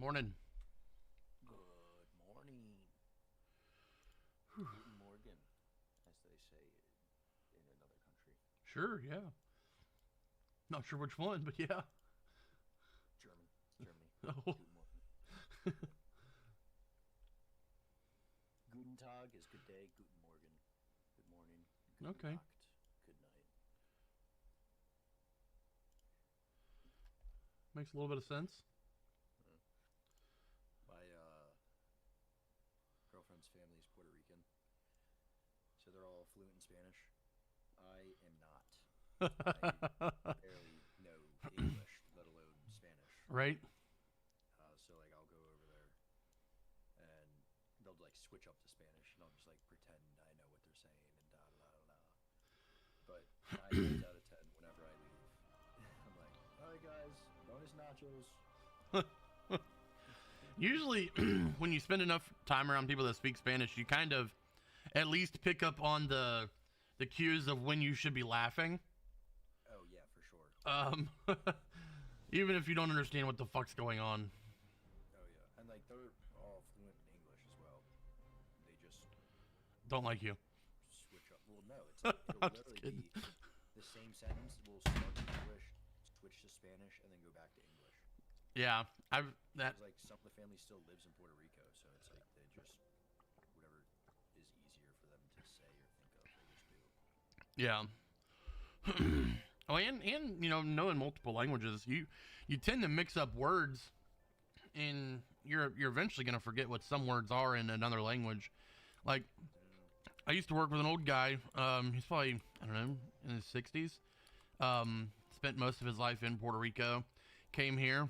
Morning. Good morning. Guten Morgen, as they say in another country. Sure, yeah. Not sure which one, but yeah. German. Germany. Oh, Guten Morgen. Guten Tag is good day. Guten Morgen. Good morning. Guten okay. Nacht. Good night. Makes a little bit of sense. My girlfriend's family is Puerto Rican, so they're all fluent in Spanish. I am not. I barely know English, let alone Spanish. Right? So like I'll go over there and they'll like switch up to Spanish and I'll just like pretend I know what they're saying and da da da da. But 9 times out of 10, whenever I leave, I'm like, "All right, guys, bonus nachos." Usually, when you spend enough time around people that speak Spanish, you kind of at least pick up on the cues of when you should be laughing. Oh yeah, for sure. Um, even if you don't understand what the fuck's going on. Oh yeah, and like they're all fluent in English as well. They just Don't like you. switch up. Well, no, it's like it'll I'm just literally kidding. be the same sentence. We'll start in English, switch to Spanish, and then go back to English. Yeah, I've that. It's like some of the family still lives in Puerto Rico, so it's like they just whatever is easier for them to say or think of, they just do. Yeah. Oh, and you know, knowing multiple languages, you tend to mix up words, and you're eventually gonna forget what some words are in another language. Like, I used to work with an old guy. He's probably, I don't know, in his 60s. Spent most of his life in Puerto Rico. Came here,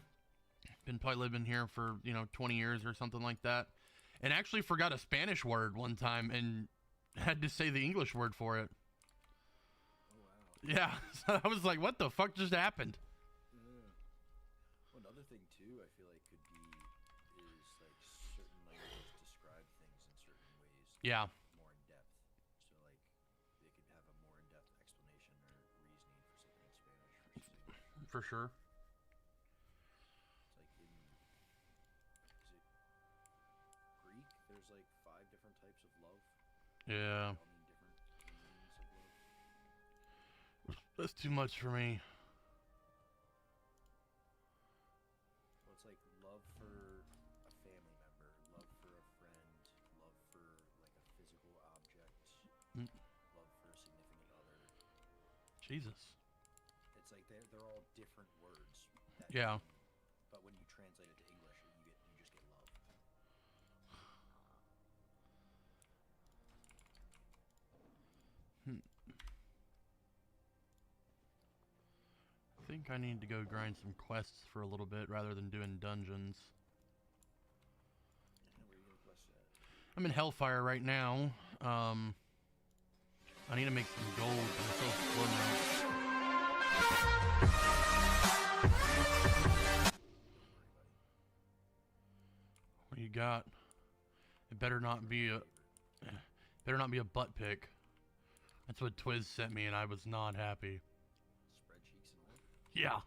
been probably living here for 20 years or something like that, and actually forgot a Spanish word one time and had to say the English word for it. Oh wow. Yeah, so I was like, what the fuck just happened? Yeah. Well, another thing too, I feel like could be is like certain languages describe things in certain ways Yeah, more in depth. So like they could have a more in depth explanation or reasoning for something in Spanish versus English. for sure. It's like in is it Greek? There's like 5 different types of love. Yeah, They all mean different meanings of love. that's too much for me. Well, it's like love for a family member, love for a friend, love for like a physical object, Mm, love for a significant other. Jesus. It's like they're all different words that Yeah. mean, but when you translate it to English, you just get love. Hmm. I think I need to go grind some quests for a little bit rather than doing dungeons. Where are you gonna quest at? I'm in Hellfire right now. I need to make some gold. I'm so slow now. Don't worry, buddy. What you got? It better not be a Favorite. better not be a butt pick. That's what Twiz sent me, and I was not happy. Spread cheeks and all. Yeah.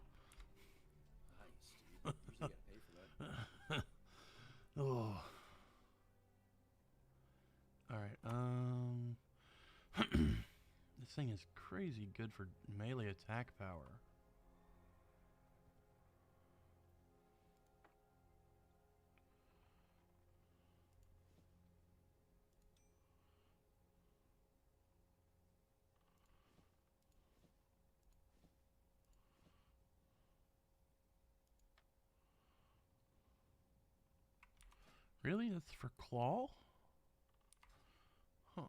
Nice, dude. Usually gotta pay for that. Oh. All right. This thing is crazy good for melee attack power. Really? That's for claw? Huh.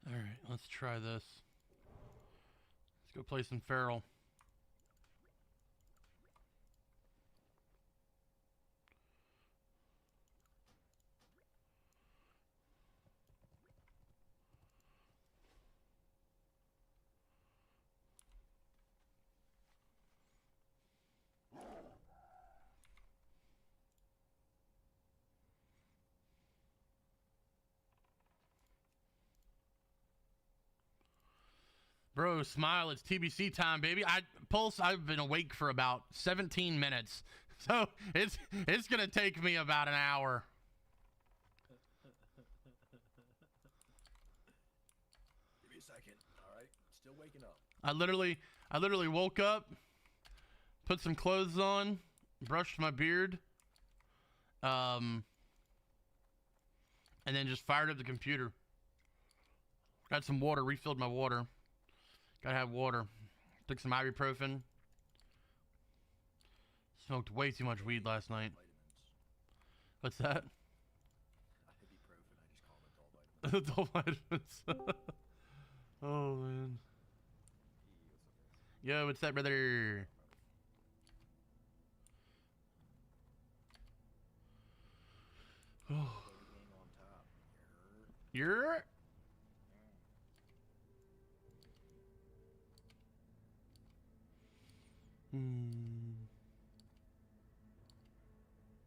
Alright, let's try this. Let's go play some Feral. Bro, smile. It's TBC time, baby. Pulse. I've been awake for about 17 minutes, so it's gonna take me about an hour. Give me a second. All right, still waking up. I literally woke up, put some clothes on, brushed my beard, and then just fired up the computer. Got some water, refilled my water. Gotta have water. Took some ibuprofen. Smoked way too much weed last night. Vitamins. What's that? Ibuprofen. I just call them adult vitamins. Adult vitamins. Oh man. Yo, what's that, brother? Oh. You're.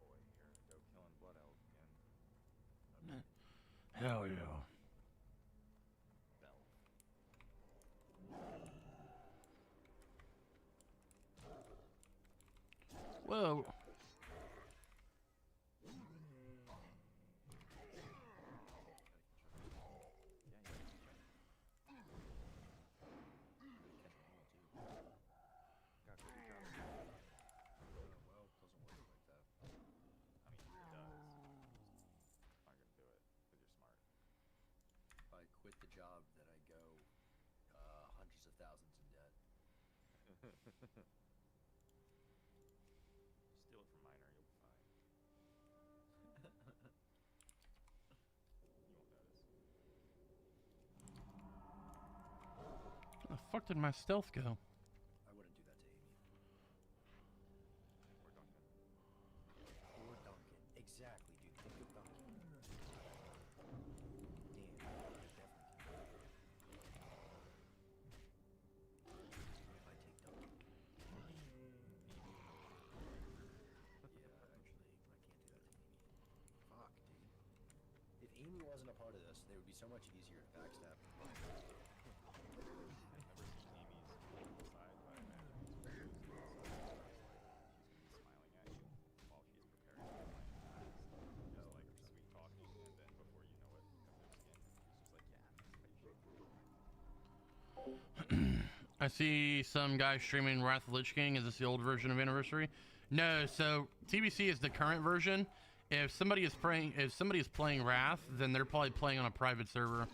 Boy, here, go killing blood elves again. Hell yeah. Whoa. Quit the job that I go hundreds of thousands in debt. Steal it from Miner, you'll be fine. You won't notice. Where the fuck did my stealth go? I wouldn't do that to Amy. Or Duncan. Or Duncan. Exactly, dude. Think of Duncan. Damn, I definitely can. If I take Duncan. Yeah, actually, I can't do that to Amy. Fuck, dude. If Amy wasn't a part of this, they would be so much easier to backstab. I see some guy streaming Wrath of the Lich King. Is this the old version of Anniversary? No, so TBC is the current version. If somebody is playing Wrath, then they're probably playing on a private server.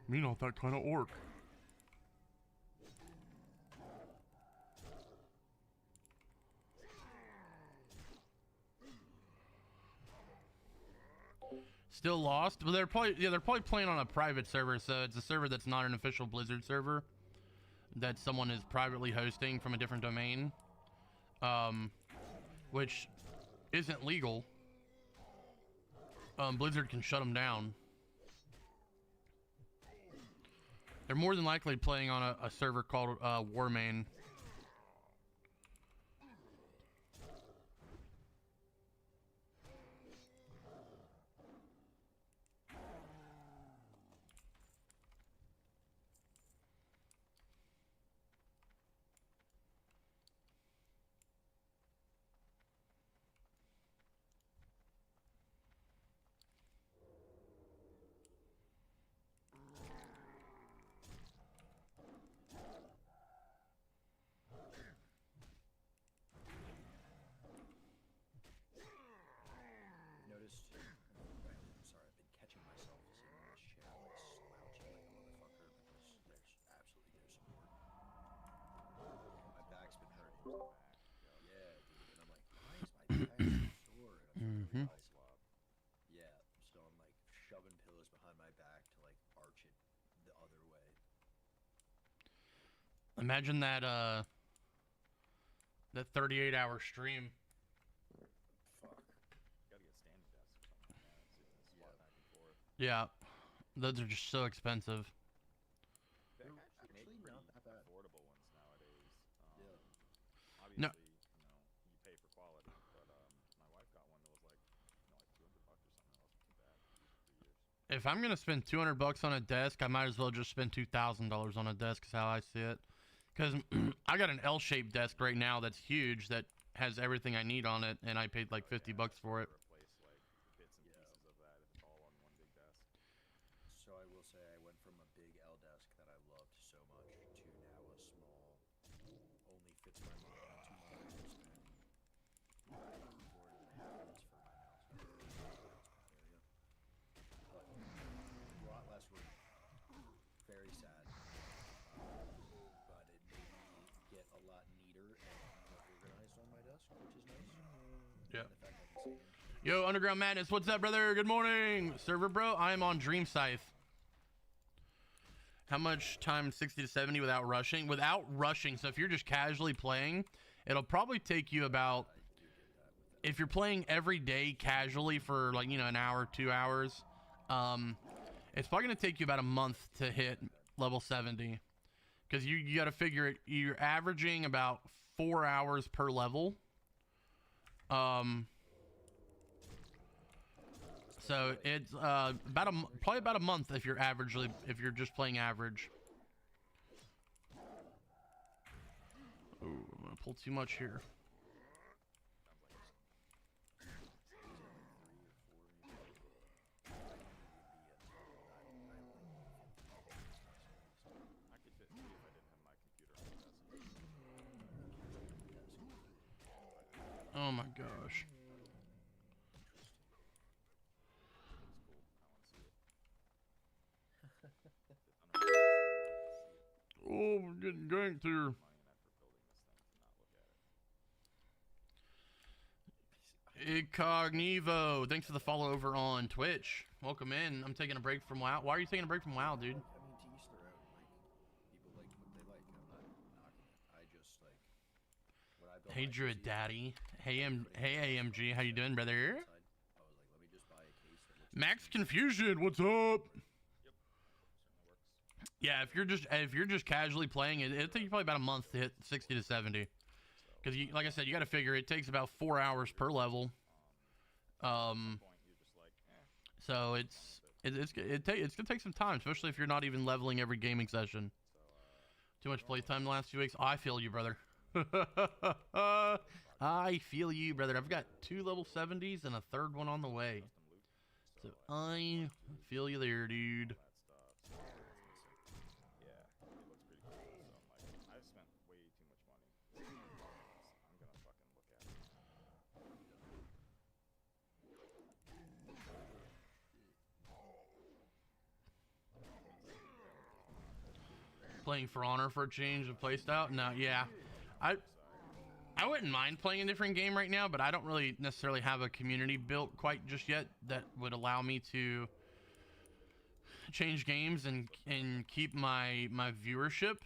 Me not that kind of orc. Still lost, but they're probably playing on a private server, so it's a server that's not an official Blizzard server that someone is privately hosting from a different domain, which isn't legal. Blizzard can shut them down. They're more than likely playing on a server called Warmain. Imagine that that 38-hour stream. Fuck. Gotta get standing desks or something like that. It's swap back and forth. Yeah, those are just so expensive. They actually make pretty affordable ones nowadays. No, If I'm gonna spend 200 bucks on a desk, I might as well just spend $2,000 on a desk. Is how I see it. Because I got an L-shaped desk right now that's huge that has everything I need on it, and I paid like 50 bucks for it. Replace like bits and pieces of that if it's all on one big desk. So I will say I went from a big L desk that I loved so much to now a small, only fits my two monitors and keyboard and cabinets for my mouse area. But a lot less room. Very sad. But it made me get a lot neater and more organized on my desk, which is nice. Yeah. And the fact I can see it. Yo, Underground Madness, what's up, brother? Good morning. Server bro, I am on Dream Scythe. How much time 60 to 70 without rushing? Without rushing, so if you're just casually playing, it'll probably take you about, if you're playing every day casually for like, you know, an hour, 2 hours, it's probably gonna take you about a month to hit level 70. Because you gotta figure it, you're averaging about 4 hours per level. So it's probably about a month if you're just playing average. Ooh, I'm gonna pull too much here. I could fit 3 if I didn't have my computer on the desk. Oh my gosh. Oh, we're getting ganked here. Incognivo, thanks for the follow over on Twitch. Welcome in. I'm taking a break from WoW. Why are you taking a break from WoW, dude? I mean, to each their own. Like, people like what they like. I'm not knocking it. I just like when I built Hey my Druid PC, Daddy. Hey AMG, how you doing, brother? I was like, let me just buy a case that looks Max Confusion, what's up? Yeah, if you're just casually playing it, it'll take you probably about a month to hit 60 to 70. Because like I said, you got to figure it takes about 4 hours per level. So it's gonna take some time, especially if you're not even leveling every gaming session. Too much playtime the last few weeks. I feel you, brother. I feel you, brother. I've got 2 level 70s and a 3rd one on the way. So I feel you there, dude. Playing For Honor for a change of playstyle? No, yeah. I wouldn't mind playing a different game right now, but I don't really necessarily have a community built quite just yet that would allow me to change games and keep my viewership.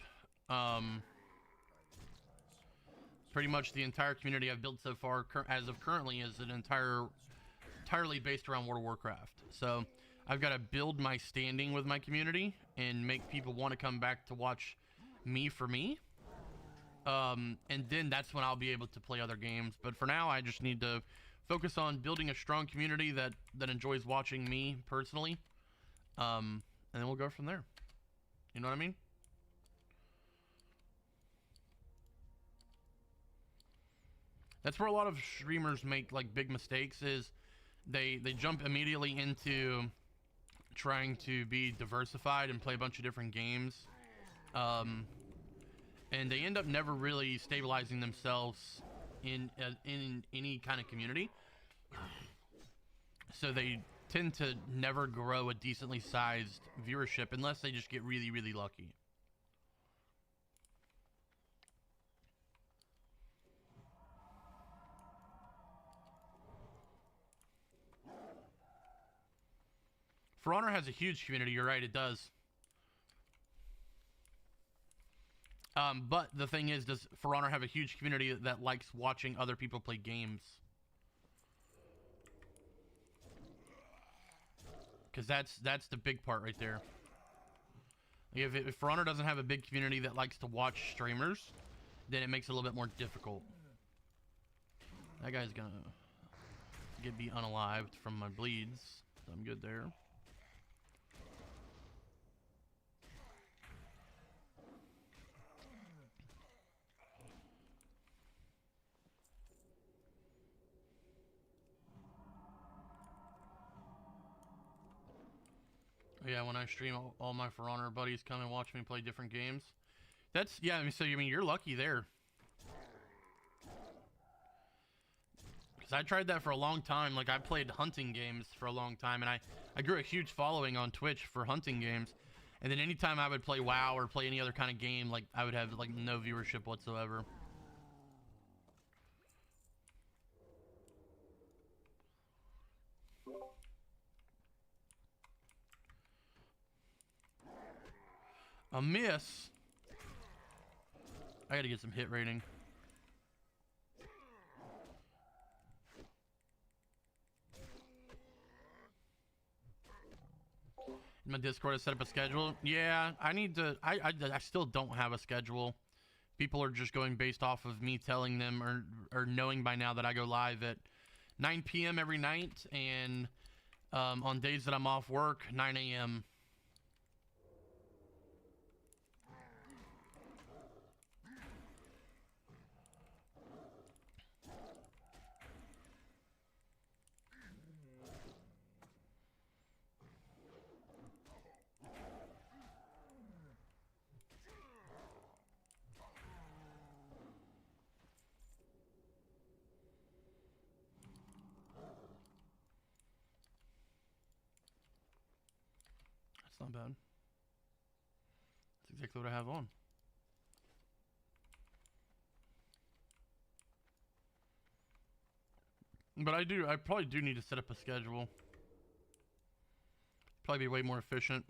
Pretty much the entire community I've built so far as of currently is an entirely based around World of Warcraft. So I've got to build my standing with my community and make people want to come back to watch me for me. And then that's when I'll be able to play other games. But for now, I just need to focus on building a strong community that enjoys watching me personally. And then we'll go from there. You know what I mean? That's where a lot of streamers make like big mistakes is they jump immediately into trying to be diversified and play a bunch of different games. And they end up never really stabilizing themselves in any kind of community. So they tend to never grow a decently sized viewership unless they just get really, really lucky. For Honor has a huge community. You're right, it does. But the thing is, does For Honor have a huge community that likes watching other people play games? Because that's the big part right there. If For Honor doesn't have a big community that likes to watch streamers, then it makes it a little bit more difficult. That guy's gonna be unalived from my bleeds. So I'm good there. Yeah, when I stream, all my For Honor buddies come and watch me play different games. That's, yeah, I mean, so, I mean, you're lucky there. Because I tried that for a long time. Like, I played hunting games for a long time, and I grew a huge following on Twitch for hunting games. And then anytime I would play WoW or play any other kind of game, like, I would have, like, no viewership whatsoever. A miss. I gotta get some hit rating. In my Discord, I set up a schedule. Yeah, I need to. I still don't have a schedule. People are just going based off of me telling them or knowing by now that I go live at 9 p.m. every night, and on days that I'm off work, 9 a.m. That's not bad. That's exactly what I have on. But I probably do need to set up a schedule. Probably be way more efficient.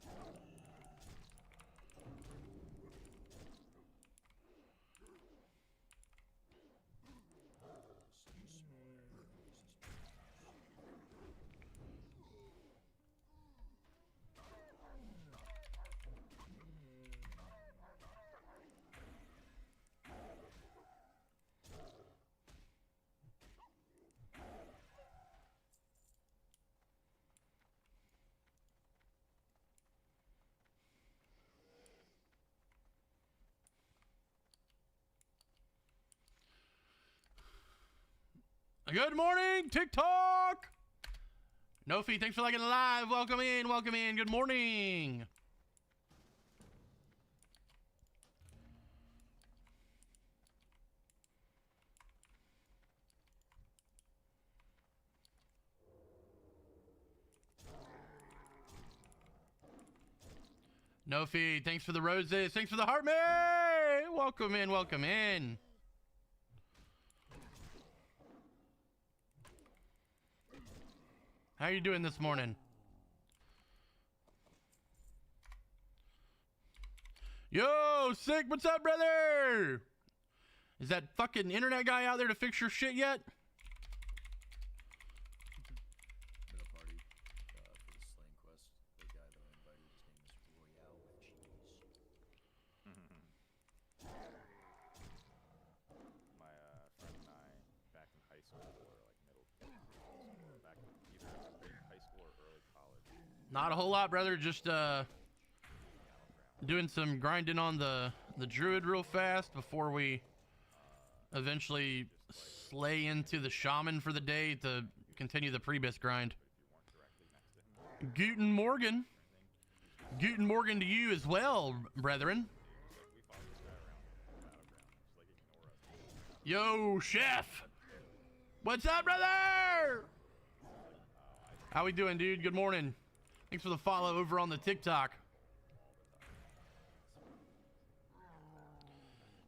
Good morning, TikTok! Nofi, thanks for liking the live. Welcome in, welcome in. Good morning. Nofi, thanks for the roses. Thanks for the heart, May. Welcome in, welcome in. How you doing this morning? Yo, Sick, what's up, brother? Is that fucking internet guy out there to fix your shit yet? I'm at a party for the slaying quest. The guy that I invited, his name is Royale with cheese. My friend and I, back in high school or like middle school, back in either late high school or early college. Not a whole lot, brother. Just doing some grinding on the druid real fast before we eventually slay into the shaman for the day to continue the Prebis grind. Guten Morgen. Guten Morgen to you as well, brethren. Yo, chef. What's up, brother? How we doing, dude? Good morning. Thanks for the follow over on the TikTok.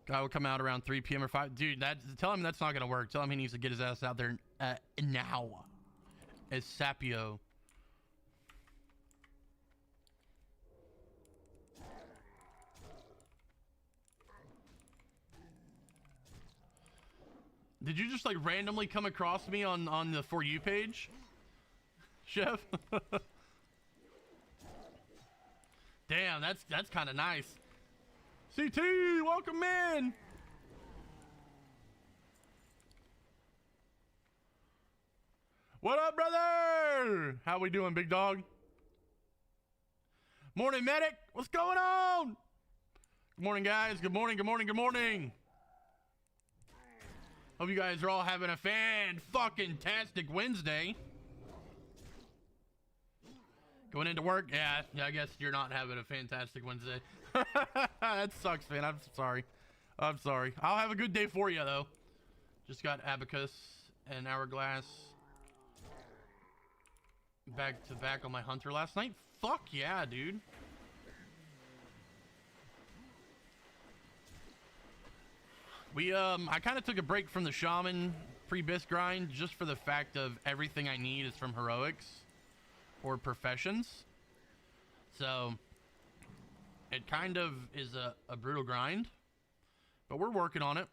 Guy will come out around 3 p.m. or 5. Dude, tell him that's not going to work. Tell him he needs to get his ass out there now. As Sapio. Did you just like randomly come across me on the For You page? Chef? Damn, that's kind of nice. CT, welcome in. What up, brother? How we doing, big dog? Morning, medic. What's going on? Good morning, guys. Good morning, good morning, good morning. Hope you guys are all having a fan-fucking-tastic Wednesday. Going into work? Yeah, I guess you're not having a fantastic Wednesday. That sucks, man. I'm sorry. I'm sorry. I'll have a good day for you, though. Just got Abacus and Hourglass back to back on my Hunter last night. Fuck yeah, dude. I kind of took a break from the Shaman pre-bis grind just for the fact of everything I need is from Heroics or Professions. So it kind of is a brutal grind, but we're working on it.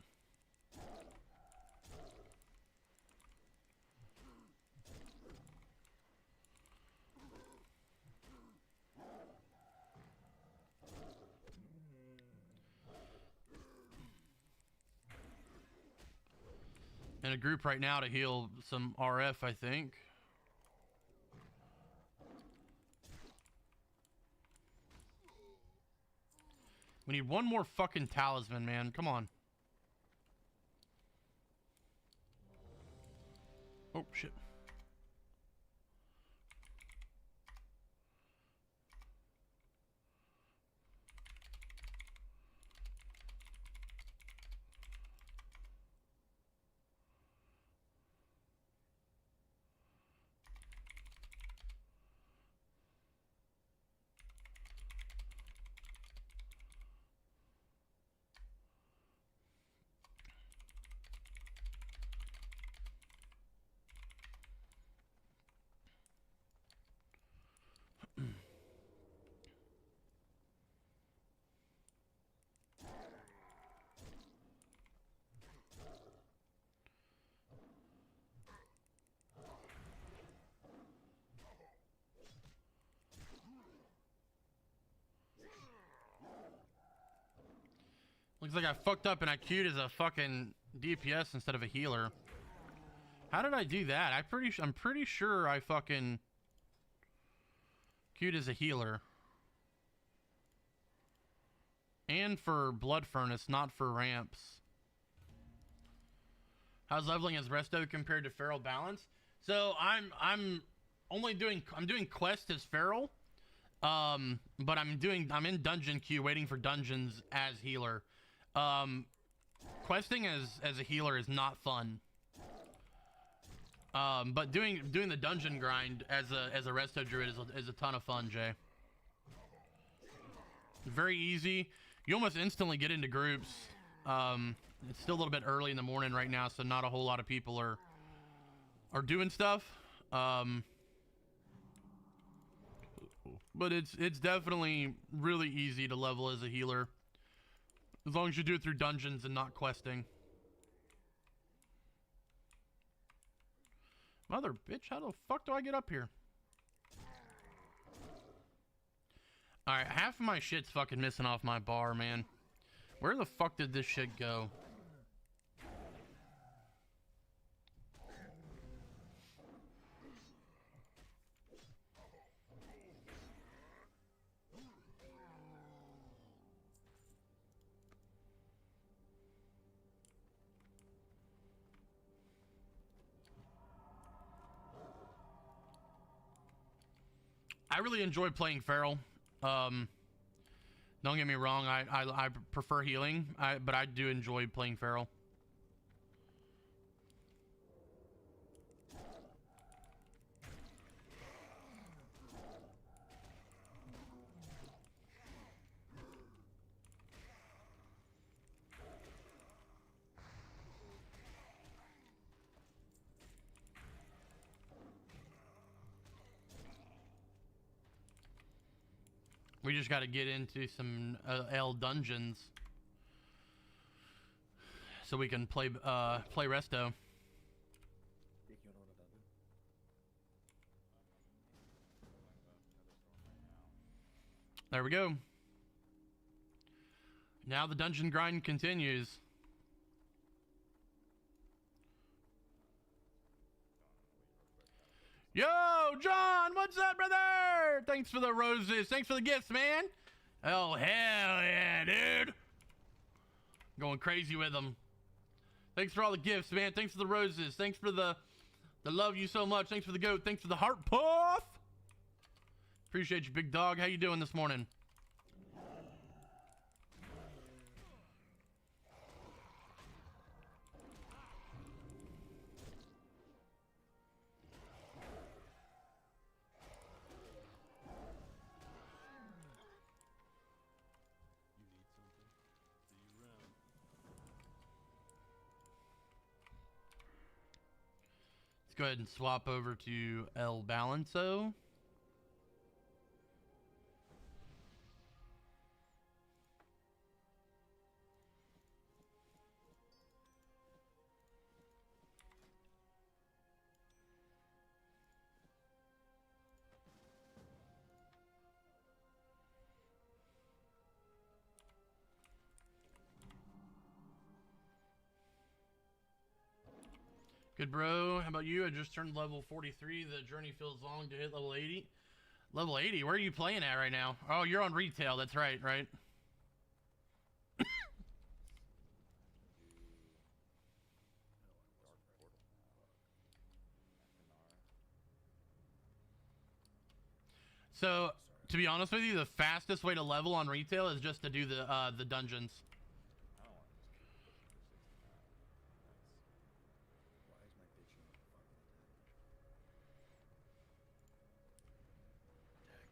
In a group right now to heal some RF, I think. We need one more fucking talisman, man. Come on. Oh, shit. Looks like I fucked up and I queued as a fucking DPS instead of a healer. How did I do that? I'm pretty sure I fucking queued as a healer. And for Blood Furnace, not for ramps. How's leveling as Resto compared to Feral Balance? So I'm doing quest as Feral. But I'm in dungeon queue waiting for dungeons as healer. Questing as a healer is not fun. But doing the dungeon grind as a Resto Druid is a ton of fun, Jay. Very easy. You almost instantly get into groups. It's still a little bit early in the morning right now, so not a whole lot of people are doing stuff. But it's definitely really easy to level as a healer. As long as you do it through dungeons and not questing. Mother bitch, how the fuck do I get up here? Alright, half of my shit's fucking missing off my bar, man. Where the fuck did this shit go? I really enjoy playing Feral. Don't get me wrong, I prefer healing, but I do enjoy playing Feral. We just got to get into some L dungeons so we can play Resto. There we go. Now the dungeon grind continues. Yo, John, what's up, brother? Thanks for the roses. Thanks for the gifts, man. Oh, hell yeah, dude. Going crazy with them. Thanks for all the gifts, man. Thanks for the roses. Thanks for the love you so much. Thanks for the goat. Thanks for the heart puff. Appreciate you, big dog. How you doing this morning? Let's go ahead and swap over to El Balanco. Good, bro. How about you? I just turned level 43. The journey feels long to hit level 80. Level 80? Where are you playing at right now? Oh, you're on retail. That's right, right? So, to be honest with you, the fastest way to level on retail is just to do the dungeons. I don't want to just keep pushing for 69. Why is my bitch not fucking attack? Attack,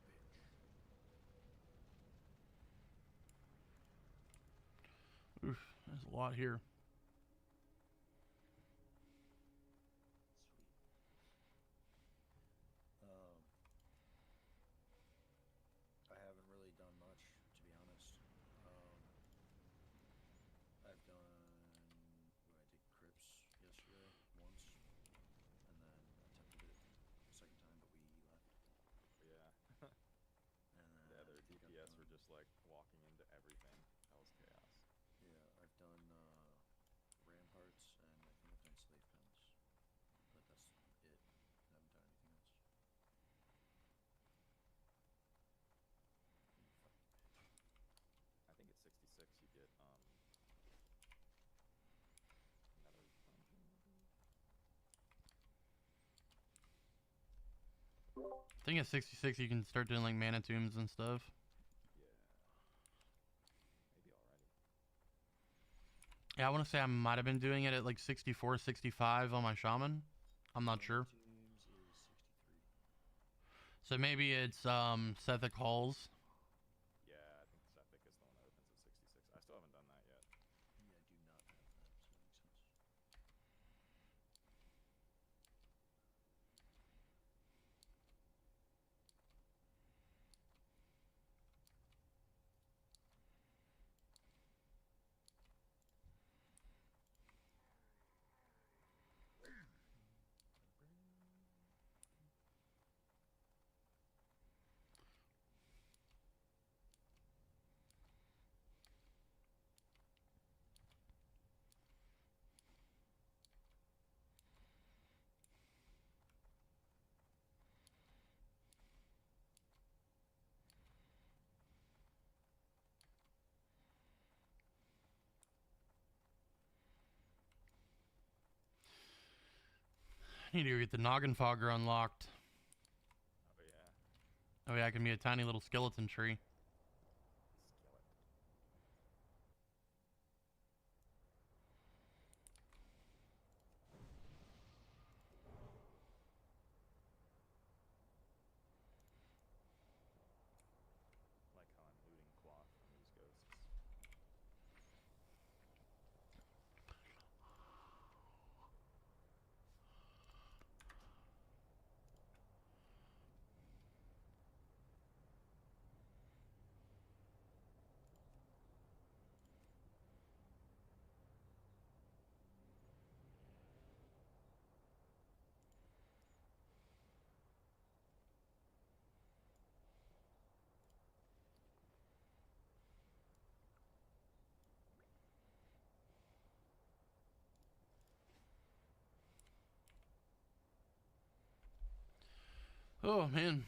bitch. Oof, there's a lot here. I haven't really done much, to be honest. I've done I did Crips yesterday once, and then attempted it a second time, but we left. Yeah. And then Yeah, their I think I've DPS were done- just like walking into everything. That was chaos. Yeah, I've done Ramparts, and I think I've done Slave Pens, but that's it. I haven't done anything else. I think at 66 you get another dungeon, maybe? I think at 66 you can start doing like mana tombs and stuff. Yeah. Maybe already. Yeah, I want to say I might have been doing it at like 64, 65 on my shaman. I'm not sure. Tombs is 63. So maybe it's Sethic Halls. Yeah, I think Sephic is the one that opens at 66. I still haven't done that yet. Yeah, I do not have that, so that makes sense. I need to go get the Noggin Fogger unlocked. Oh yeah. Oh yeah, I can be a tiny little skeleton tree. Skillet. Like how I'm looting cloth from these ghosts. Oh man.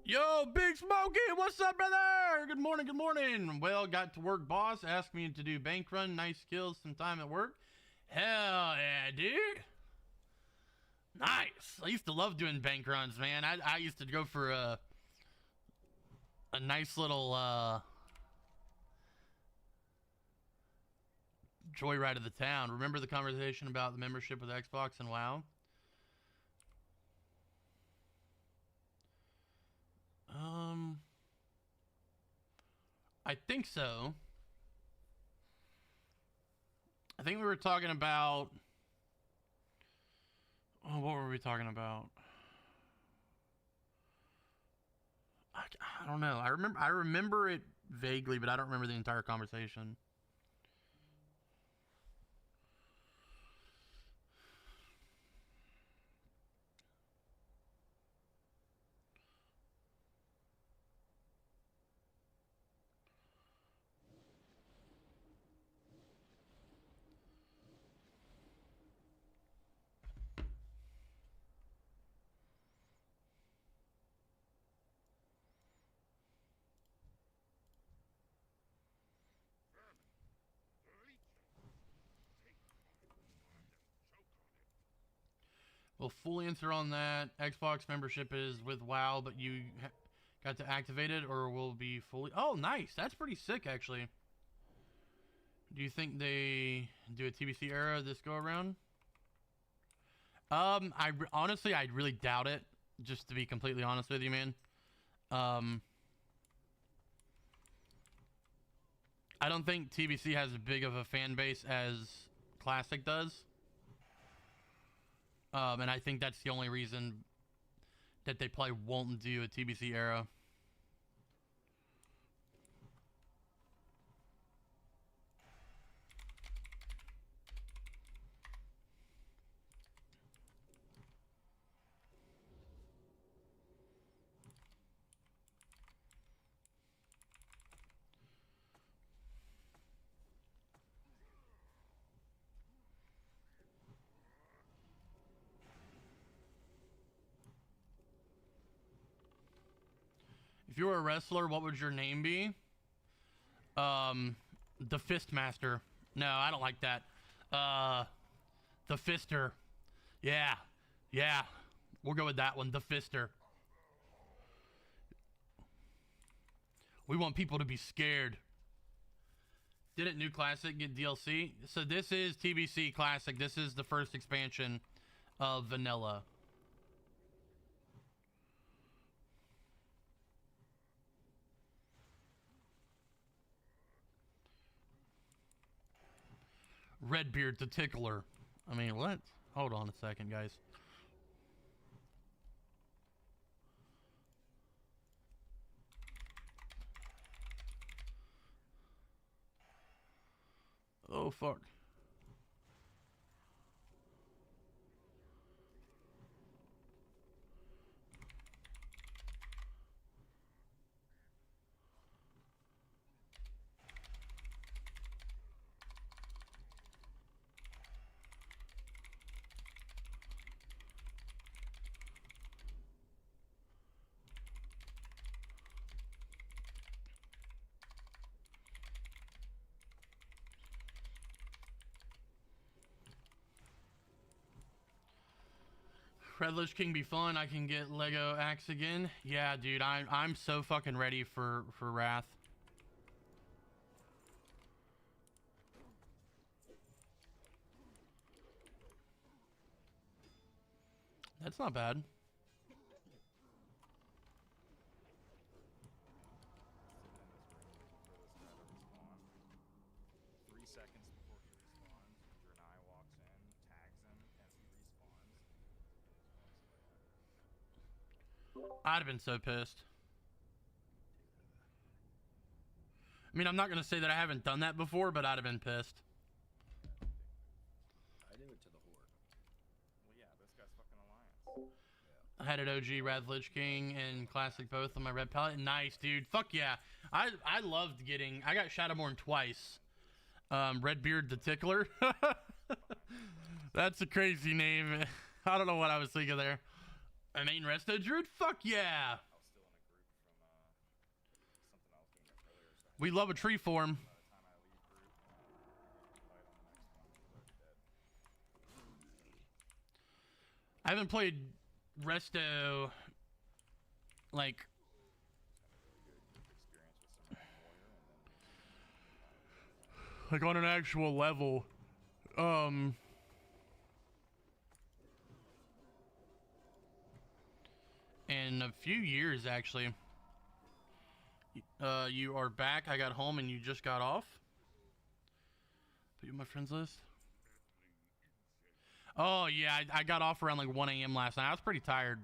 Yo, Big Smokey, what's up, brother? Good morning, good morning. Well, got to work, boss. Asked me to do bank run. Nice skills, some time at work. Hell yeah, dude. Nice. I used to love doing bank runs, man. I used to go for a nice little joyride of the town. Remember the conversation about the membership with Xbox and WoW? I think so. I think we were talking about. Oh, what were we talking about? I don't know. I remember it vaguely, but I don't remember the entire conversation. Well, full answer on that. Xbox membership is with WoW, but you got to activate it, or will be fully. Oh, nice. That's pretty sick, actually. Do you think they do a TBC era this go around? Honestly, I really doubt it. Just to be completely honest with you, man. I don't think TBC has as big of a fan base as Classic does. And I think that's the only reason that they probably won't do a TBC era. If you were a wrestler, what would your name be? The Fist Master. No, I don't like that. The Fister. Yeah. Yeah. We'll go with that one. The Fister. We want people to be scared. Didn't New Classic get DLC? So this is TBC Classic. This is the first expansion of Vanilla. Redbeard the Tickler. I mean, what? Hold on a second, guys. Oh, fuck. Red Lich King be fun. I can get Lego Axe again. Yeah, dude, I'm so fucking ready for Wrath. That's not bad. I'd have been so pissed. I mean, I'm not going to say that I haven't done that before, but I'd have been pissed. I do it to the Horde. Well, yeah, this guy's fucking Alliance. Yeah. I had an OG Wrath Lich King and Classic both on my red palette. Nice, dude. Fuck yeah. I loved getting... I got Shadowborn twice. Redbeard the Tickler. That's a crazy name. I don't know what I was thinking there. I mean, Resto Druid? Fuck yeah. I was still in a We love a tree form. By the time I leave group, invite on the next one, he's already dead. I haven't played Resto like Had a really good experience with some random warrior, and then on an actual level. In a few years actually. You are back. I got home and you just got off. Put you on my friends list. Oh yeah, I got off around like 1 a.m. last night. I was pretty tired.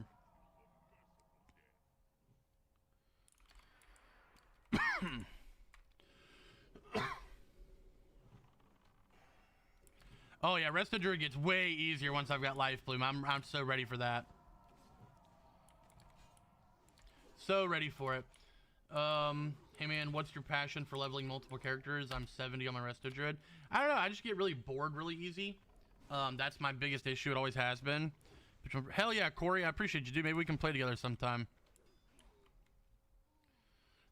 Oh yeah, Resto Druid gets way easier once I've got Life Bloom. I'm so ready for that. So ready for it. Hey man, what's your passion for leveling multiple characters? I'm 70 on my Resto Druid. I don't know, I just get really bored really easy. That's my biggest issue. It always has been. Hell yeah, Corey, I appreciate you, dude. Maybe we can play together sometime.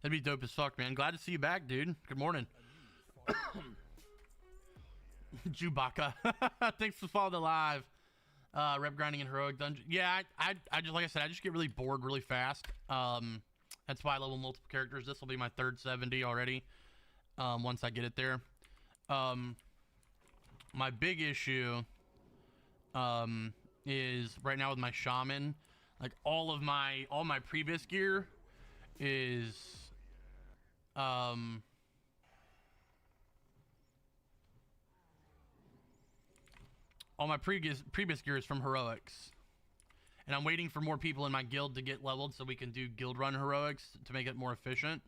That'd be dope as fuck, man. Glad to see you back, dude. Good morning. Chewbacca. Thanks for following the live. Rep grinding in heroic dungeon. Yeah, I just, like I said, I just get really bored really fast. That's why I level multiple characters. This will be my third 70 already. Once I get it there. My big issue is right now with my shaman, like all my previous gear is all my previous gear is from heroics, and I'm waiting for more people in my guild to get leveled so we can do guild run heroics to make it more efficient.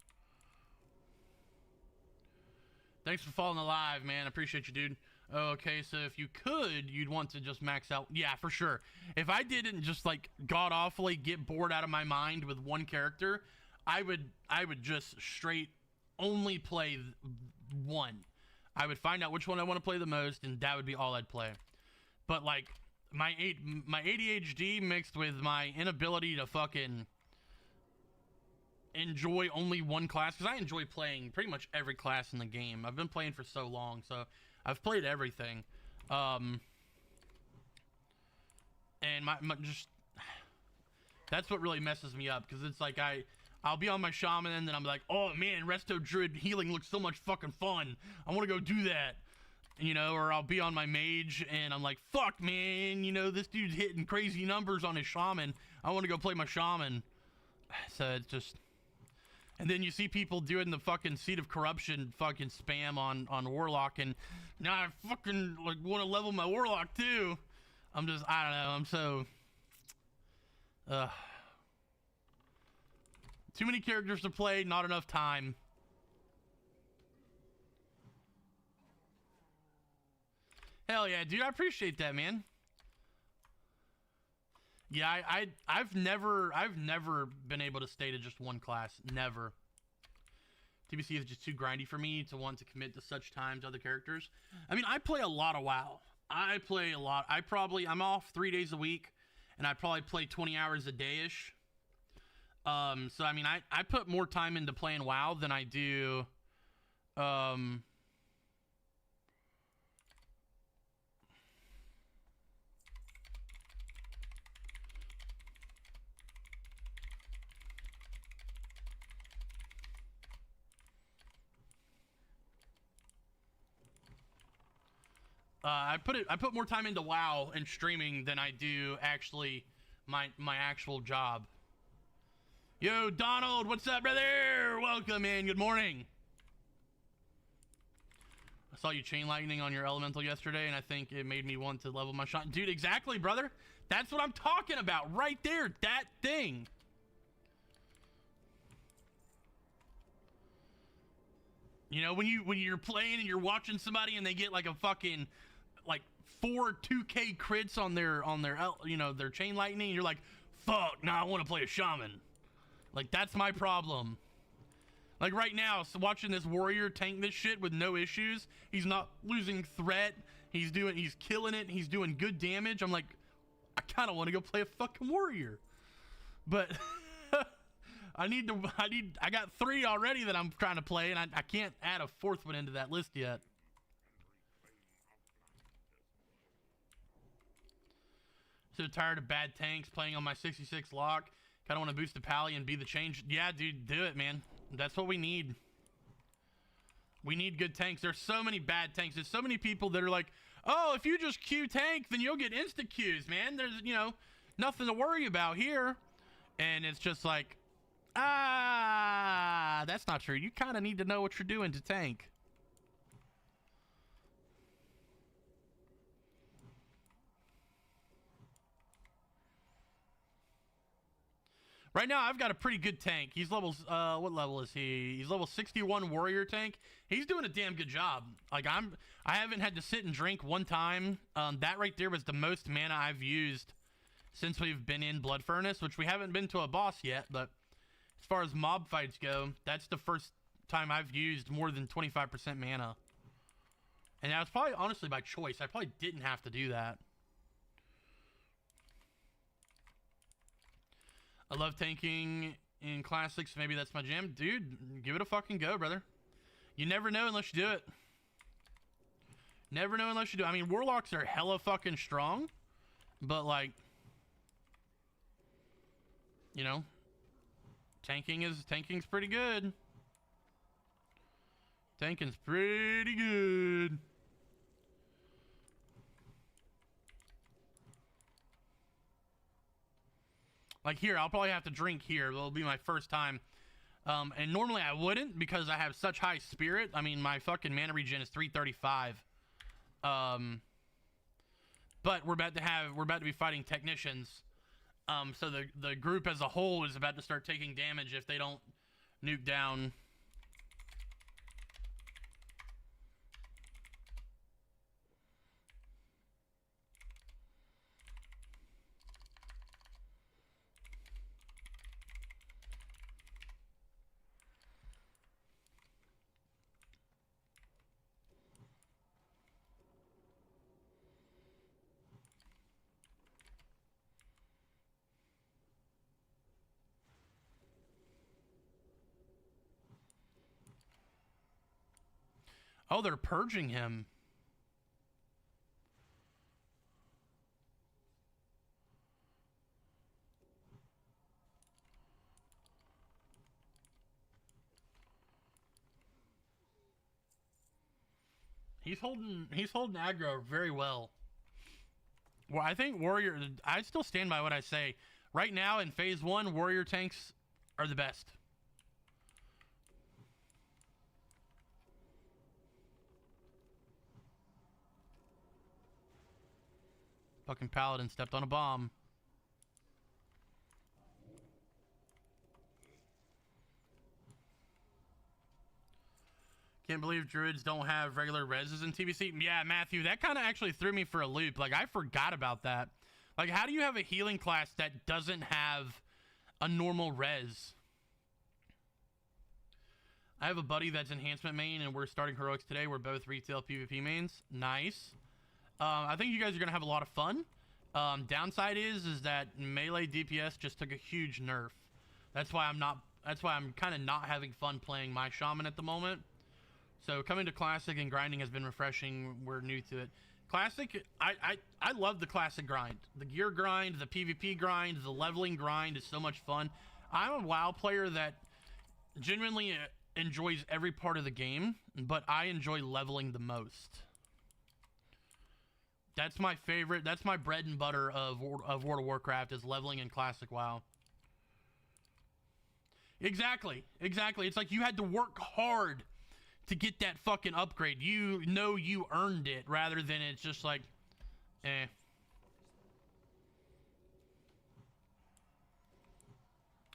Thanks for following the live, man. I appreciate you, dude. Okay, so if you could, you'd want to just max out. Yeah, for sure. If I didn't just like god awfully get bored out of my mind with one character, I would just straight only play one. I would find out which one I want to play the most, and that would be all I'd play. But like my ADHD mixed with my inability to fucking enjoy only one class, because I enjoy playing pretty much every class in the game. I've been playing for so long, so I've played everything. And my just that's what really messes me up, because it's like I'll be on my shaman and then I'm like, oh man, Resto Druid healing looks so much fucking fun. I want to go do that. You know, or I'll be on my mage and I'm like, fuck man, you know, this dude's hitting crazy numbers on his shaman. I want to go play my shaman. So it's just, and then you see people doing the fucking Seed of Corruption fucking spam on Warlock, and now I fucking like want to level my Warlock too. I'm just, I don't know, I'm so too many characters to play, not enough time. Hell yeah, dude, I appreciate that, man. Yeah, I've never been able to stay to just one class. Never. TBC is just too grindy for me to want to commit to such time to other characters. I mean, I play a lot of WoW. I play a lot. I'm off 3 days a week, and I probably play 20 hours a day-ish. So I mean, I put more time into playing WoW than I do I put more time into WoW and streaming than I do actually my actual job. Yo, Donald, what's up, brother? Welcome, man. Good morning. I saw you chain lightning on your elemental yesterday, and I think it made me want to level my shot. Dude, exactly, brother. That's what I'm talking about right there. That thing. You know, when you're playing and you're watching somebody and they get like a fucking like 4 2K crits on their you know, their chain lightning, and you're like, fuck, now I want to play a shaman. Like, that's my problem. Like right now, so watching this warrior tank this shit with no issues. He's not losing threat. He's killing it. He's doing good damage. I'm like, I kind of want to go play a fucking warrior. But I got 3 already that I'm trying to play, and I can't add a 4th one into that list yet. So tired of bad tanks playing on my 66 lock. Kind of want to boost the pally and be the change. Yeah, dude, do it, man. That's what we need. We need good tanks. There's so many bad tanks. There's so many people that are like, oh, if you just Q tank, then you'll get insta Qs, man. There's, you know, nothing to worry about here. And it's just like, that's not true. You kind of need to know what you're doing to tank. Right now, I've got a pretty good tank. He's level, what level is he? He's level 61 warrior tank. He's doing a damn good job. Like, I haven't had to sit and drink one time. That right there was the most mana I've used since we've been in Blood Furnace, which we haven't been to a boss yet, but as far as mob fights go, that's the first time I've used more than 25% mana. And that was probably, honestly, by choice. I probably didn't have to do that. I love tanking in classics. Maybe that's my jam. Dude, give it a fucking go, brother. You never know unless you do it. Never know unless you do. I mean, Warlocks are hella fucking strong. But, like, you know, tanking's pretty good. Tanking's pretty good. Like here, I'll probably have to drink here. It'll be my first time. And normally I wouldn't because I have such high spirit. I mean, my fucking mana regen is 335. But we're about to be fighting technicians. So the group as a whole is about to start taking damage if they don't nuke down. Oh, they're purging him. He's holding aggro very well. Well, I think warrior. I still stand by what I say. Right now in phase 1, warrior tanks are the best. Fucking paladin stepped on a bomb. Can't believe druids don't have regular reses in TBC. Yeah, Matthew, that kind of actually threw me for a loop. Like, I forgot about that. Like, how do you have a healing class that doesn't have a normal res? I have a buddy that's enhancement main, and we're starting heroics today. We're both retail PvP mains. Nice. I think you guys are gonna have a lot of fun. Downside is that melee DPS just took a huge nerf. That's why I'm kind of not having fun playing my shaman at the moment. So coming to classic and grinding has been refreshing. We're new to it. Classic, I love the classic grind. The gear grind, the PvP grind, the leveling grind is so much fun. I'm a WoW player that genuinely enjoys every part of the game, but I enjoy leveling the most. That's my favorite. That's my bread and butter of World of Warcraft is leveling in classic WoW. Exactly. It's like you had to work hard to get that fucking upgrade. You know you earned it rather than it's just like, eh.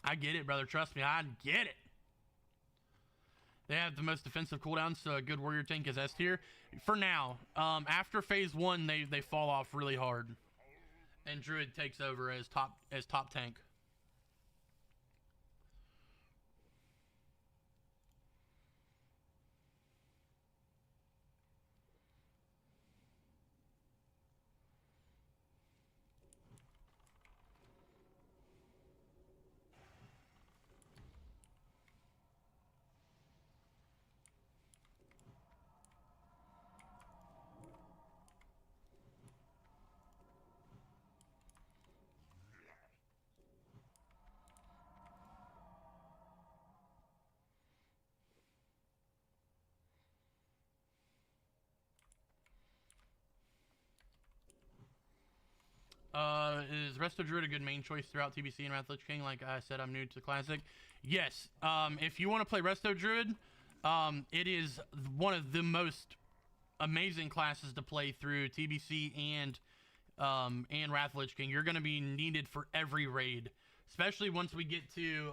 I get it, brother. Trust me, I get it. They have the most defensive cooldowns, so a good warrior tank is S tier. For now. After phase 1, they fall off really hard. And Druid takes over as top tank. Is Resto Druid a good main choice throughout TBC and Wrath Lich King? Like I said, I'm new to Classic. Yes. If you want to play Resto Druid, it is one of the most amazing classes to play through TBC and Wrath Lich King. You're going to be needed for every raid, especially once we get to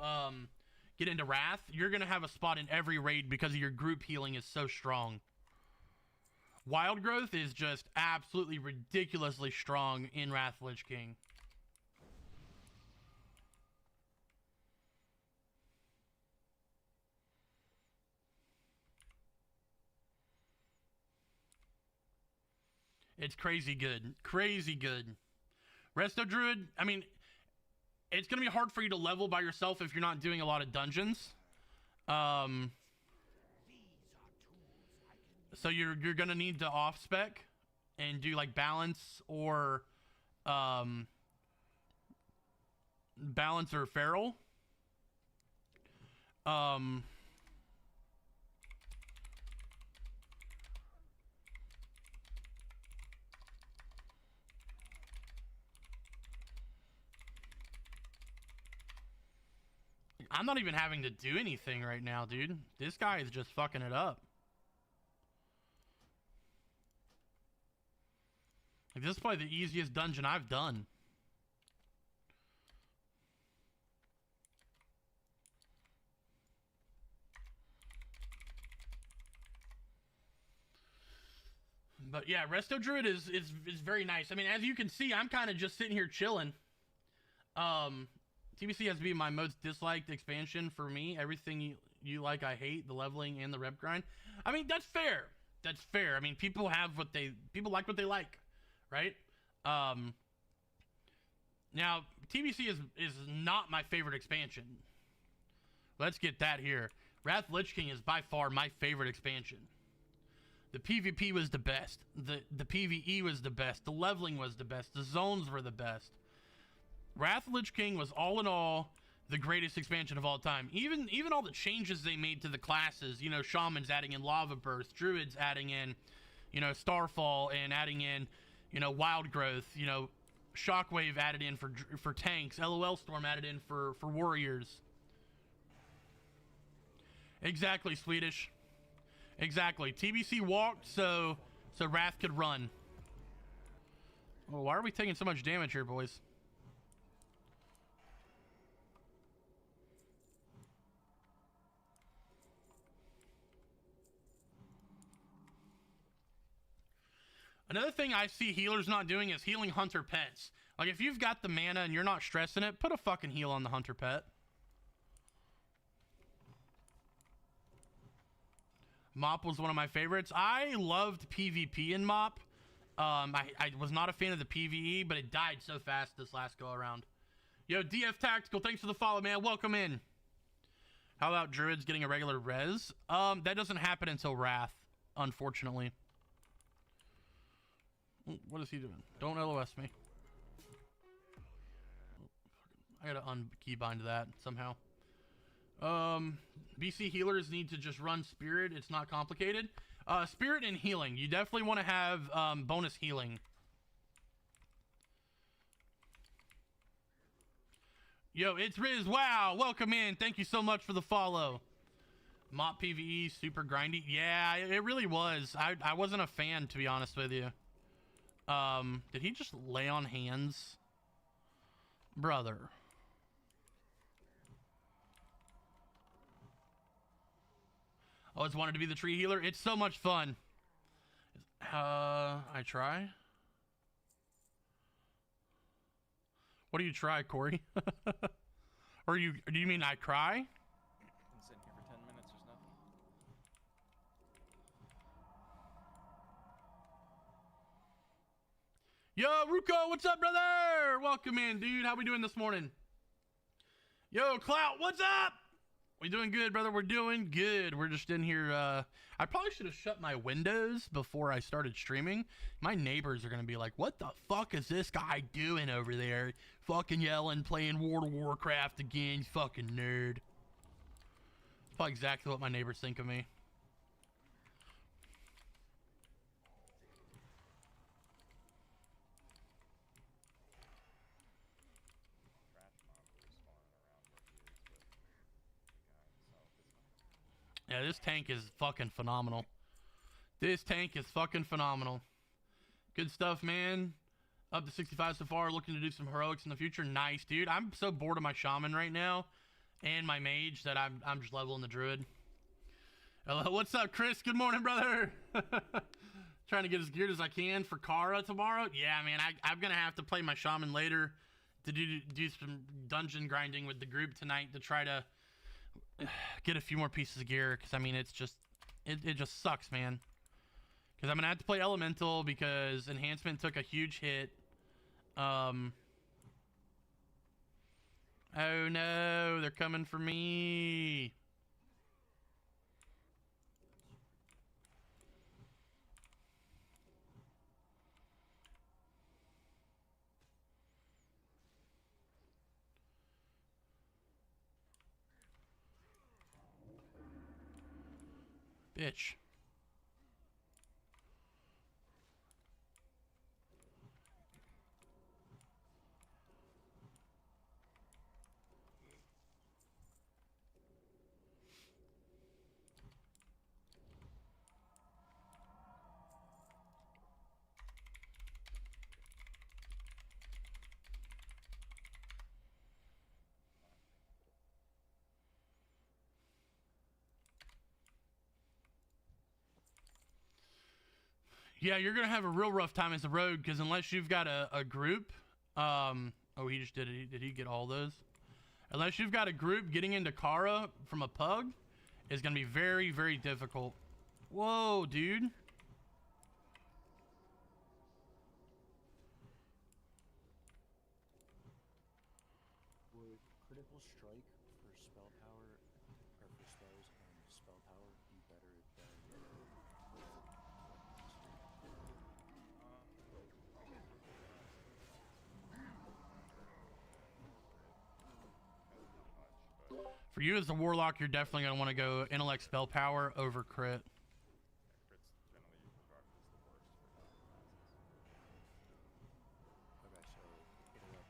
get into Wrath. You're going to have a spot in every raid because of your group healing is so strong. Wild Growth is just absolutely ridiculously strong in Wrath Lich King. It's crazy good. Crazy good. Resto Druid, I mean, it's going to be hard for you to level by yourself if you're not doing a lot of dungeons. So you're going to need to off-spec and do like balance or feral. I'm not even having to do anything right now, dude. This guy is just fucking it up. Like, this is probably the easiest dungeon I've done. But yeah, Resto Druid is very nice. I mean, as you can see, I'm kind of just sitting here chilling. TBC has been my most disliked expansion for me. Everything you like, I hate. The leveling and the rep grind. I mean, that's fair. That's fair. I mean, people like what they like, right? Now TBC is not my favorite expansion. Let's get that here. Wrath Lich King is by far my favorite expansion. The PvP was the best. The PvE was the best. The leveling was the best. The zones were the best. Wrath Lich King was all in all the greatest expansion of all time. Even all the changes they made to the classes, you know, Shamans adding in Lava Burst, Druids adding in, you know, Starfall, and adding in, you know, Wild Growth, you know, Shockwave added in for tanks, LOL Storm added in for warriors. Exactly, Swedish. Exactly. TBC walked so Wrath could run. Well, why are we taking so much damage here, boys? Another thing I see healers not doing is healing hunter pets. Like, if you've got the mana and you're not stressing it, put a fucking heal on the hunter pet. Mop was one of my favorites. I loved PvP in Mop. I was not a fan of the PvE, but it died so fast this last go around. Yo, DF Tactical, thanks for the follow, man. Welcome in. How about Druids getting a regular res? That doesn't happen until Wrath, unfortunately. What is he doing? Don't LOS me. I gotta unkeybind that somehow. BC healers need to just run Spirit. It's not complicated. Spirit and healing. You definitely want to have bonus healing. Yo, it's Riz. Wow, welcome in. Thank you so much for the follow. Mop PvE, super grindy. Yeah, it really was. I wasn't a fan, to be honest with you. Did he just lay on hands? Brother. Always wanted to be the tree healer. It's so much fun. I try. What do you try, Corey? Or do you mean I cry? Been sitting here for 10 minutes, there's nothing. Yo, Ruko, what's up, brother? Welcome in, dude. How we doing this morning? Yo, Clout, what's up? We doing good, brother. We're doing good. We're just in here. I probably should have shut my windows before I started streaming. My neighbors are going to be like, what the fuck is this guy doing over there? Fucking yelling, playing World of Warcraft again, you fucking nerd. That's probably exactly what my neighbors think of me. Yeah, this tank is fucking phenomenal. This tank is fucking phenomenal. Good stuff, man. Up to 65 so far. Looking to do some heroics in the future. Nice, dude. I'm so bored of my shaman right now and my mage that I'm just leveling the druid. Hello, what's up, Chris? Good morning, brother. Trying to get as geared as I can for Kara tomorrow. Yeah, man, I'm gonna have to play my shaman later to do some dungeon grinding with the group tonight to try to get a few more pieces of gear. Because I mean, it's just it just sucks, man. Because I'm gonna have to play elemental because enhancement took a huge hit. Oh no, they're coming for me. Bitch. Yeah, you're gonna have a real rough time as a rogue because unless you've got a group, oh, he just did it. Did he get all those? Unless you've got a group, getting into Kara from a pug is gonna be very, very difficult. Whoa, dude. Would critical strike for spell power, or for spells and spell power, be better than For you as a warlock, you're definitely gonna want to go intellect spell power over crit. Yeah, crit's generally regarded as the worst for classes. Okay, so intellect and spell power. Intellect, spell power over crit, yeah.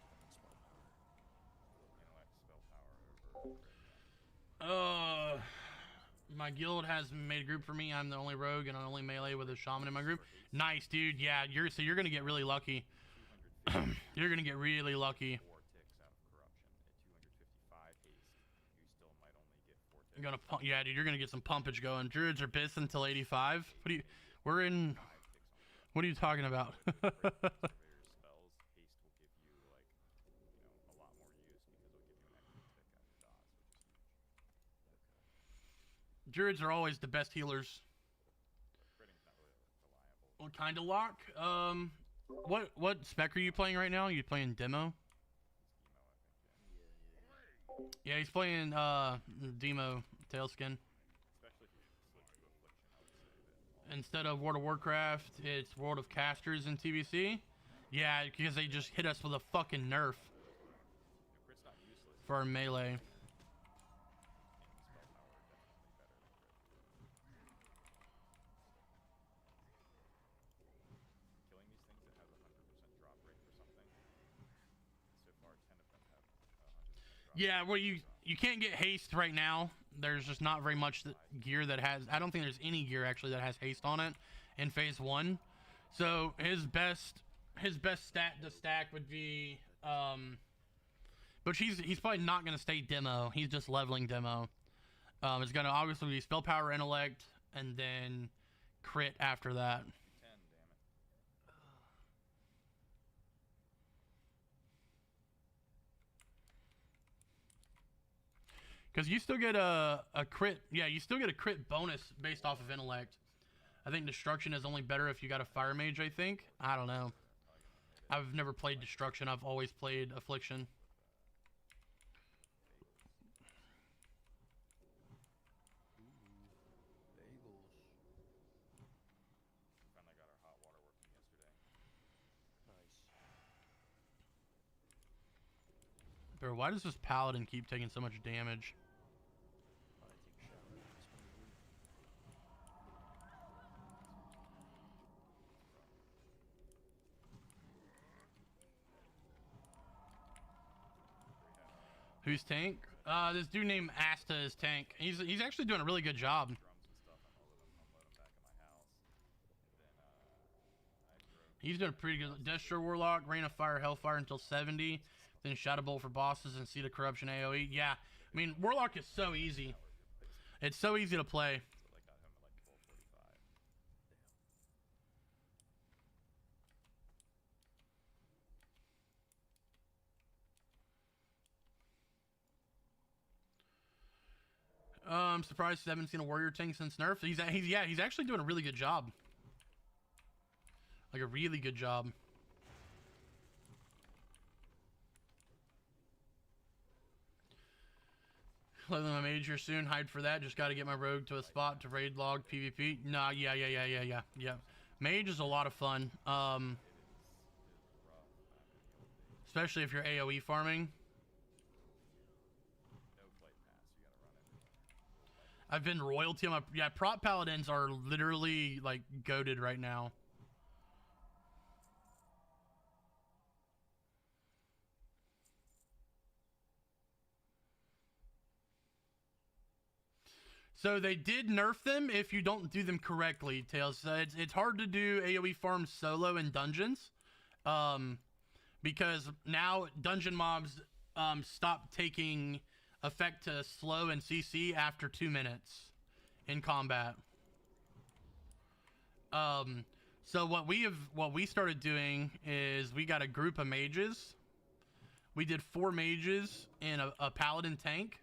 My guild has made a group for me. I'm the only rogue and I only melee with a shaman in my group. Nice, dude. Yeah, you're gonna get really lucky. You're gonna get really lucky. 4 ticks out of corruption. At 255 haste, you still might only get 4 ticks. You're gonna yeah, dude. You're gonna get some pumpage going. Druids are pissed until 85. What do you? We're in. 5 ticks on What are you talking about? surveyor's spells. Haste will give you like, a lot more use because it'll give you an extra tick on your dots, which is huge. Druids are always the best healers. Critting's not really reliable. What kind of lock? What spec are you playing right now? Are you playing demo? Emo, I think, Yeah, he's playing demo tailskin. especially if you switch to affliction, I would say that. Instead of World of Warcraft, it's World of Casters in TBC. Yeah, because they just hit us with a fucking nerf Crit's not useless. for our melee. Making spell power definitely better than crit. Killing these things that has a 100% drop rate for something. So far, 10 of them have 100% drop Yeah, rate. well, you can't get haste right now. There's just not very much gear that has. I don't think there's any gear actually that has haste on it in phase 1. So his best stat to stack would be but he's probably not gonna stay demo. He's just leveling demo. It's gonna obviously be spell power, intellect, and then crit after that. 10, damn it. Because you still get a crit. Yeah, you still get a crit bonus based off of intellect. I think destruction is only better if you got a fire mage, I think. I don't know. I've never played destruction. I've always played affliction. Bagels. Finally got our hot water working yesterday. Nice. Bro, why does this paladin keep taking so much damage? I take a shower this morning. Who's tank? This dude named Asta is tank. He's actually doing a really good job. Drums and stuff. Unload them back at my house. And then I drove. He's doing pretty good. Destro Warlock, Rain of Fire, Hellfire until 70. Then Shadow Bolt for bosses and Seed of Corruption AoE. Yeah, I mean, Warlock is so easy. It's so easy to play. So like got him at like 12:45. I'm surprised I haven't seen a warrior tank since nerf. He's actually doing a really good job. Like a really good job. Leveling my major soon. Hide for that. Just got to get my rogue to a spot to raid log PvP. Nah, yeah. Mage is a lot of fun. Especially if you're AoE farming. No flight pass. You gotta run it. I've been royalty on my... Yeah, prop paladins are literally, like, goated right now. So they did nerf them if you don't do them correctly, Tails. So it's hard to do AoE farms solo in dungeons. Because now dungeon mobs stop taking effect to slow and CC after 2 minutes in combat. So what we started doing is we got a group of mages. We did 4 mages in a paladin tank.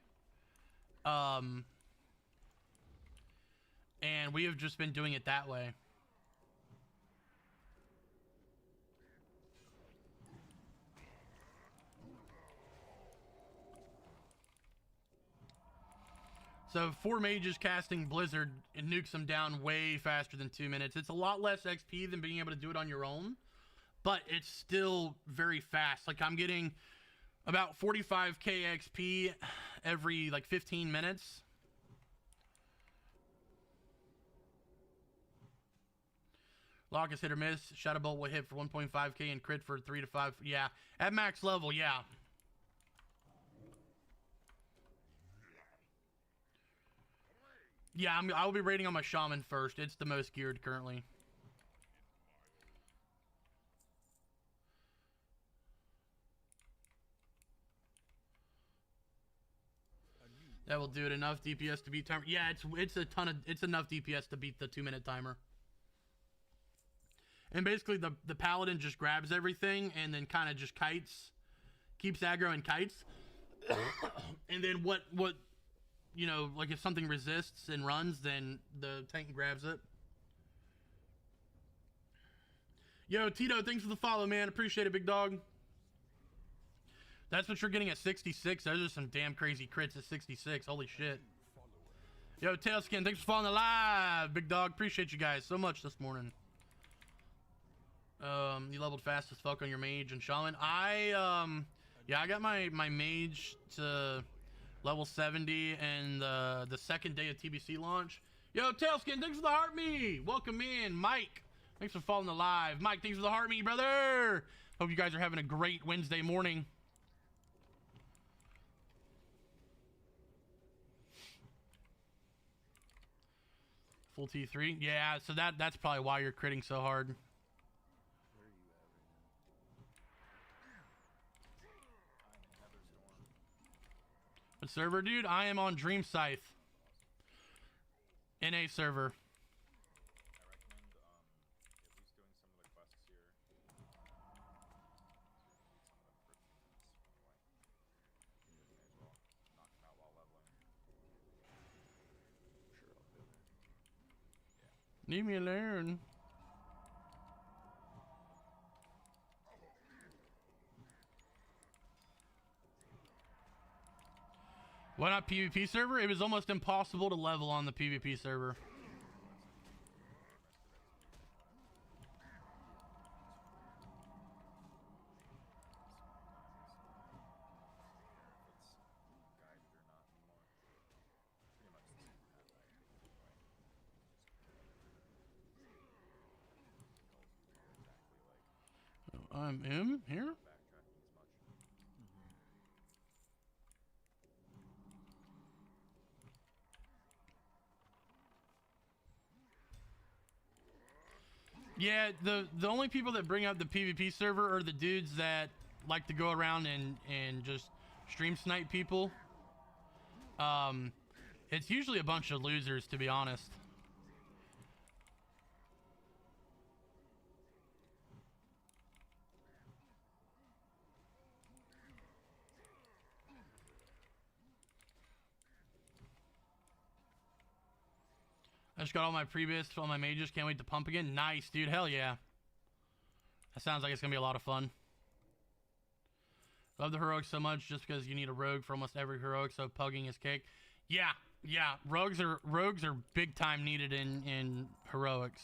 And we have just been doing it that way. So 4 mages casting Blizzard, it nukes them down way faster than 2 minutes. It's a lot less XP than being able to do it on your own, but it's still very fast. Like I'm getting about 45k XP every like 15 minutes. Lock is hit or miss. Shadow Bolt will hit for 1.5k and crit for 3 to 5. Yeah, at max level, yeah. Yeah, I'll be raiding on my shaman first. It's the most geared currently. That will do it. Enough DPS to beat timer. Yeah, it's enough DPS to beat the 2-minute timer. And basically the paladin just grabs everything and then kind of just kites, keeps aggro and kites. And then what you know, like if something resists and runs, then the tank grabs it. Yo, Tito, thanks for the follow, man. Appreciate it, big dog. That's what you're getting at 66. Those are some damn crazy crits at 66. Holy shit. Yo, Tailskin, thanks for following the live, big dog. Appreciate you guys so much this morning. You leveled fast as fuck on your mage and shaman. Yeah, I got my mage to level 70 and the second day of TBC launch. Yo, Tailskin, thanks for the heart me. Welcome in, Mike. Thanks for following the live. Mike, thanks for the heart me, brother. Hope you guys are having a great Wednesday morning. Full T3. Yeah, so that's probably why you're critting so hard. What server, dude? I am on Dream Scythe. NA server. I recommend at least doing some of the quests here. So you can beat some of them for 2 minutes anyway. You may as well knock them out while leveling. Sure, I'll go there. Yeah. Leave me alone. Why not PvP server? It was almost impossible to level on the PvP server. I'm in here. Yeah, the only people that bring up the PvP server are the dudes that like to go around and just stream snipe people. It's usually a bunch of losers, to be honest. I just got all my previous, all my mages. Can't wait to pump again. Nice, dude. Hell yeah. That sounds like it's gonna be a lot of fun. Love the heroics so much just because you need a rogue for almost every heroic, so pugging is cake. Yeah, yeah. Rogues are big time needed in heroics.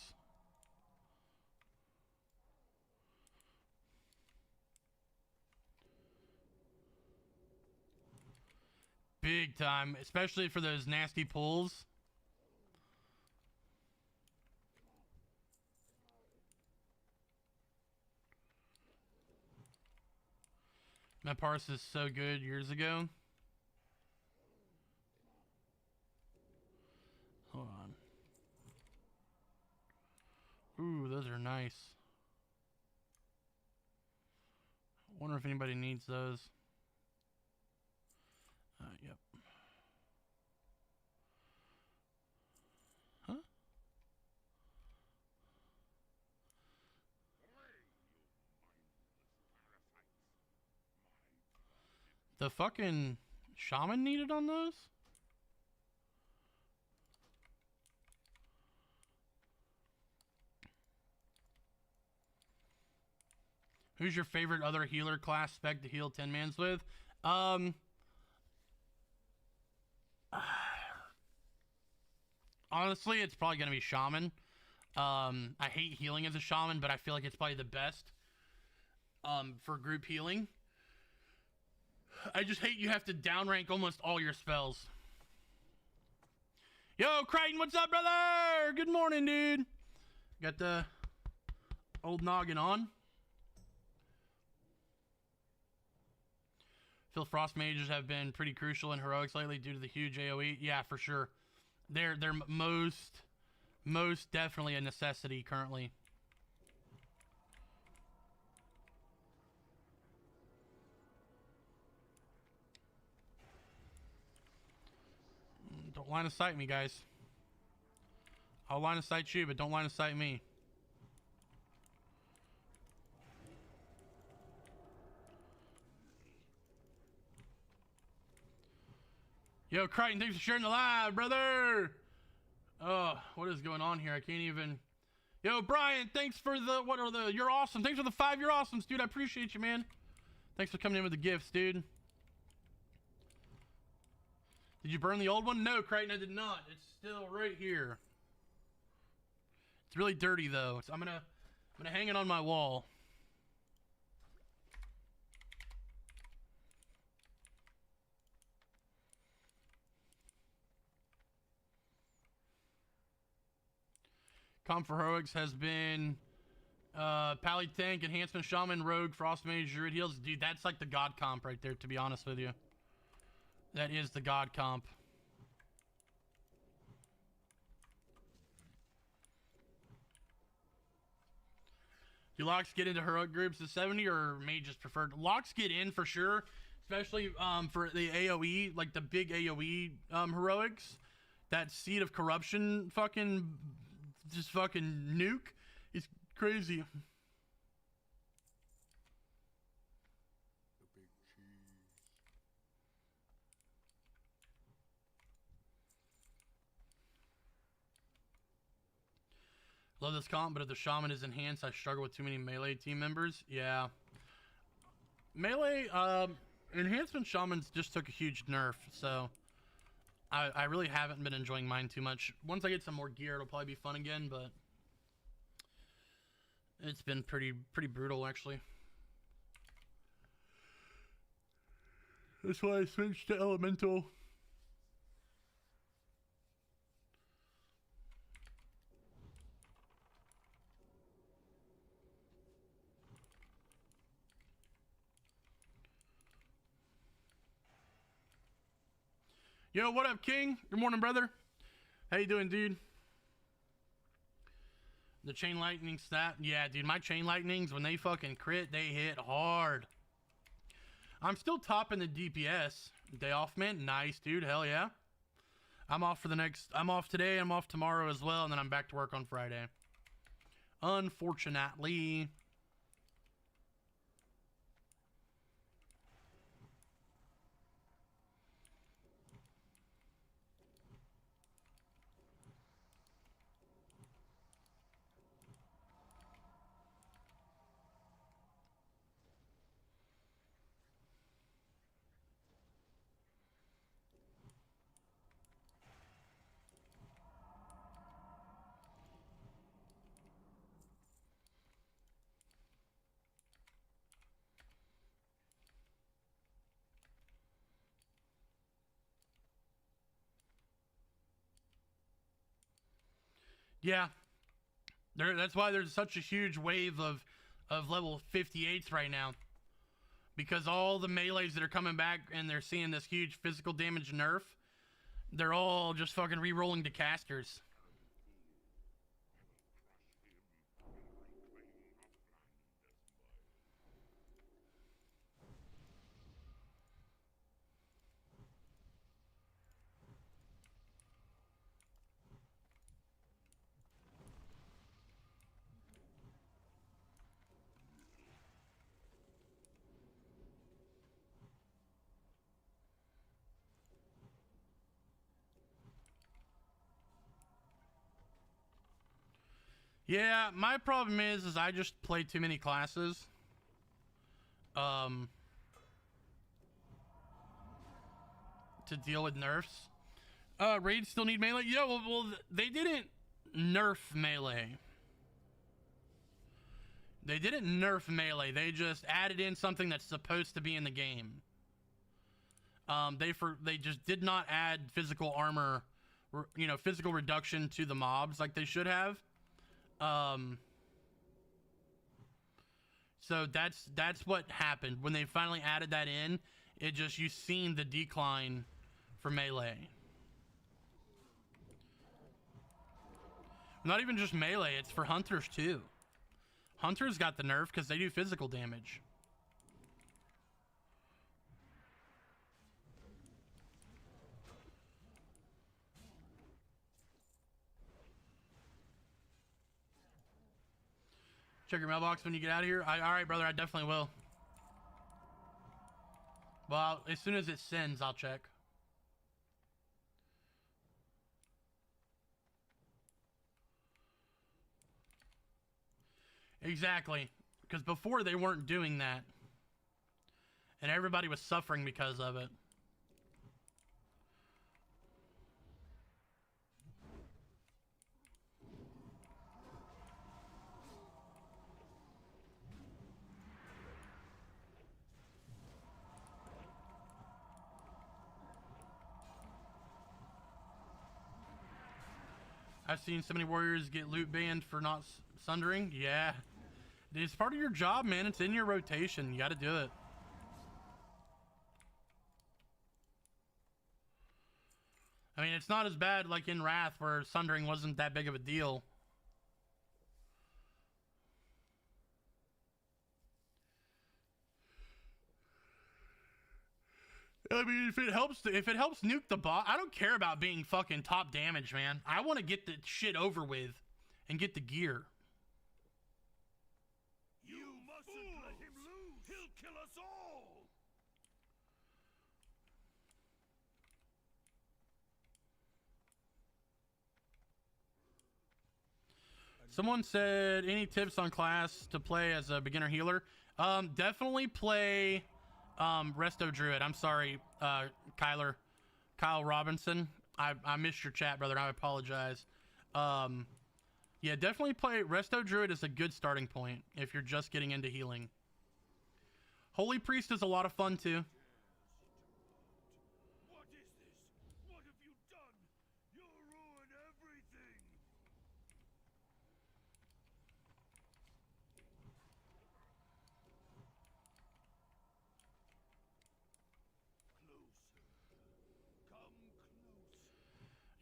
Big time, especially for those nasty pulls. My parse is so good years ago. Hold on. Ooh, those are nice. Wonder if anybody needs those. Yep. Huh? The fucking shaman needed on those? Who's your favorite other healer class spec to heal 10 mans with? Honestly, it's probably going to be shaman. I hate healing as a shaman, but I feel like it's probably the best for group healing. I just hate you have to downrank almost all your spells. Yo, Crichton, what's up, brother? Good morning, dude. Got the old noggin on. Feel frost mages have been pretty crucial in heroics lately due to the huge AoE. Yeah, for sure. They're most definitely a necessity currently. Don't line of sight me, guys. I'll line of sight you, but don't line of sight me. Yo, Crichton, thanks for sharing the live, brother. Oh, what is going on here? I can't even. Yo, Brian, thanks for the, you're awesome. Thanks for the 5 year awesomes, dude. I appreciate you, man. Thanks for coming in with the gifts, dude. Did you burn the old one? No, Crichton, I did not. It's still right here. It's really dirty though. So I'm gonna hang it on my wall. Comp for heroics has been Pally Tank, Enhancement Shaman, Rogue, Frost Mage, Druid Heals. Dude, that's like the god comp right there, to be honest with you. That is the god comp. Do locks get into heroic groups of 70 or mages preferred? Locks get in for sure, especially for the AoE, like the big AoE heroics. That Seed of Corruption fucking nuke is crazy. Love this comp, but if the shaman is enhanced, I struggle with too many melee team members. Yeah. Melee, enhancement shamans just took a huge nerf, so I really haven't been enjoying mine too much. Once I get some more gear, it'll probably be fun again, but it's been pretty brutal, actually. That's why I switched to elemental. Yo, what up, King? Good morning, brother. How you doing, dude? The chain lightning stat. Yeah, dude, my chain lightnings, when they fucking crit, they hit hard. I'm still topping the DPS. Day off, man. Nice, dude. Hell yeah. I'm off today. I'm off tomorrow as well. And then I'm back to work on Friday. Unfortunately. Yeah. That's why there's such a huge wave of level 58s right now. Because all the melees that are coming back and they're seeing this huge physical damage nerf, they're all just fucking re-rolling to casters. Yeah, my problem is I just play too many classes. To deal with nerfs. Raids still need melee? Yeah, well, they didn't nerf melee. They didn't nerf melee. They just added in something that's supposed to be in the game. They just did not add physical armor, physical reduction to the mobs like they should have. So that's what happened when they finally added that in. You've seen the decline for melee. Not even just melee, it's for hunters too. Hunters got the nerf because they do physical damage. Check your mailbox when you get out of here. All right, brother, I definitely will. Well, as soon as it sends, I'll check. Exactly. Because before they weren't doing that. And everybody was suffering because of it. I've seen so many warriors get loot banned for not sundering. Yeah. It's part of your job, man. It's in your rotation. You got to do it. I mean, it's not as bad like in Wrath where sundering wasn't that big of a deal. I mean, if it helps nuke the boss, I don't care about being fucking top damage, man. I want to get the shit over with and get the gear. You mustn't let him lose. He'll kill us all. Someone said, any tips on class to play as a beginner healer? Definitely play Resto Druid. I'm sorry, Kyle Robinson. I missed your chat, brother. I apologize. Yeah, definitely play Resto Druid is a good starting point if you're just getting into healing. Holy Priest is a lot of fun too. What is this? What have you done? You'll ruin everything. Closer. Come closer.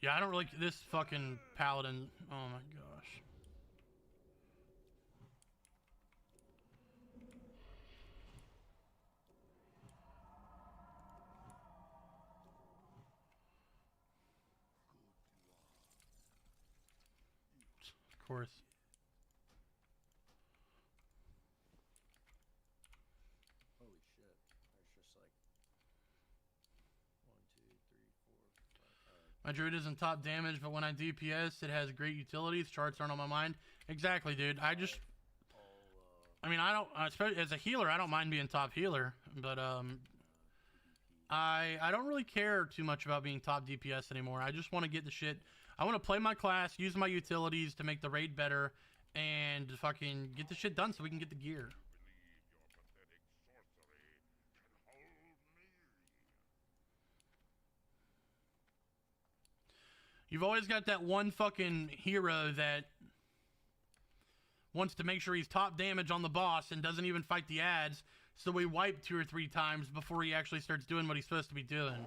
Yeah, I don't really this fucking paladin. Oh my gosh. Of course. Holy shit. There's just like 1, 2, 3, 4, 5. Alright. My druid isn't top damage, but when I DPS, it has great utilities. Charts aren't on my mind. Exactly, dude. I just... I mean, I don't... especially as a healer, I don't mind being top healer. But, I don't really care too much about being top DPS anymore. I just want to get the shit... I want to play my class, use my utilities to make the raid better, and fucking get the shit done so we can get the gear. You've always got that one fucking hero that wants to make sure he's top damage on the boss and doesn't even fight the ads, so we wipe 2 or 3 times before he actually starts doing what he's supposed to be doing.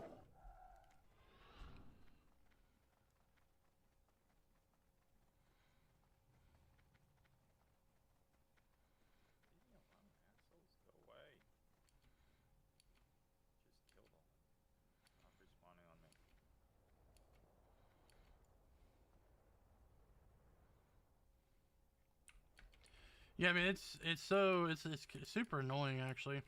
Assholes, go away. Just kill them. Stop respawning on me. Yeah, I mean, it's super annoying, actually.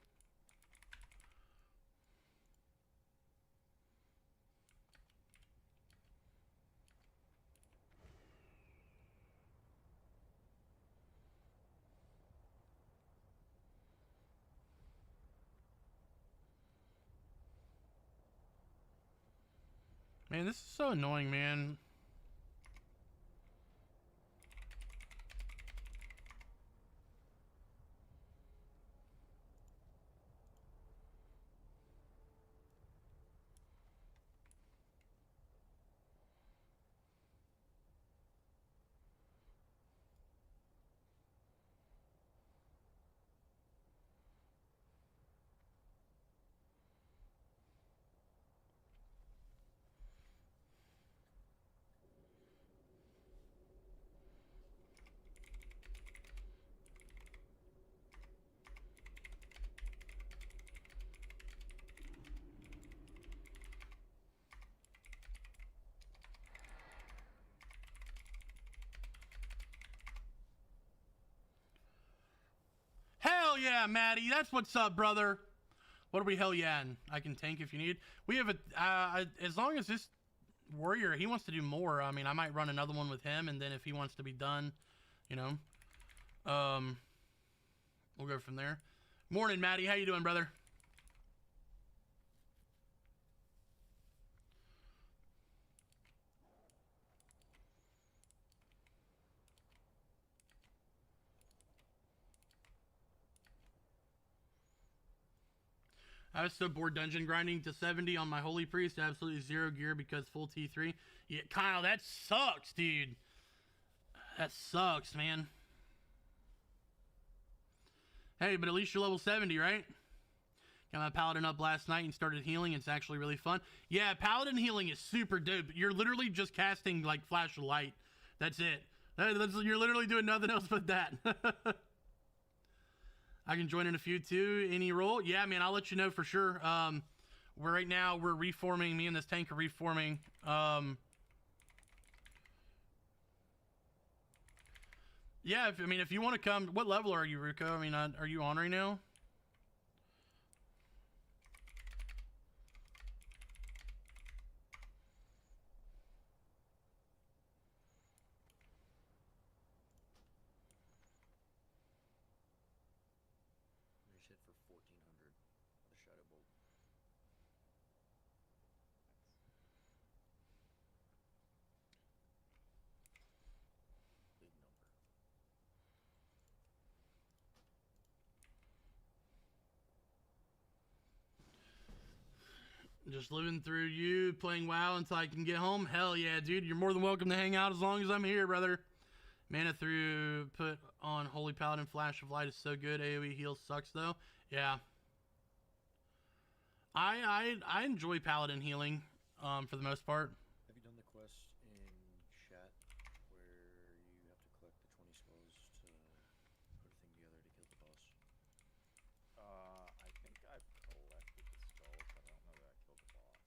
Man, this is so annoying, man. Hell yeah, Maddie. That's what's up, brother. What are we hell yeah in? I can tank if you need. We have a, as long as this warrior, he wants to do more. I mean, I might run another one with him, and then if he wants to be done, you know, we'll go from there. Morning, Maddie. How you doing, brother? I was so bored dungeon grinding to 70 on my Holy Priest. Absolutely zero gear because full T3. Yeah, Kyle, that sucks, dude. That sucks, man. Hey, but at least you're level 70, right? Got my Paladin up last night and started healing. It's actually really fun. Yeah, Paladin healing is super dope. You're literally just casting, like, Flash of Light. That's it. You're literally doing nothing else but that. I can join in a few too. Any role? Yeah, man, I'll let you know for sure. Right now we're reforming. Me and this tank are reforming. Yeah, if you want to come, what level are you, Ruko? I mean, are you on right now? Hit for 1400 with a shadow bolt. Big number. Just living through you, playing WoW until I can get home. Hell yeah, dude. You're more than welcome to hang out as long as I'm here, brother. Mana through put on Holy Paladin Flash of Light is so good. AoE heal sucks though. Yeah. I enjoy Paladin healing, for the most part. Have you done the quest in chat where you have to collect the 20 skulls to put a thing together to kill the boss? I think I've collected the skulls, but I don't know that I killed the boss.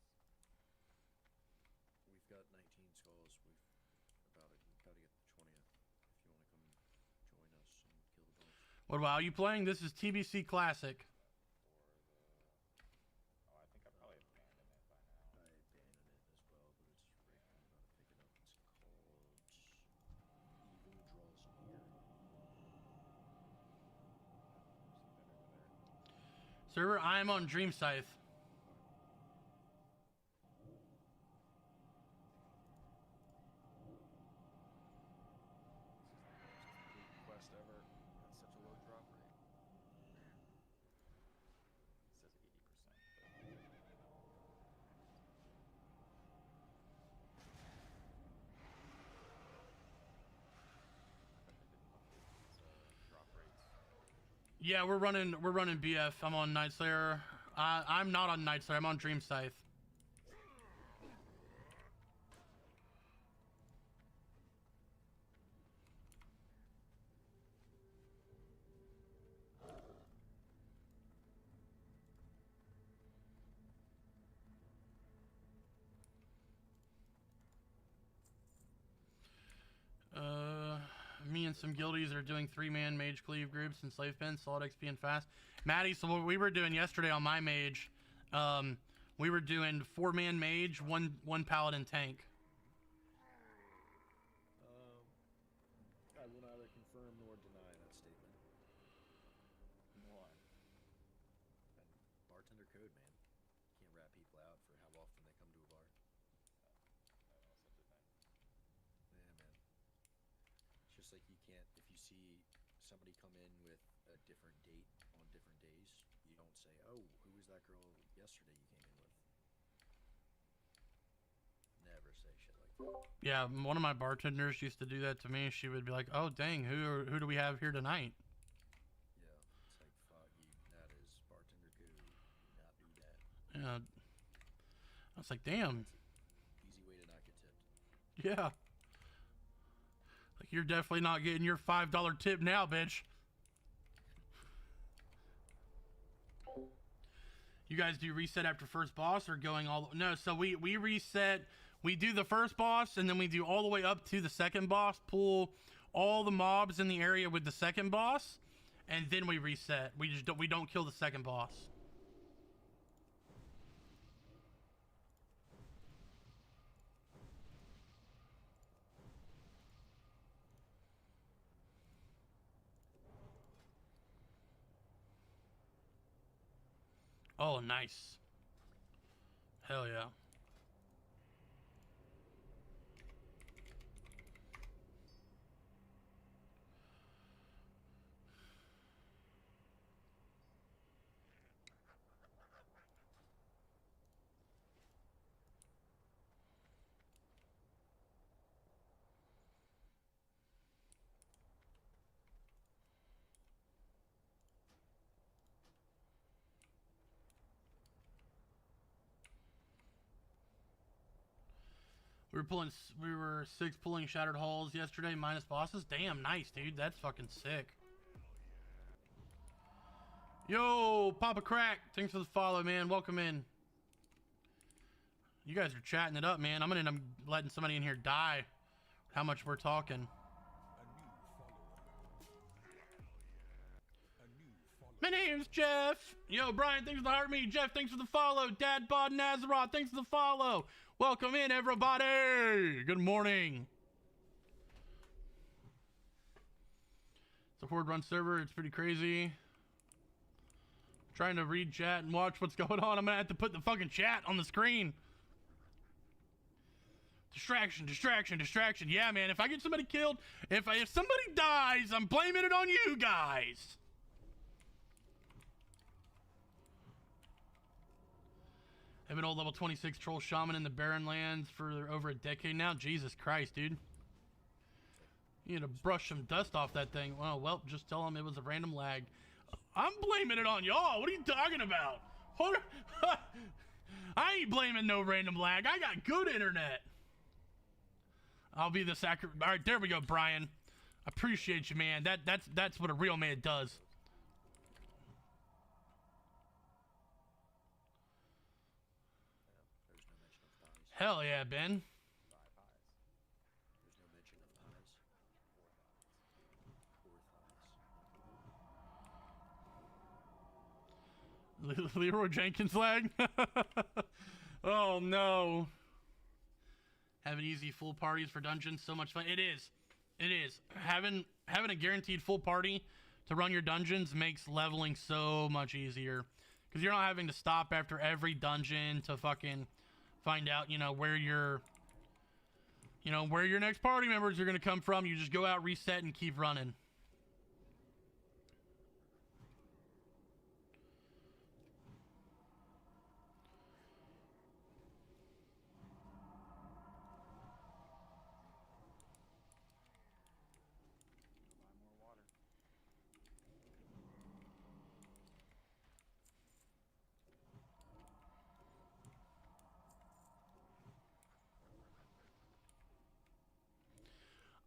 We've got 19 skulls. We've got to get the 20th. If What WoW are you playing? This is TBC Classic. Oh, I think I probably abandoned it by now. I abandoned it as well, but it's rigged. I'm about to pick it up. It's called Evil Draws Near. Server, I'm on Dream Scythe. Quest ever. That's such a low drop rate. It says 80%, drop rates. Yeah, we're running BF. I'm on Night Slayer. I'm not on Night Slayer. I'm on Dream Scythe. Me and some guildies are doing 3-man mage cleave groups and slave pens, solid XP and fast. Maddie, so what we were doing yesterday on my mage, we were doing 4-man mage, one paladin tank. I will neither confirm nor deny that statement. One. And bartender code, man. Can't rat people out for how often they come to a bar. Such a thing. Yeah, man. It's just like you can't, if you see somebody come in with a different date on different days, you don't say, oh, who was that girl yesterday you came in with? Never say shit like that. Yeah, one of my bartenders used to do that to me. She would be like, "Oh, dang, who do we have here tonight?" Yeah, it's like, fuck you, that is bartender code. Do not do that. Yeah. I was like, "Damn." Easy way to not get tipped. Yeah. Like, you're definitely not getting your $5 tip now, bitch. You guys do reset after first boss or going all... No, so we reset... We do the first boss, and then we do all the way up to the second boss, pull all the mobs in the area with the second boss, and then we reset. We don't kill the second boss. Oh, nice. Hell yeah. We were 6 pulling shattered halls yesterday minus bosses. Damn, nice, dude. That's fucking sick. Yo, Papa Crack, thanks for the follow, man. Welcome in. You guys are chatting it up, man. I'm gonna end up letting somebody in here die. How much we're talking. My name's Jeff. Yo, Brian, thanks for the heart me. Jeff, thanks for the follow. Dad Bod Nazareth, thanks for the follow. Welcome in, everybody. Good morning. It's a horde run server. It's pretty crazy. Trying to read chat and watch what's going on. I'm gonna have to put the fucking chat on the screen. Distraction, distraction, distraction. Yeah, man, if I get somebody killed, if somebody dies, I'm blaming it on you guys. I've been old level 26 troll shaman in the barren lands for over a decade now. Jesus Christ, dude. You need to brush some dust off that thing. Well, just tell them it was a random lag. I'm blaming it on y'all. What are you talking about? I ain't blaming no random lag. I got good internet. I'll be the sacrifice. All right, there we go, Brian. I appreciate you, man. That's what a real man does. Hell yeah, Ben. There's no mention of thighs. Or thighs. Leroy Jenkins lag. Oh no. Having easy full parties for dungeons, so much fun. It is. It is. Having a guaranteed full party to run your dungeons makes leveling so much easier. Because you're not having to stop after every dungeon to fucking find out, where your next party members are going to come from. You just go out, reset, and keep running. Buy more water.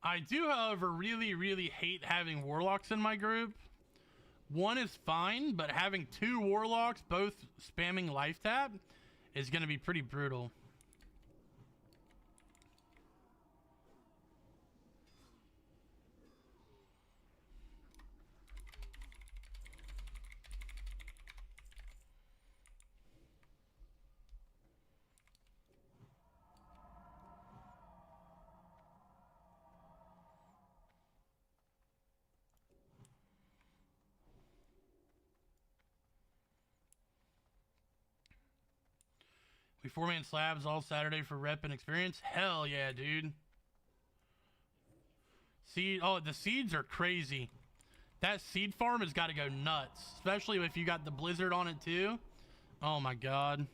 I do, however, really, really hate having warlocks in my group. One is fine, but having two warlocks both spamming life tap is going to be pretty brutal. We 4-man slabs all Saturday for rep and experience. Hell yeah, dude. The seeds are crazy. That seed farm has got to go nuts, especially if you got the blizzard on it too. Oh my god. Nem,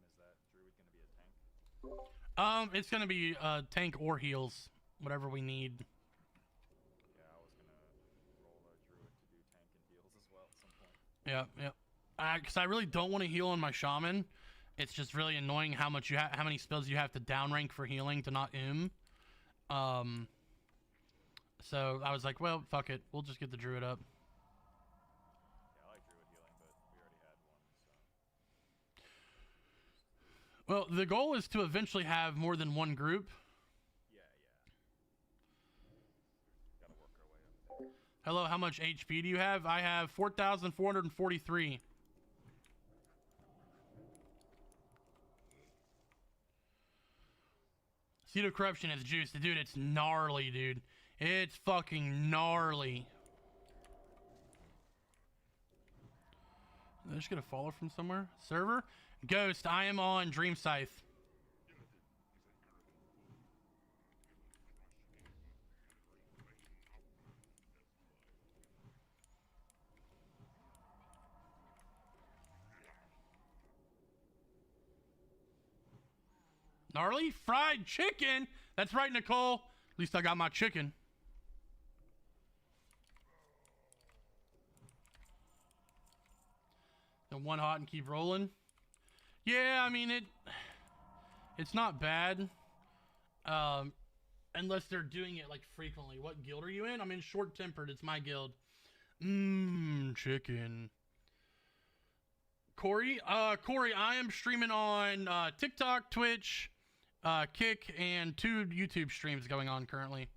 is that druid gonna be a tank? It's gonna be tank or heals, whatever we need. Yeah, I was gonna roll a druid to do tank and heals as well at some point. Yeah, yeah. Because I really don't want to heal on my shaman. It's just really annoying how many spells you have to downrank for healing to not So I was like, well, fuck it. We'll just get the druid up. Yeah, I like druid healing, but we already had one, so. Well, the goal is to eventually have more than one group. Yeah. Gotta work our way up there. Hello, how much HP do you have? I have 4,443. Seed of Corruption is juiced. Dude, it's gnarly, dude. It's fucking gnarly. They're just gonna follow from somewhere. Server? Ghost, I am on Dream Scythe. Gnarly fried chicken. That's right, Nicole. At least I got my chicken. And one hot and keep rolling. Yeah, I mean it's not bad. Unless they're doing it like frequently. What guild are you in? I'm in Short Tempered. It's my guild. Chicken. Corey, I am streaming on TikTok, Twitch, Kick, and 2 YouTube streams going on currently.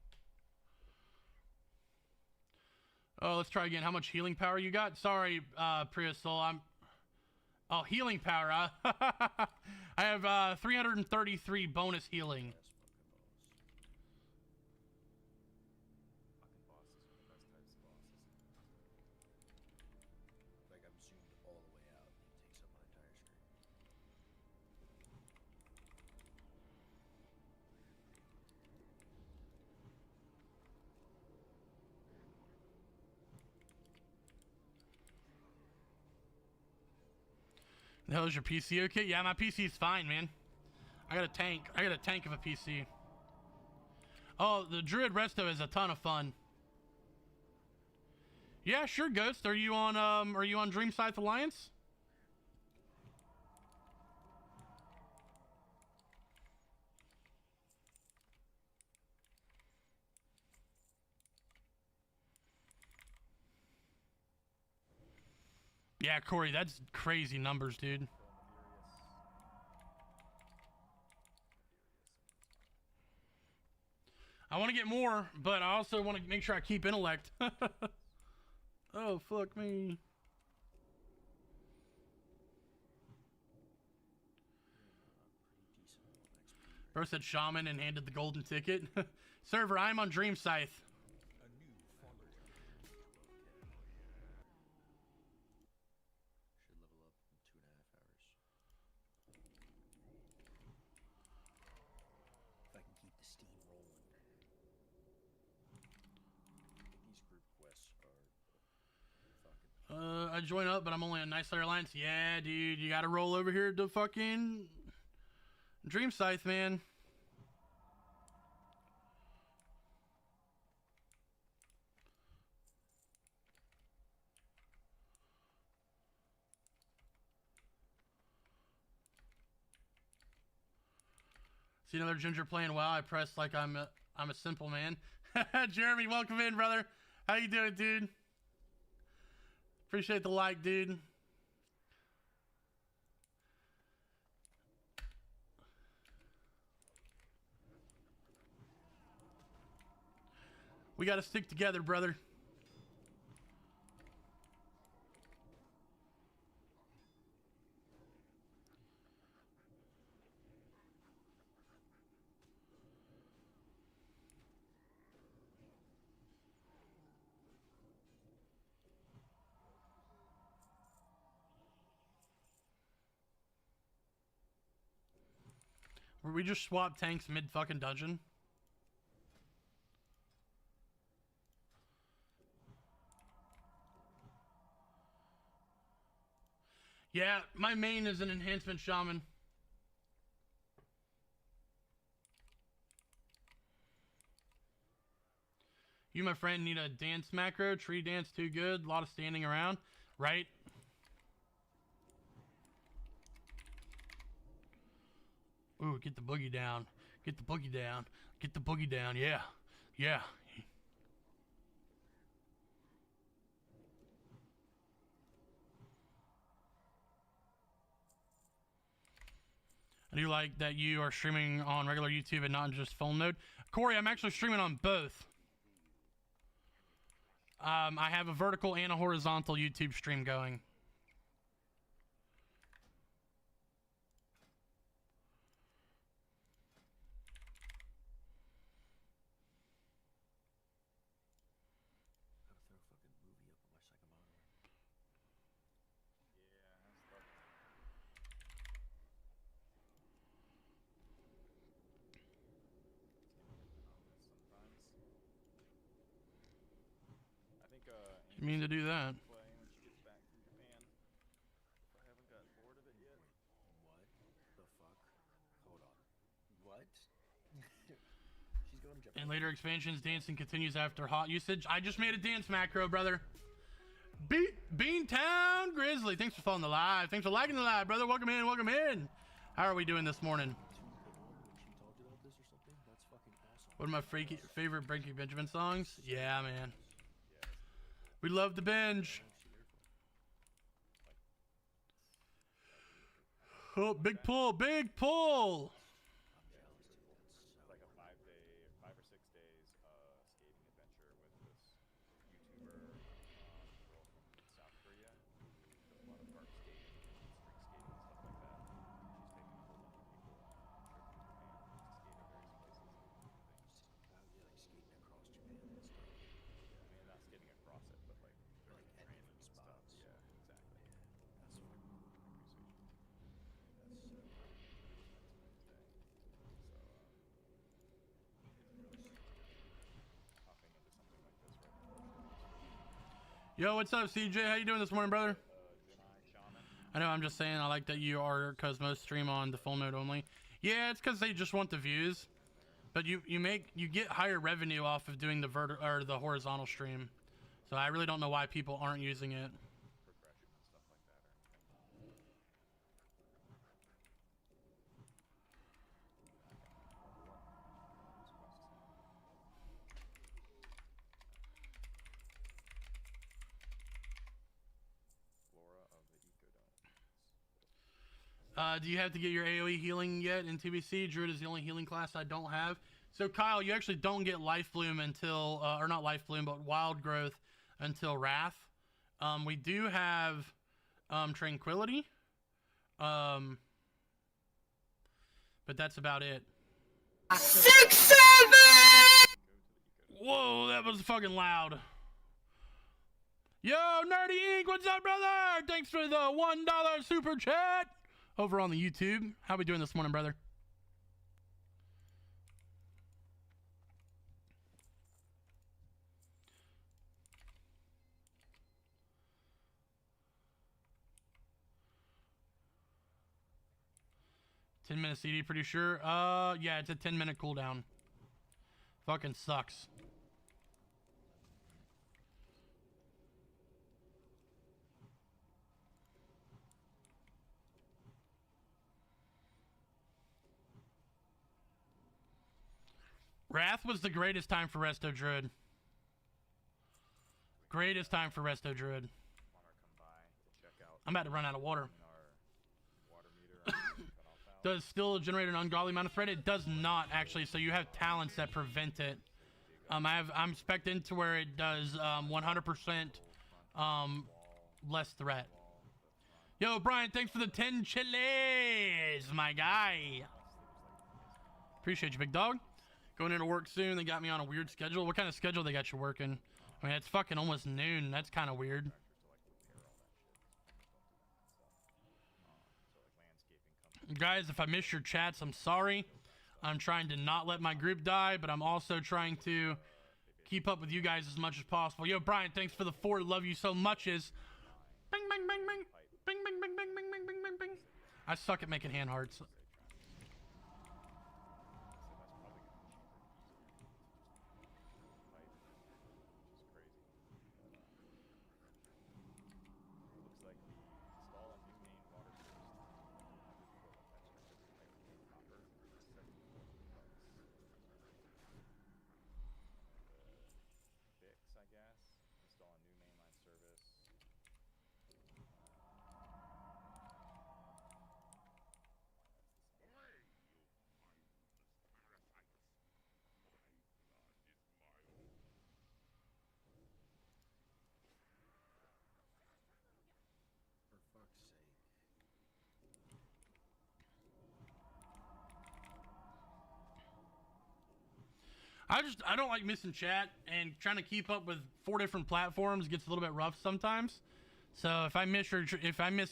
Oh, let's try again. How much healing power you got? Sorry, Priya Soul. Oh, healing power. I have 333 bonus healing. Fucking bosses are the best types of bosses. Like I'm zoomed all the way out and it takes up my entire screen. The hell is your PC okay? Yeah, my PC is fine, man. I got a tank. I got a tank of a PC. Oh, the Druid Resto is a ton of fun. Yeah, sure, Ghost. Are you on Dream Scythe Alliance? Yeah, Corey, that's crazy numbers, dude. I want to get more, but I also want to make sure I keep intellect. Oh, fuck me. Bro said shaman and handed the golden ticket. Server, I'm on Dream Scythe. Should level up in 2.5 hours. If I can keep the steam rolling. These group quests are fucking. I join up, but I'm only on Nice Slayer Alliance. Yeah, dude, you gotta roll over here to fucking Dream Scythe, man. See another ginger playing WoW. I press like I'm a simple man. Jeremy, welcome in, brother. How you doing, dude? Appreciate the like, dude. We got to stick together, brother. Where we just swap tanks mid fucking dungeon. Yeah, my main is an enhancement shaman. You, my friend, need a dance macro. Tree dance too good. A lot of standing around. Right? Ooh, get the boogie down. Get the boogie down. Get the boogie down. Yeah. Yeah. I do like that you are streaming on regular YouTube and not just phone mode. Corey, I'm actually streaming on both. I have a vertical and a horizontal YouTube stream going. You mean to do that? Play when she gets back from Japan. If I haven't got bored of it yet. What the fuck? Hold on. What? She's going to Japan. And later expansions, dancing continues after hot usage. I just made a dance macro, brother. Beantown Grizzly. Thanks for following the live. Thanks for liking the live, brother. Welcome in. Welcome in. How are we doing this morning? One of my favorite Frankie Benjamin songs? Yeah, man. We love the binge. Oh, big pull, big pull. Like a 5 or 6 days skating adventure with this YouTuber girl from South Korea. Does a lot of park skating, street skating, and stuff like that. She's taken a whole bunch of people on a trip to Japan to skate at various places and things. Skating across Japan and stuff. I mean, not skating across it, but like Like at training different and stuff. spots. Yeah, exactly. That's fucking cool. Appreciation. Hopping into something like this right before Yo, what's up, CJ? How you doing this morning, brother? Shaman. I know, I'm just saying, I like that you are Cosmos stream on the full mode only. Yeah, it's because they just want the views. But you get higher revenue off of doing the horizontal stream. So I really don't know why people aren't using it. Progression and stuff like that or anything. Flora of the Ecodome. Do you have to get your AoE healing yet in TBC? Druid is the only healing class I don't have. So Kyle, you actually don't get life bloom until, or not life bloom, but wild growth until Wrath. We do have tranquility, but that's about it. 6, 7! Whoa, that was fucking loud. Yo, Nerdy Inc., what's up, brother? Thanks for the $1 super chat over on the YouTube. How we doing this morning, brother? $10-minute CD, pretty sure. Yeah, it's a 10-minute cooldown. Fucking sucks. Wrath was the greatest time for Resto Druid. Greatest time for Resto Druid. Wanna come by to check out I'm about to run out of water. our water meter cut off out. Does still generate an ungodly amount of threat? It does not, actually. So you have talents that prevent it. I'm spec'd into where it does 100% less threat. Yo, Brian, thanks for the 10 chilies, my guy. Appreciate you, big dog. Going into work soon. They got me on a weird schedule. What kind of schedule they got you working? I mean, it's fucking almost noon. That's kind of weird. Guys, if I miss your chats, I'm sorry. I'm trying to not let my group die, but I'm also trying to keep up with you guys as much as possible. Yo, Brian, thanks for the 4. Love you so much. Is bing, bing, bing, bing, bing, bing, bing, bing, bing, bing, bing, bing, bing. I suck at making hand hearts. For fuck's sake. I don't like missing chat, and trying to keep up with 4 different platforms gets a little bit rough sometimes. So if I miss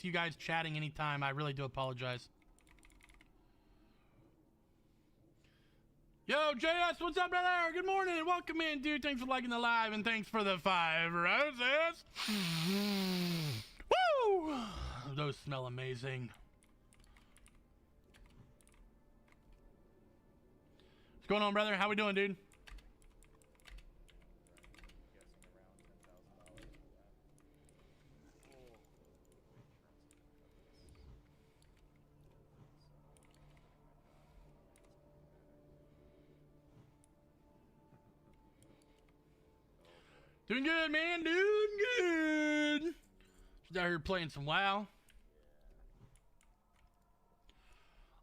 you guys chatting anytime, I really do apologize. Yo, JS, what's up, brother? Good morning. Welcome in, dude. Thanks for liking the live, and thanks for the 5 roses. Woo! Those smell amazing. What's going on, brother? How we doing, dude? Doing good, man. Doing good. Just out here playing some WoW.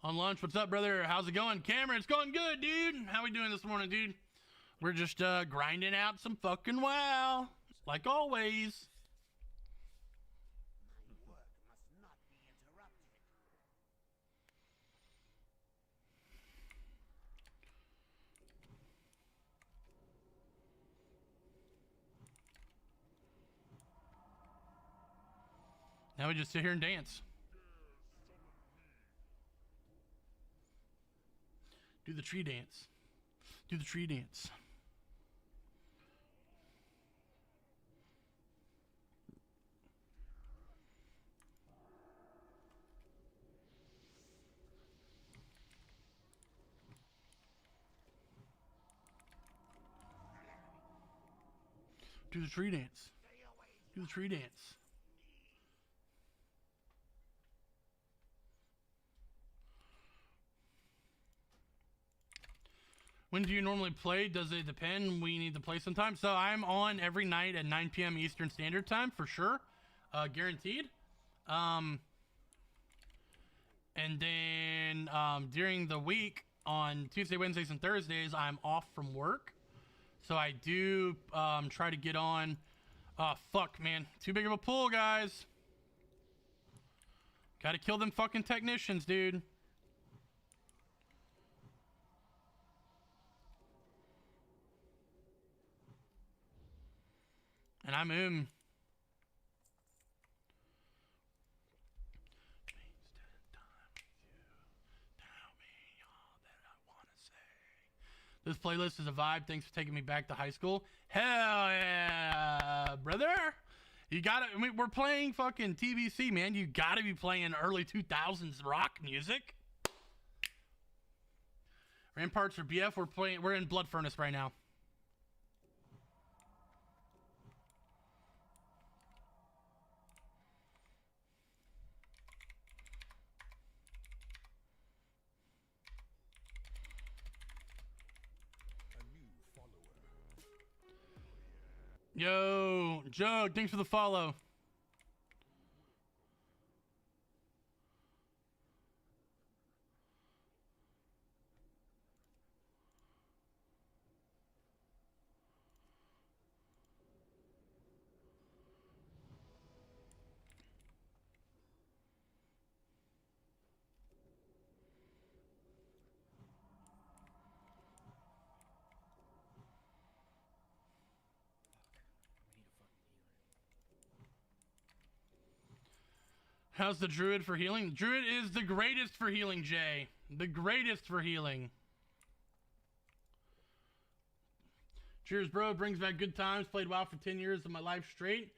On lunch. What's up, brother? How's it going? Cameron, it's going good, dude. How we doing this morning, dude? We're just grinding out some fucking WoW. Like always. Now we just sit here and dance. Do the tree dance. Do the tree dance. Do the tree dance. Do the tree dance. When do you normally play? Does it depend? We need to play sometime. So I'm on every night at 9 p.m. Eastern Standard Time for sure. Guaranteed. And then during the week, on Tuesday, Wednesdays, and Thursdays, I'm off from work. So I do try to get on. Fuck, man. Too big of a pull, guys. Gotta kill them fucking technicians, dude. And I'm This playlist is a vibe. Thanks for taking me back to high school. Hell yeah, brother. You gotta, I mean, we're playing fucking TBC, man. You gotta be playing early 2000s rock music. Ramparts or BF, we're in Blood Furnace right now. Yo, Jug, thanks for the follow. How's the Druid for healing? Druid is the greatest for healing, Jay. The greatest for healing. Cheers, bro. Brings back good times. Played WoW for 10 years of my life straight.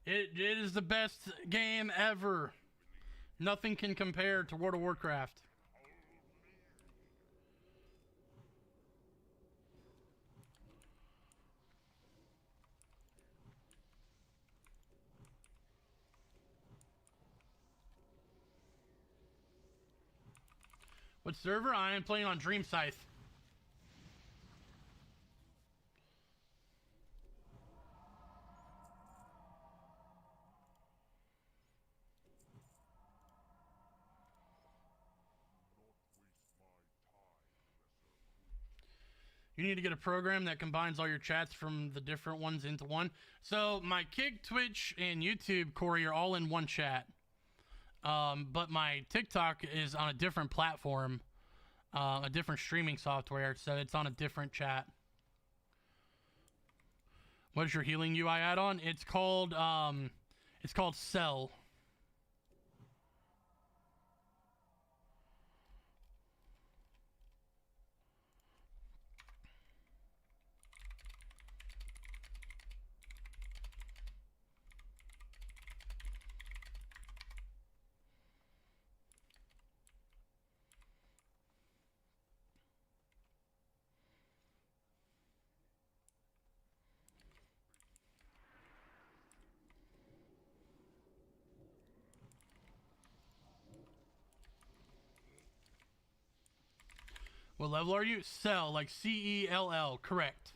It is the best game ever. Nothing can compare to World of Warcraft. What server? I am playing on Dream Scythe. You need to get a program that combines all your chats from the different ones into one. So my Kick, Twitch, and YouTube, Corey, are all in one chat. But my TikTok is on a different platform, a different streaming software, so it's on a different chat. What is your healing UI add-on? It's called Cell. What level are you? Cell, like C-E-L-L, correct.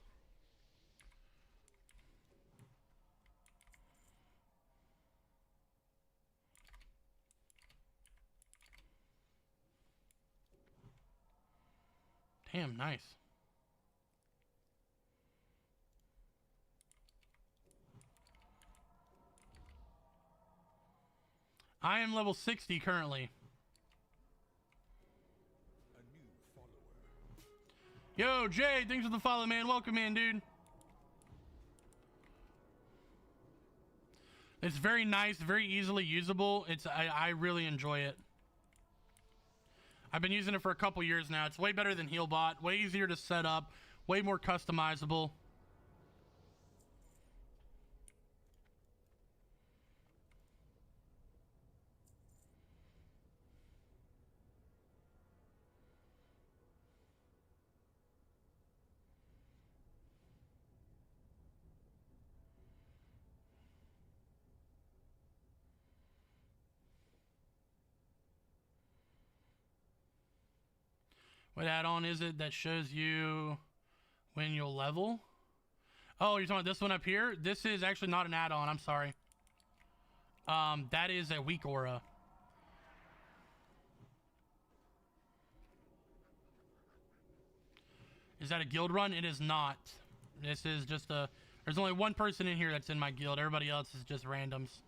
Damn, nice. I am level 60 currently. Yo, Jay, thanks for the follow, man. Welcome in, dude. It's very nice, very easily usable. I really enjoy it. I've been using it for a couple years now. It's way better than Healbot, way easier to set up, way more customizable. What add-on is it that shows you when you'll level? Oh, you're talking about this one up here? This is actually not an add-on. I'm sorry. That is a weak aura. Is that a guild run? It is not. This is just a... There's only one person in here that's in my guild. Everybody else is just randoms.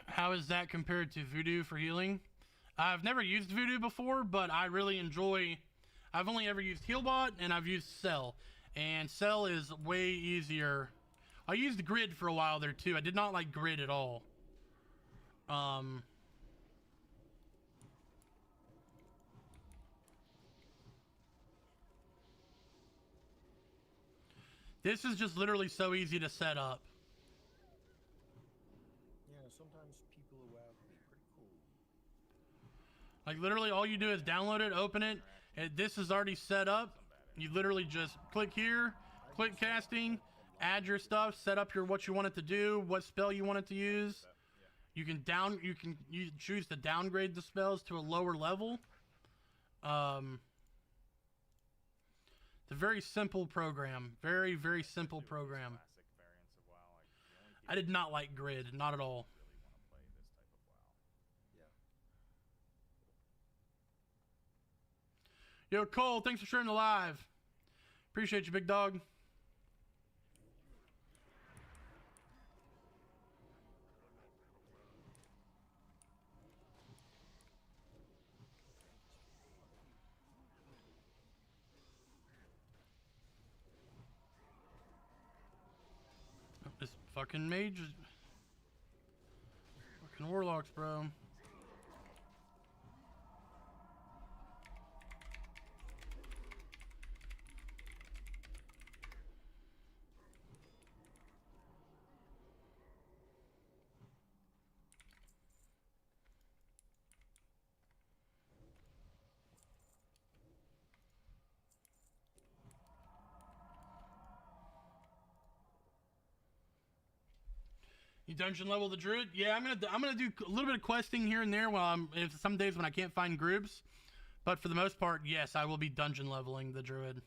How is that compared to voodoo for healing? I've never used voodoo before, but I really enjoy... I've only ever used healbot, and I've used cell. And cell is way easier. I used grid for a while there too. I did not like grid at all. This is just literally so easy to set up. Yeah, sometimes people who have be pretty cool. Like literally all you do is download it, open it, and this is already set up. You literally just click here, click casting, add your stuff, set up your what you want it to do, what spell you want it to use. You can choose to downgrade the spells to a lower level. It's a very simple program. Very, very simple program. I did not like grid, not at all. Yo, Cole, thanks for sharing the live. Appreciate you, big dog. This fucking mage is... Fucking warlocks, bro. You dungeon level the druid? Yeah, I'm gonna do a little bit of questing here and there while if some days when I can't find groups, but for the most part, yes, I will be dungeon leveling the druid.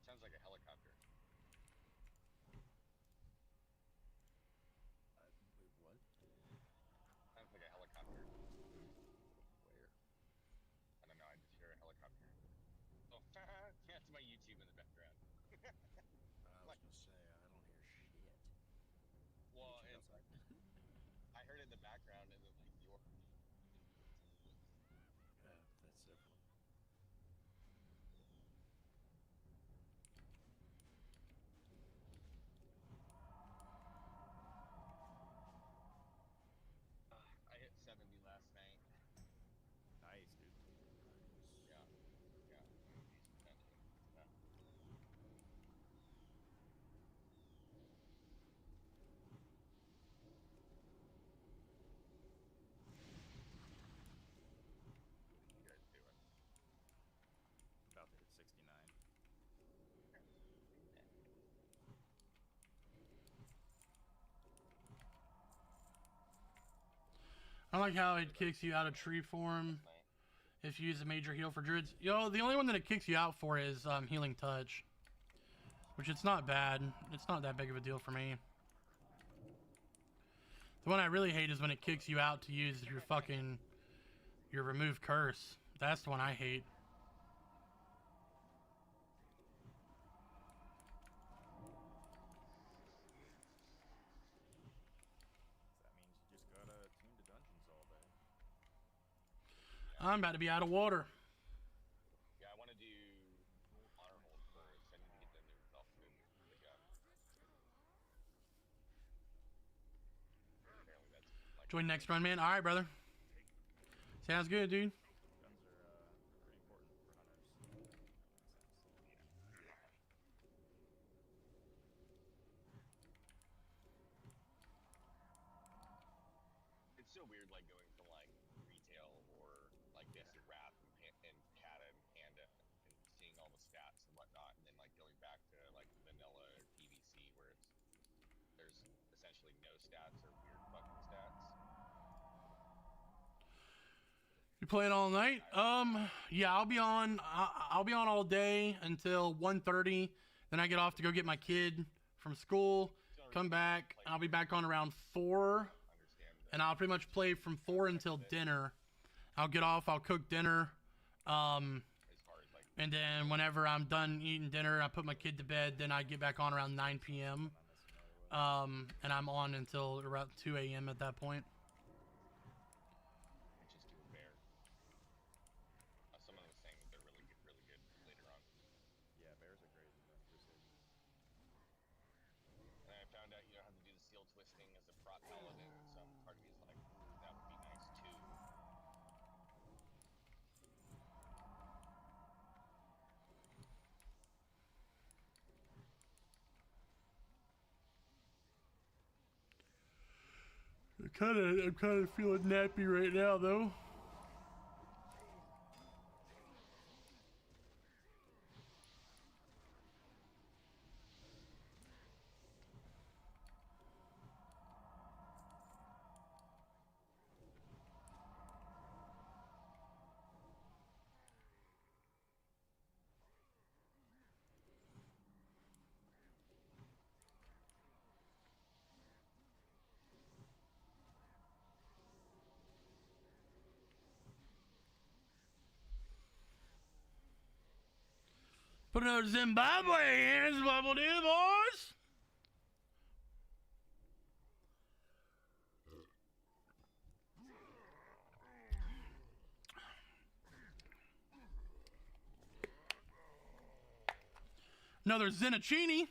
Sounds like a helicopter. Wait, what? Sounds like a helicopter. Where? I don't know, I just hear a helicopter. Oh, that's my YouTube in the background. I was gonna say, I don't hear shit. Well, Check it's, outside. I heard it in the background and then like your... Yeah, that's different. I hit 70 last night. Nice, dude. Yeah. Yeah. Decent tension. Yeah. You guys doing? About to hit 69. I like how it kicks you out of tree form if you use a major heal for druids. Yo, the only one that it kicks you out for is healing touch, which it's not bad. It's not that big of a deal for me. The one I really hate is when it kicks you out to use your remove curse. That's the one I hate. That means you just gotta tune to dungeons all day. I'm about to be out of water. Yeah, I want to do honor hold first. I need to get the new buff in the gun. Apparently that's like Join next run, man. All right, brother. Sounds good, dude. Guns are pretty important for hunters. In that sense. it's so weird, like going from like retail or like basic wrath and Kata and Panda and seeing all the stats and whatnot, and then like going back to like vanilla or TBC where there's essentially no stats or weird fucking stats. You playing all night? Yeah, I'll be on. I'll be on all day until 1:30. Then I get off to go get my kid from school. Come back. I'll be back on around 4, and I'll pretty much play from 4 until dinner. I'll get off. I'll cook dinner. As far as like And then whenever I'm done eating dinner, I put my kid to bed. Then I get back on around 9 p.m. And I'm on until around 2 a.m. at that point. just do a bear. Someone was saying that they're really good later on. Yeah, bears are great in the precision. And I found out you don't have to do the seal twisting as a prot paladin, so part of me is like, ooh, that would be nice too. I'm kind of feeling nappy right now, though. Put another Zimbabwe in his bubble, dude, boys. Another Zenachini.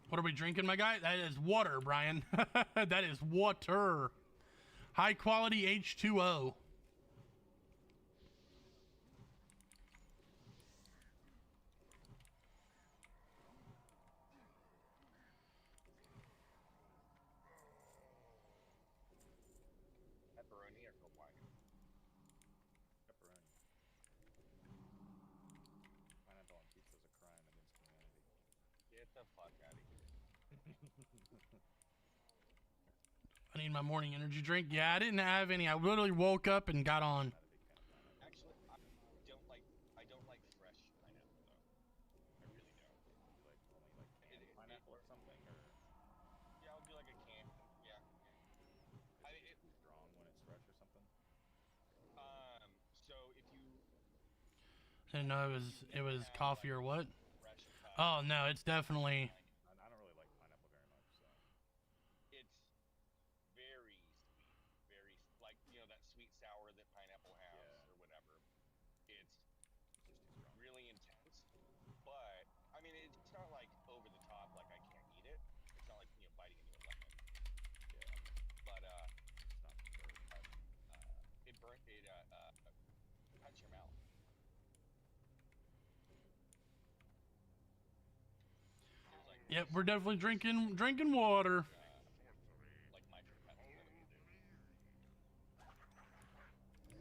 What are we drinking, my guy? That is water, Brian. That is water. High quality H2O. Pepperoni or Hawaiian? Pepperoni. Pineapple on pizza is a crime against humanity. Get the fuck out of here. I need my morning energy drink. Yeah, I didn't have any. I literally woke up and got on. Not a big fan of pineapple. Actually, I don't like fresh pineapple though. I really don't. You like only like canned pineapple or something, or Yeah, I'll do like a can. Yeah. I mean, withdrawn when it's fresh or something? so if you I didn't know it was coffee or what. fresh Oh no, it's definitely. I don't really like pineapple very much, so it's very sweet, very like that sweet sour that pineapple has Yeah. or whatever. It's it's just too strong. really intense, but I mean it's not like over the top like I can't eat it. It's not like biting into a lemon, Yeah, but it's not very it cuts your mouth. There's like Yep, we're definitely drinking water. like nitro pencil that it will do. And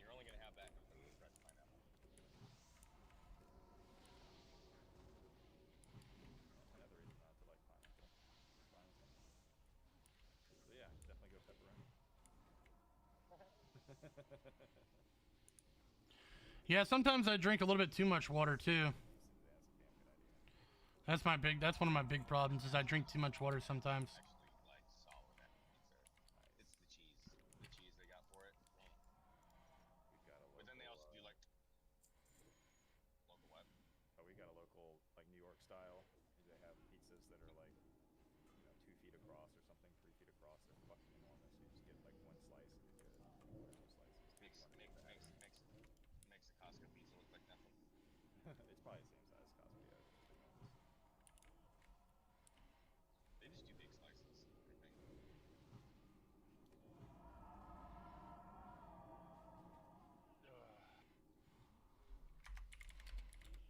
you're only gonna have that with fresh pineapple. another reason not to like pineapple. It's fine with me. Yeah, sometimes I drink a little bit too much water too. That's a damn good idea. That's one of my big problems is I drink too much water sometimes. Actually, like solid at pizza. Nice. It's the cheese. The cheese they got for it. We've got a local. But then they also do like local what? Oh, we got a local like New York style. They have pizzas that are like 2 feet across or something, 3 feet across. They're fucking enormous. You just get like one slice and you're good. Or 2 slices. Makes You want to get that. makes the Costco pizza look like nothing. It's probably the same size as Costco. Yeah, it's just enormous.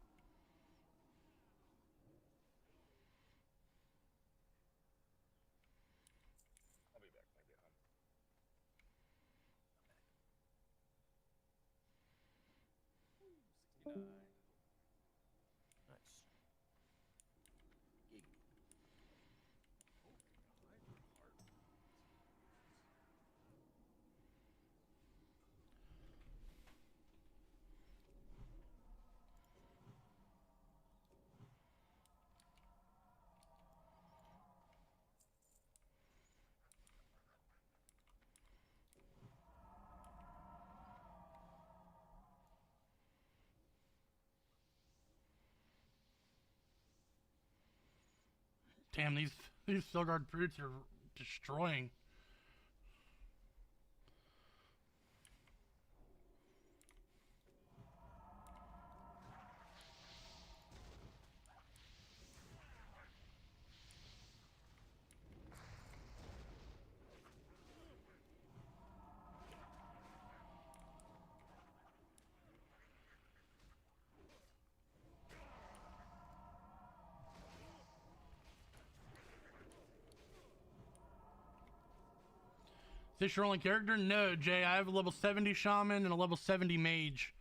They just do big slices, I think. So tired. I'll be back when I get home. Ooh, 69. Nice. Gig. Damn, these Silgard fruits are destroying. Is this your only character? No, Jay. I have a level 70 shaman and a level 70 mage.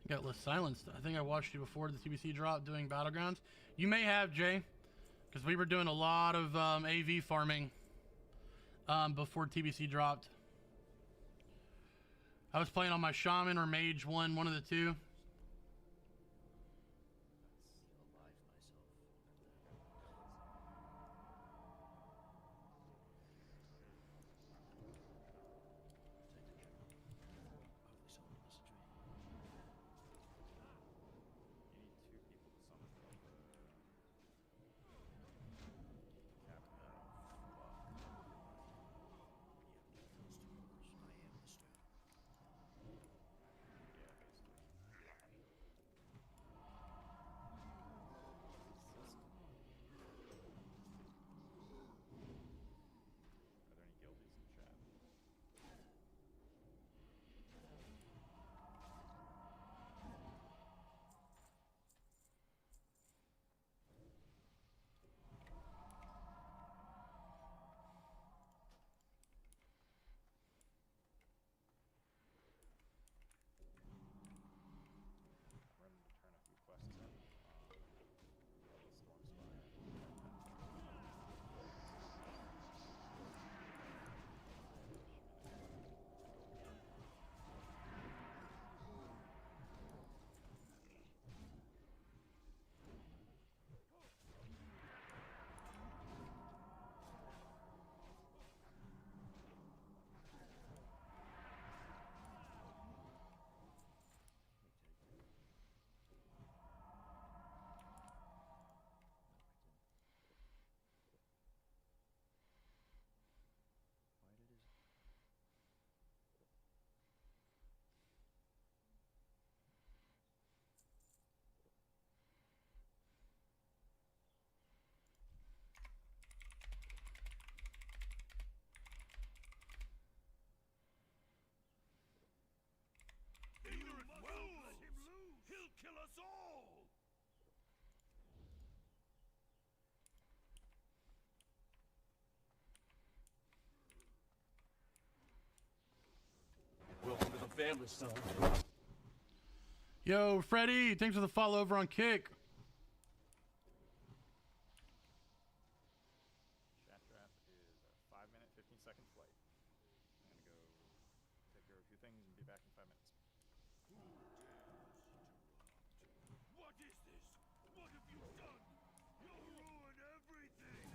Got less silenced. I think I watched you before the TBC drop doing Battlegrounds. You may have, Jay, because we were doing a lot of AV farming before TBC dropped. I was playing on my shaman or mage one of the two. You need 2 people to summon the captain. Yeah, basically. family, son. Yo, Freddie, thanks for the follow over on Kick. Chat draft is a 5-minute, 15-second flight. I'm gonna go take care of a few things and be back in 5 minutes. What is this? What have you done? You'll ruin everything!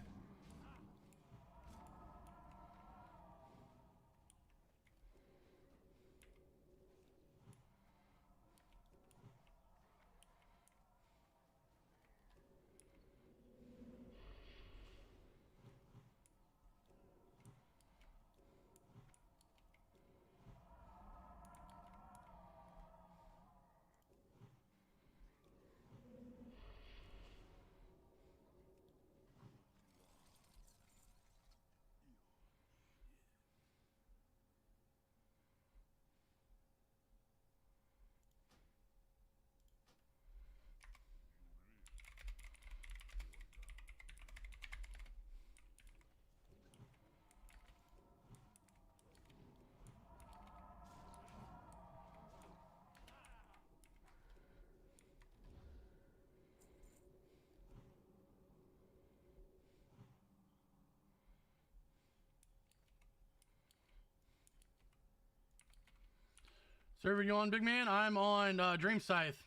Server, you on, big man? I'm on Dream Scythe.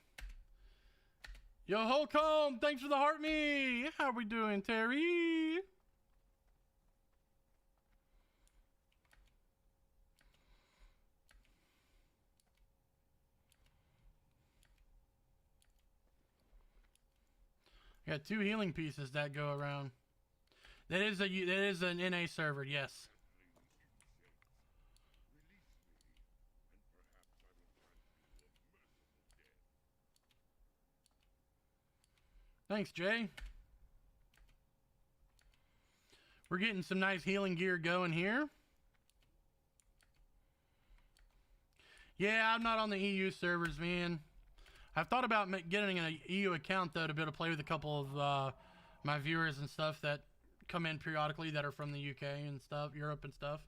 Yo, Holcomb, thanks for the heart me. How we doing, Terry? I got 2 healing pieces that go around. That is an NA server, yes. Thanks, Jay. We're getting some nice healing gear going here. Yeah, I'm not on the EU servers, man. I've thought about getting an EU account, though, to be able to play with a couple of my viewers and stuff that come in periodically that are from the UK and stuff, Europe and stuff.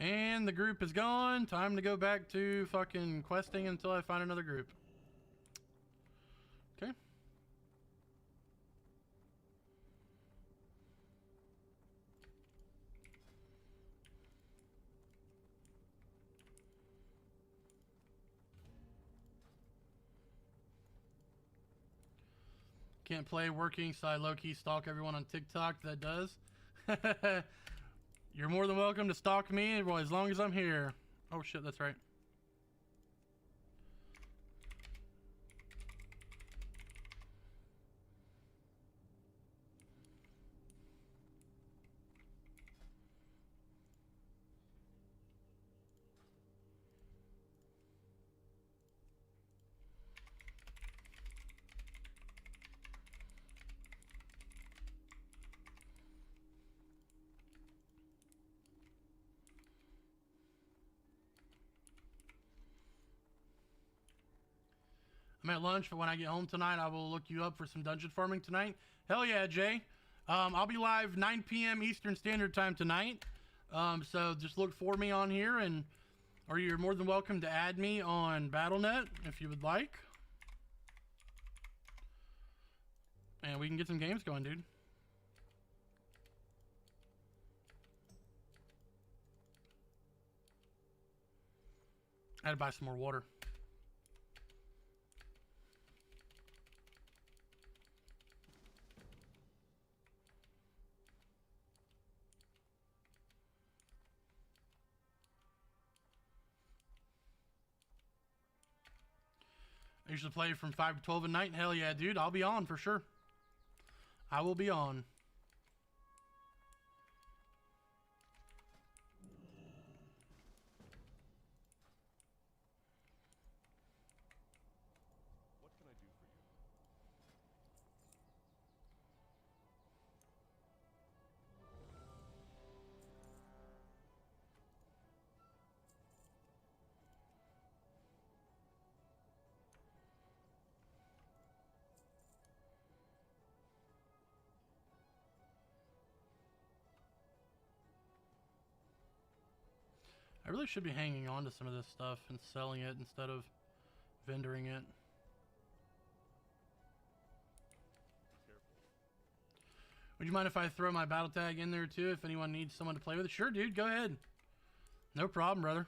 And the group is gone. Time to go back to fucking questing until I find another group. Okay. Can't play working, so I low-key stalk everyone on TikTok that does. You're more than welcome to stalk me as long as I'm here. Oh shit, that's right. I'm at lunch, but when I get home tonight, I will look you up for some dungeon farming tonight. Hell yeah, Jay. I'll be live 9 p.m. Eastern Standard Time tonight. So just look for me on here, or you're more than welcome to add me on Battle.net if you would like. And we can get some games going, dude. I had to buy some more water. I usually play from 5 to 12 at night. Hell yeah, dude. I'll be on for sure. I will be on. What can I do for you? I really should be hanging on to some of this stuff and selling it instead of vendoring it. Careful. Would you mind if I throw my battle tag in there too if anyone needs someone to play with? Sure, dude, go ahead. No problem, brother.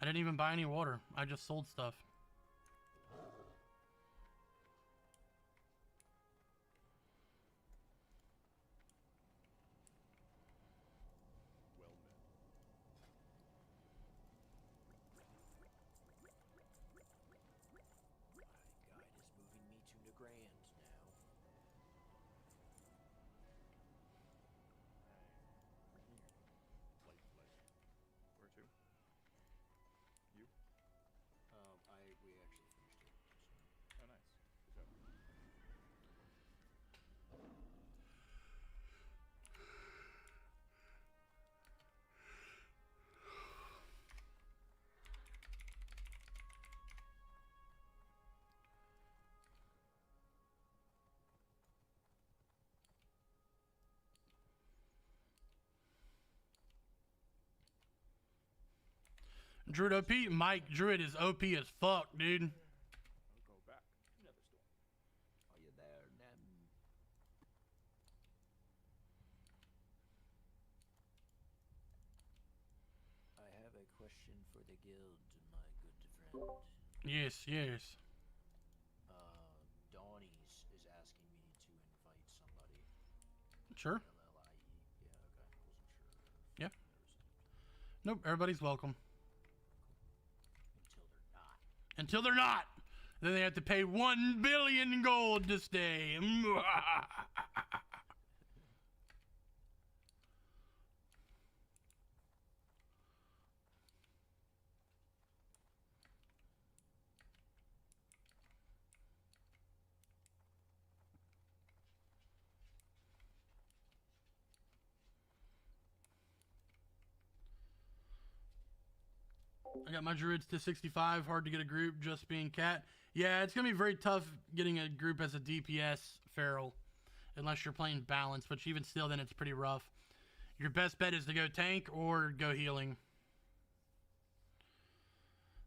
I didn't even buy any water. I just sold stuff. Well met. My guide is moving me to Nagrand now. Light flesh. Where to? You? We actually finished it. Oh, nice. Good job. Druid OP? Mike, Druid is OP as fuck, dude. I'll go back. Netherstorm. Are you there, Nem? I have a question for the guild, my good friend. Yes, yes. Donnie's is asking me to invite somebody. Sure. LLIE. Yeah, okay. I wasn't sure. Yeah. Nope, everybody's welcome. Until they're not. Until they're not. Then they have to pay 1 billion gold to stay. I got my druids to 65. Hard to get a group just being cat. Yeah, it's going to be very tough getting a group as a DPS feral. Unless you're playing balance, which even still, then it's pretty rough. Your best bet is to go tank or go healing.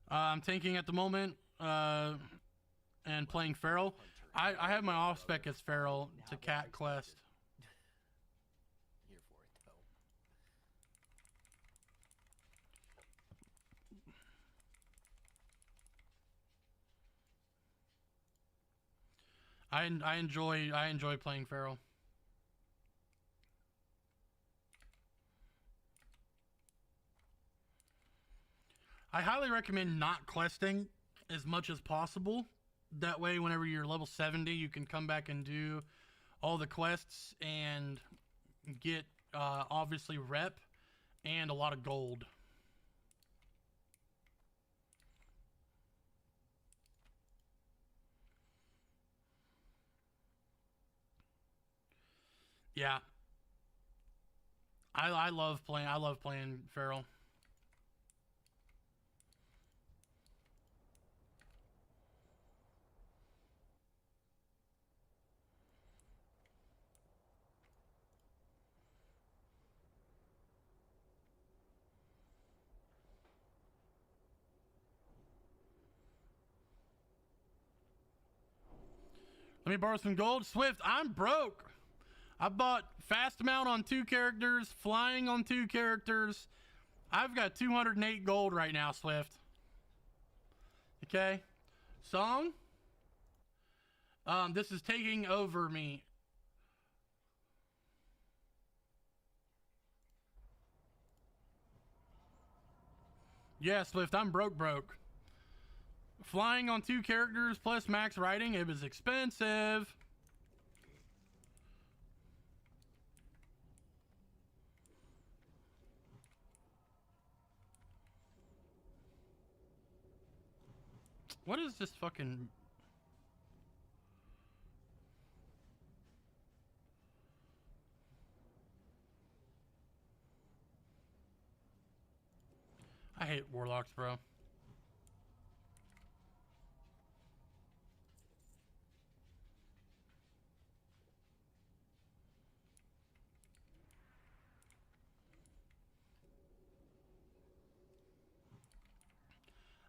I'm tanking at the moment and playing feral. I have my off spec as feral to cat quest. Here for it, though. I enjoy playing feral. I highly recommend not questing as much as possible. That way, whenever you're level 70, you can come back and do all the quests and get obviously rep and a lot of gold. Yeah. I love playing feral. Let me borrow some gold. Swift, I'm broke. I bought fast amount on 2 characters, flying on 2 characters. I've got 208 gold right now, Swift. Okay. Song. This is taking over me. Yeah, Swift, I'm broke. Flying on 2 characters plus max riding, it was expensive. What is this fucking... I hate Warlocks, bro.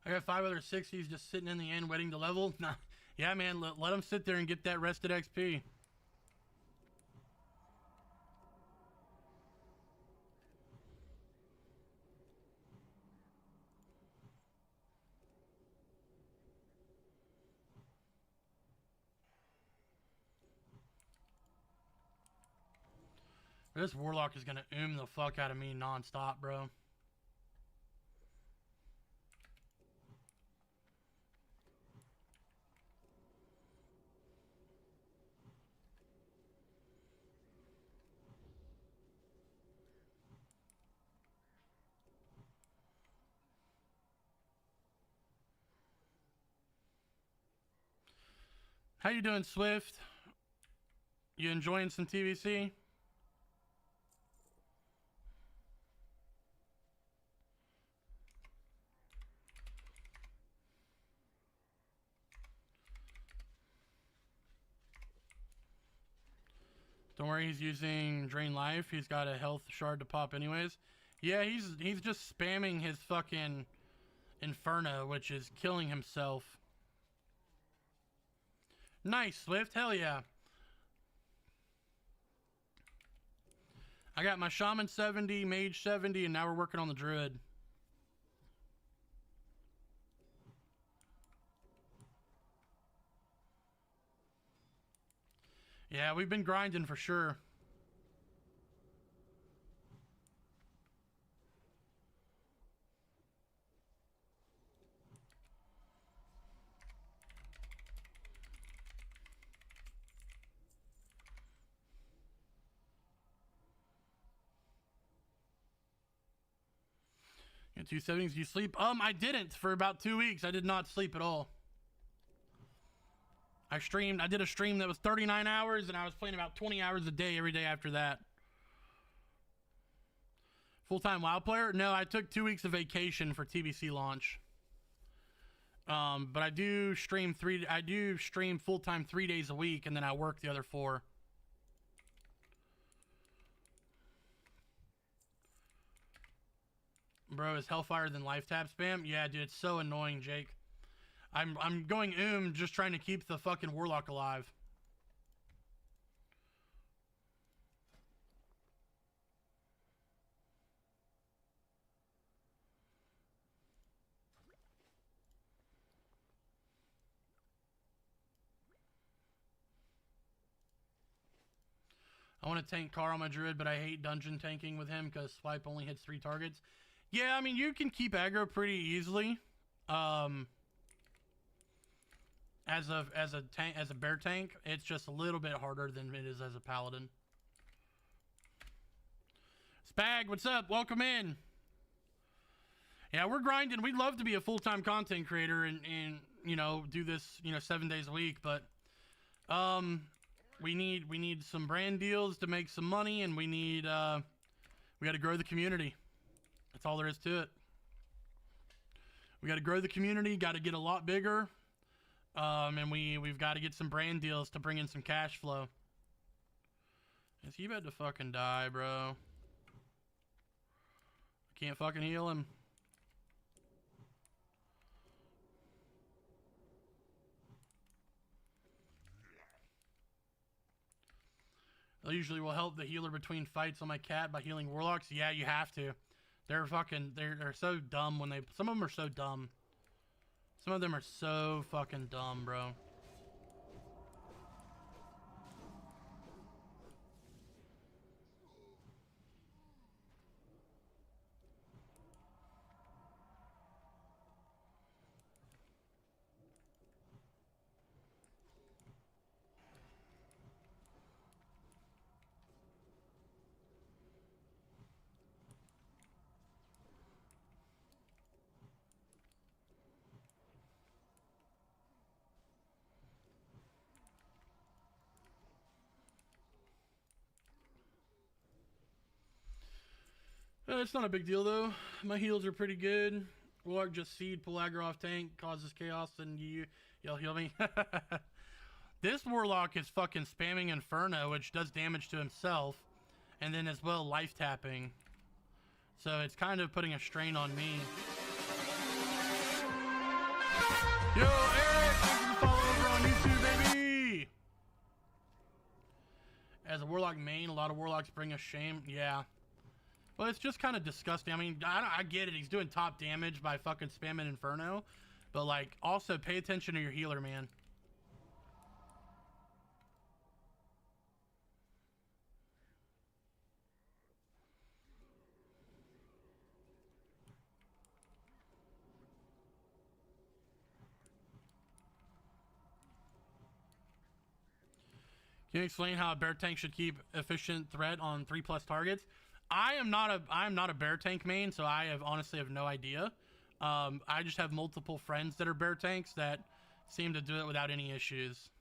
I got 5 other 60s just sitting in the end waiting to level. Nah. Yeah, man, let them sit there and get that rested XP. This Warlock is gonna the fuck out of me non-stop, bro. How you doing, Swift? You enjoying some TBC? Don't worry, he's using Drain Life. He's got a health shard to pop anyways. Yeah, he's just spamming his fucking Inferno, which is killing himself. Nice, Swift. Hell yeah. I got my Shaman 70, Mage 70, and now we're working on the Druid. Yeah, we've been grinding for sure. Yeah, 270s. You sleep? I didn't for about 2 weeks. I did not sleep at all. I did a stream that was 39 hours, and I was playing about 20 hours a day every day after that. Full-time WoW player? No, I took 2 weeks of vacation for TBC launch. But I do stream full-time 3 days a week, and then I work the other 4. Bro, is Hellfire than life tap spam? Yeah, dude, it's so annoying, Jake. I'm going just trying to keep the fucking Warlock alive. I want to tank Carl on my Druid, but I hate dungeon tanking with him because swipe only hits 3 targets. Yeah, I mean, you can keep aggro pretty easily. As a bear tank, it's just a little bit harder than it is as a paladin. Spag, what's up? Welcome in. Yeah, we're grinding. We'd love to be a full-time content creator and you know, do this, you know, 7 days a week, but we need some brand deals to make some money, and we got to grow the community. That's all there is to it. We got to grow the community, got to get a lot bigger. And we've got to get some brand deals to bring in some cash flow. Is he about to fucking die, bro? I can't fucking heal him. I usually will help the healer between fights on my cat by healing Warlocks. Yeah, you have to. They're so dumb when some of them are so dumb. Some of them are so fucking dumb, bro. It's not a big deal though. My heals are pretty good. Warlock just seed, pull aggro off tank, causes chaos, and you'll heal me. This Warlock is fucking spamming Inferno, which does damage to himself, and then as well life tapping. So it's kind of putting a strain on me. Yo, Eric, thanks for the follow over on YouTube, baby. As a Warlock main, a lot of Warlocks bring us shame. Yeah. Well, it's just kind of disgusting. I mean, I get it. He's doing top damage by fucking spamming Inferno. But, like, also pay attention to your healer, man. Can you explain how a bear tank should keep efficient threat on 3+ targets? I am not a bear tank main, so I honestly have no idea. I just have multiple friends that are bear tanks that seem to do it without any issues.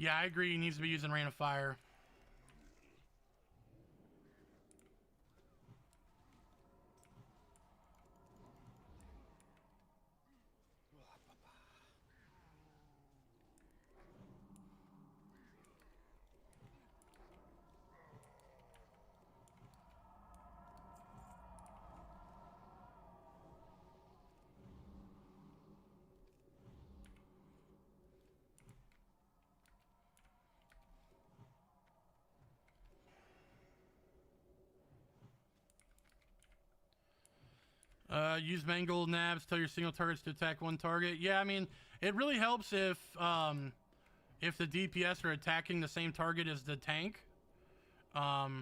Yeah, I agree. He needs to be using Rain of Fire. Use mangled nabs, tell your single targets to attack one target. Yeah, I mean, it really helps if the DPS are attacking the same target as the tank. Hi,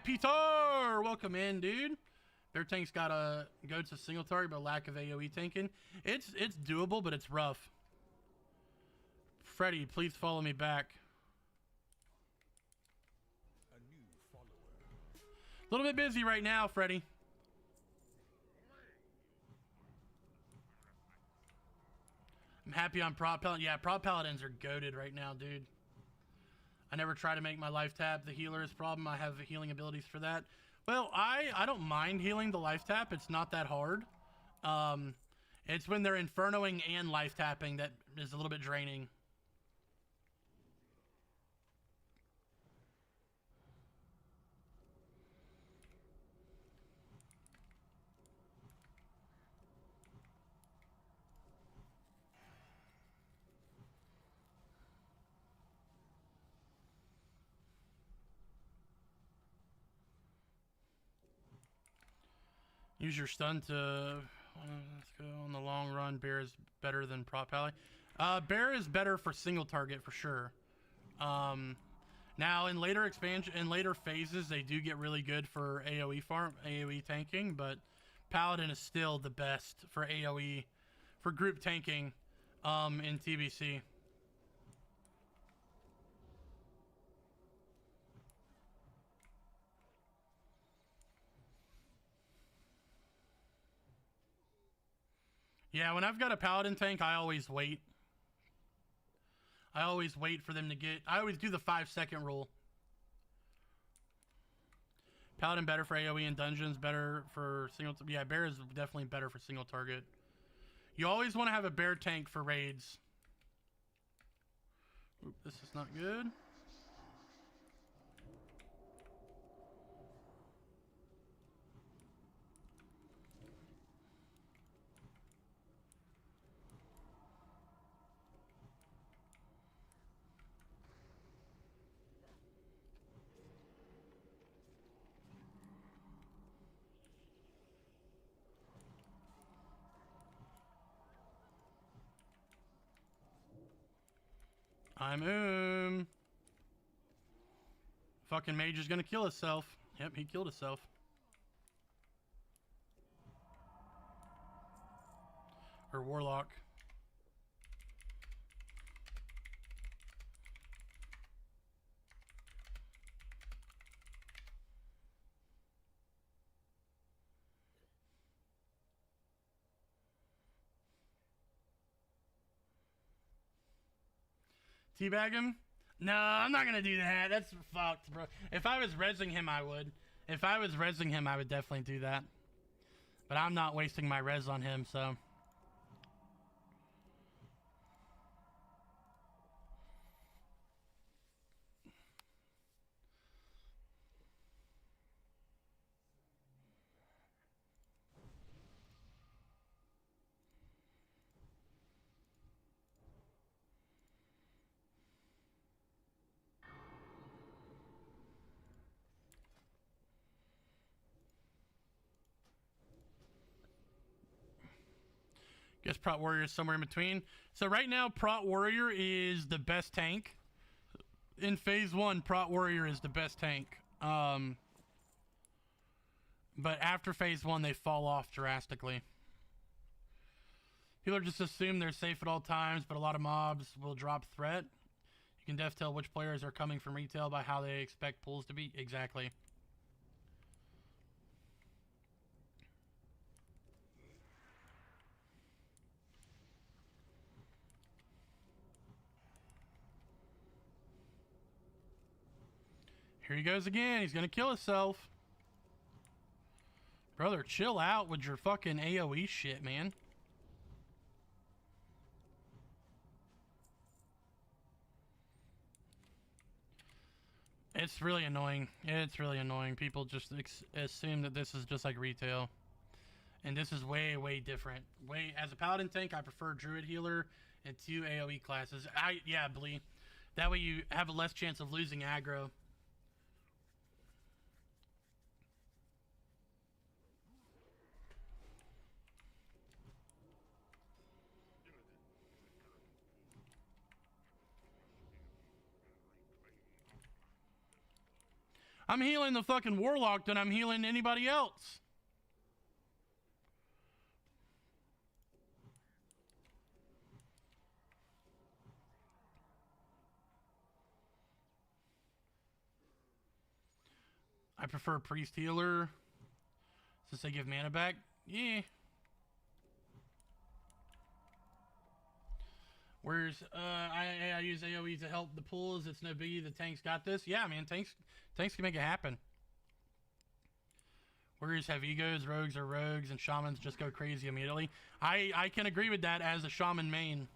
Peter! Welcome in, dude. Their tank's got a go to single target, but lack of AoE tanking. It's doable, but it's rough. Freddy, please follow me back. A little bit busy right now, Freddy. I'm happy on Prop Paladin. Yeah, Prop Paladins are goated right now, dude. I never try to make my life tap the healer's problem. I have healing abilities for that. Well, I don't mind healing the life tap. It's not that hard. It's when they're infernoing and life tapping that is a little bit draining. Use your stun to... let's go. On the long run, Bear is better than Prop Ally. Bear is better for single target, for sure. Now, in later expansion, in later phases, they do get really good for AoE tanking, but Paladin is still the best for AoE, for group tanking, in TBC. Yeah, when I've got a Paladin tank, I always wait. I always wait for them to get... I always do the 5-second rule. Paladin better for AoE in dungeons, better for single... Yeah, Bear is definitely better for single target. You always want to have a Bear tank for raids. Oop, this is not good. I'm Fucking mage is gonna kill himself. Yep, he killed himself. Or Warlock. Teabag him? No, I'm not gonna do that. That's fucked, bro. If I was rezzing him, I would. If I was rezzing him, I would definitely do that. But I'm not wasting my res on him, so. Guess Prot Warrior is somewhere in between. So right now, Prot Warrior is the best tank. In Phase 1, Prot Warrior is the best tank. But after Phase 1, they fall off drastically. People just assume they're safe at all times, but a lot of mobs will drop threat. You can def tell which players are coming from retail by how they expect pulls to be. Exactly. Here he goes again. He's going to kill himself. Brother, chill out with your fucking AoE shit, man. It's really annoying. It's really annoying. People just assume that this is just like retail. And this is way, way different. As a paladin tank, I prefer druid healer and 2 AoE classes. Yeah, Blee. That way you have a less chance of losing aggro. I'm healing the fucking Warlock than I'm healing anybody else. I prefer priest healer since they give mana back. Yeah. Where's I use AoE to help the pulls. It's no biggie. The tanks got this. Yeah, man. Tanks can make it happen. Warriors have egos, rogues are rogues, and shamans just go crazy immediately. I can agree with that as a shaman main.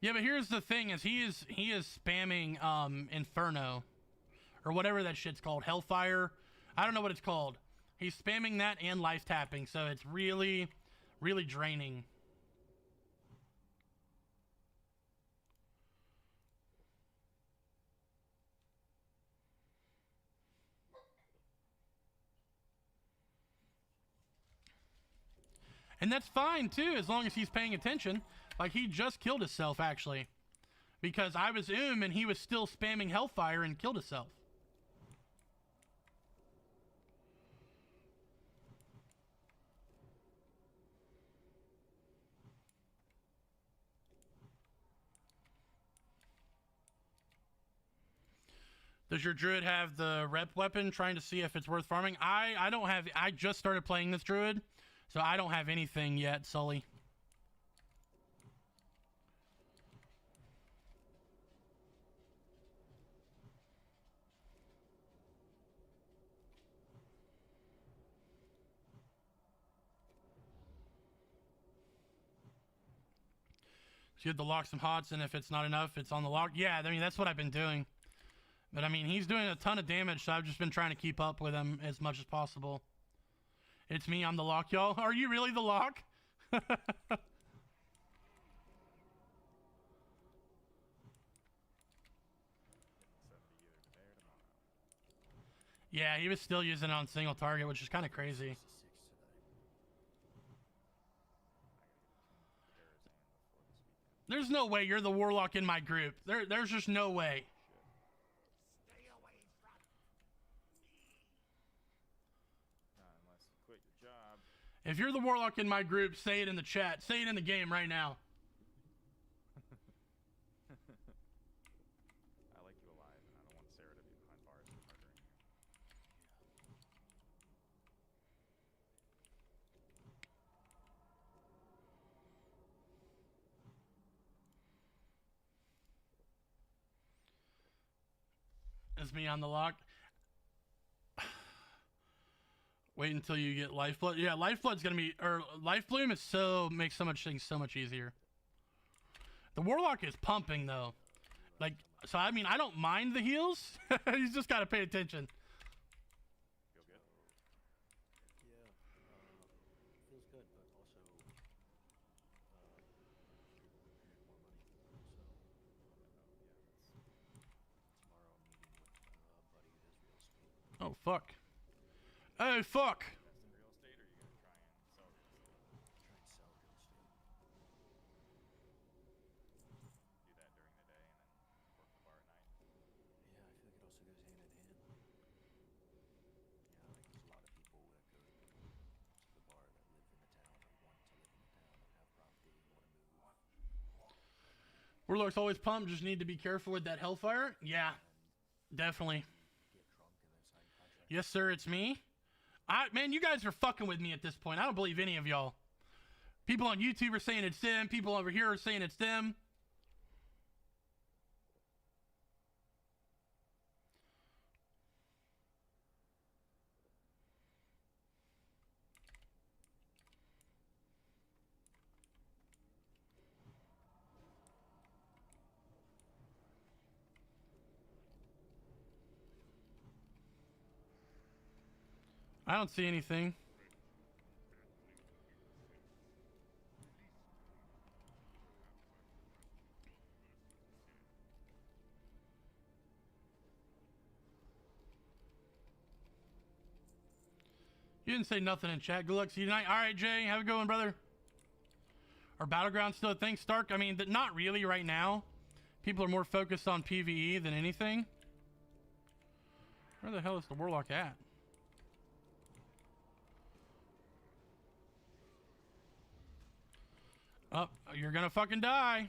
Yeah, but here's the thing: is he is spamming Inferno, or whatever that shit's called, Hellfire. I don't know what it's called. He's spamming that and life tapping, so it's really, really draining. And that's fine too, as long as he's paying attention. Like, he just killed himself, actually. Because I was and he was still spamming Hellfire and killed himself. Does your druid have the rep weapon, trying to see if it's worth farming? I don't have... I just started playing this druid, so I don't have anything yet, Sully. So you have to lock some hots, and if it's not enough, it's on the lock. Yeah, I mean, that's what I've been doing. But, I mean, he's doing a ton of damage, so I've just been trying to keep up with him as much as possible. It's me, I'm the lock, y'all. Are you really the lock? Yeah, he was still using it on single target, which is kind of crazy. There's no way you're the Warlock in my group. There's just no way. Stay away from Unless you quit your job. If you're the Warlock in my group, say it in the chat. Say it in the game right now. It's me on the lock. Wait until you get Lifeblood. Yeah, Lifeblood's gonna be, or Life Bloom is makes so much things so much easier. The Warlock is pumping though. Like, so I mean, I don't mind the heals. You just gotta pay attention. Feel good? Yeah, feels good, but also need more money. So tomorrow I'm meeting with a buddy that has real estate. Oh fuck. Hey fuck. Invest in real estate, or are you gonna try and sell real estate? Try and sell real estate. Do that during the day and then work the bar at night. Yeah, I feel like it also goes hand in hand. Yeah, like there's a lot of people that go to the bar that live in the town or want to live in the town and have property and want to move. Warlock's always pumped. Just need to be careful with that Hellfire. Yeah, definitely. Get drunk and then sign contracts. Yes, sir. It's me. Man, you guys are fucking with me at this point. I don't believe any of y'all. People on YouTube are saying it's them. People over here are saying it's them. I don't see anything. You didn't say nothing in chat. Good luck. See you tonight. All right, Jay. Have a good one, brother. Our battleground still a thing, Stark? I mean, not really right now. People are more focused on PvE than anything. Where the hell is the Warlock at? Oh, you're gonna fucking die. Yeah,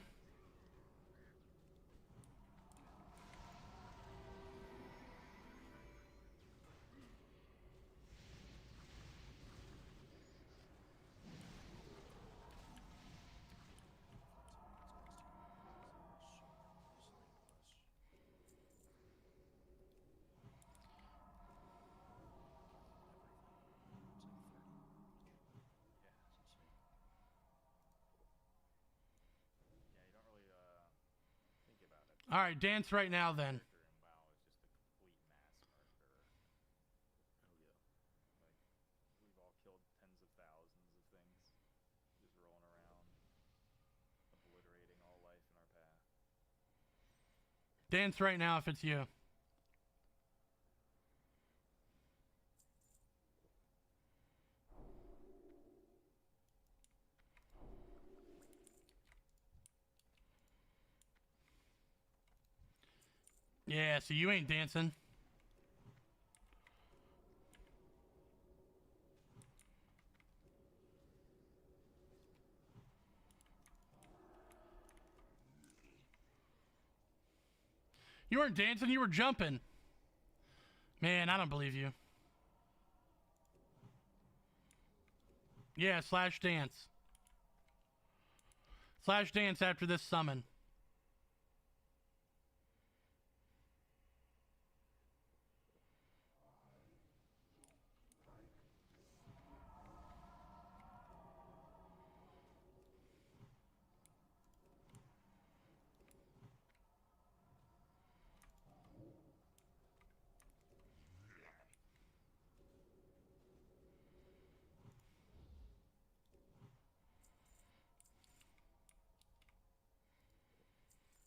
you don't really think about it. All right, dance right now then. Character in WoW is just a complete mass murderer. Oh yeah. Like, we've all killed tens of thousands of things, just rolling around, obliterating all life in our path. Dance right now if it's you. Yeah, so you ain't dancing. You weren't dancing, you were jumping. Man, I don't believe you. Yeah, slash dance. Slash dance after this summon.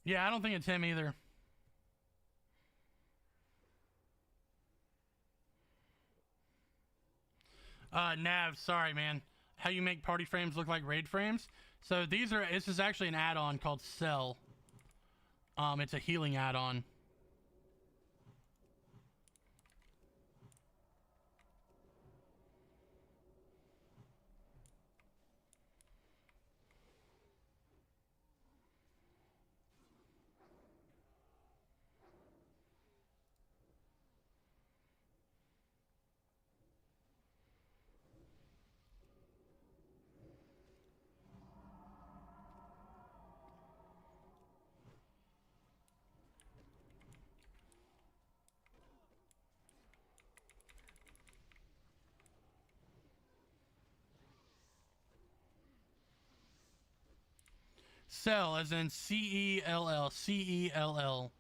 Yeah, I don't think it's him either. Nav, sorry, man. How you make party frames look like raid frames? So this is actually an add-on called Cell. It's a healing add-on. Cell, as in C-E-L-L. C-E-L-L.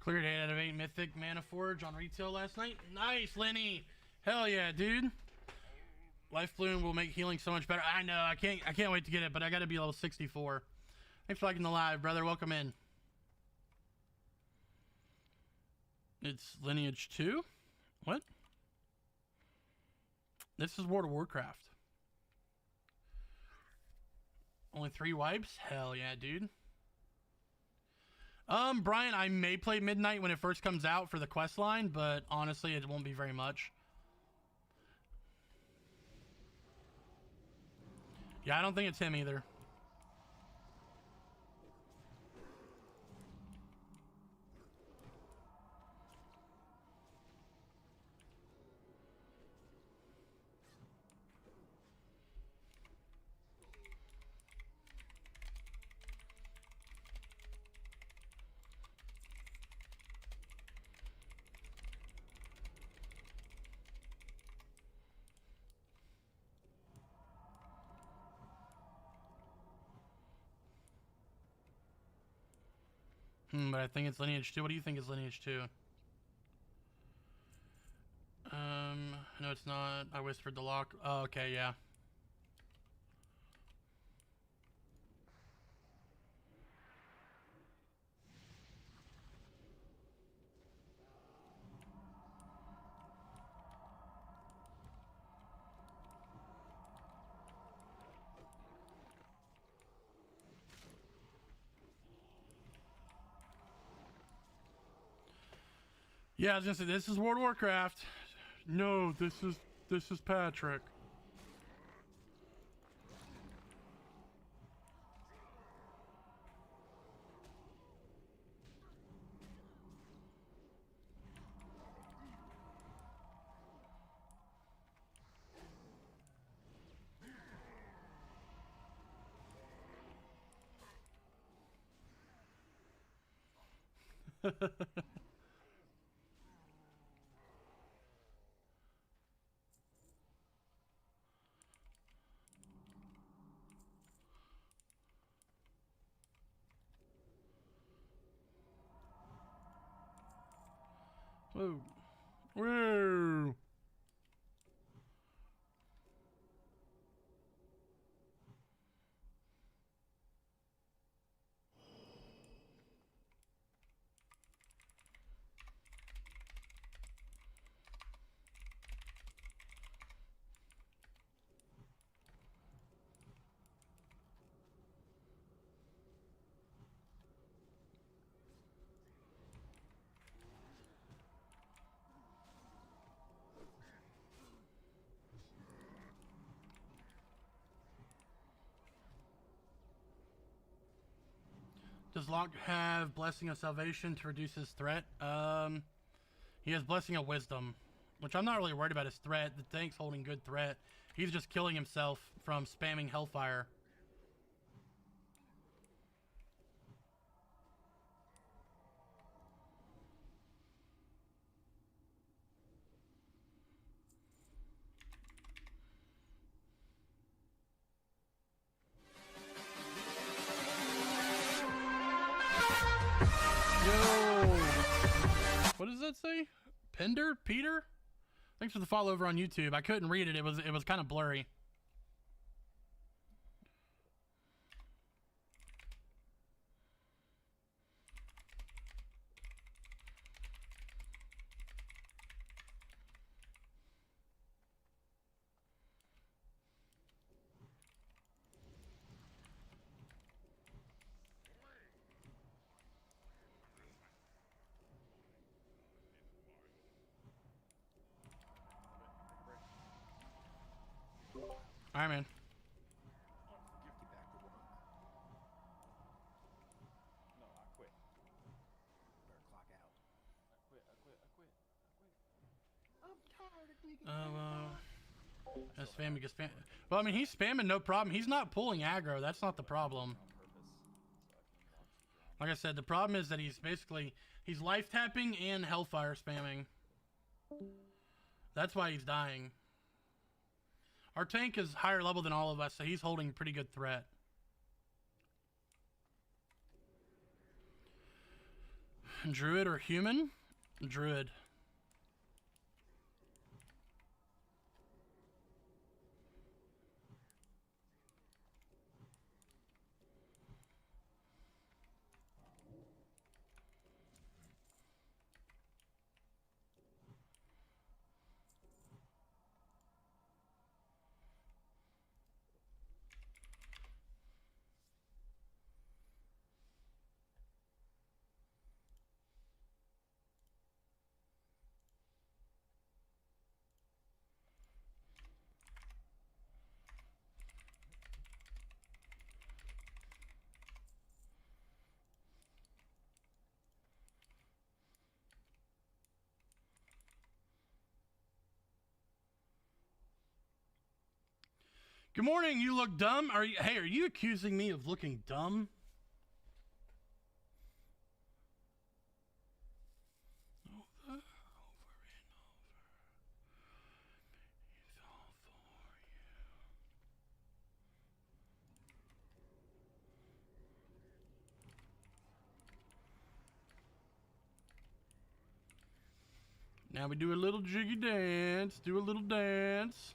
Cleared 8 out of 8 Mythic Mana Forge on retail last night. Nice, Lenny. Hell yeah, dude. Life Bloom will make healing so much better. I know. I can't wait to get it, but I got to be level 64. Thanks for liking the live, brother. Welcome in. It's Lineage 2? What? This is World of Warcraft. Only 3 wipes? Hell yeah, dude. Brian, I may play Midnight when it first comes out for the quest line, but honestly, it won't be very much. Yeah, I don't think it's him either. But I think it's Lineage 2. What do you think is Lineage 2? No, it's not. I whispered the lock. Oh, okay, yeah. Yeah, I was gonna say this is World of Warcraft. No, this is Patrick. Whoa. Whoa. Does Locke have Blessing of Salvation to reduce his threat? He has Blessing of Wisdom, which I'm not really worried about his threat. The tank's holding good threat. He's just killing himself from spamming Hellfire. What does that say? Pender? Peter? Thanks for the follow over on YouTube. I couldn't read it. It was kind of blurry. All right, man. Get back to work. No, I quit. Better clock out. I quit. I quit. I quit. I quit. I'm tired of digging. That's spamming. Spam. Well, I mean, he's spamming no problem. He's not pulling aggro. That's not the problem. On purpose, so I can watch the drone. Like I said, the problem is that he's life tapping and hellfire spamming. That's why he's dying. Our tank is higher level than all of us, so he's holding pretty good threat. Druid or human? Druid. Good morning, you look dumb. Are you accusing me of looking dumb? Over and over. It's all for you. Now we do a little jiggy dance. Do a little dance.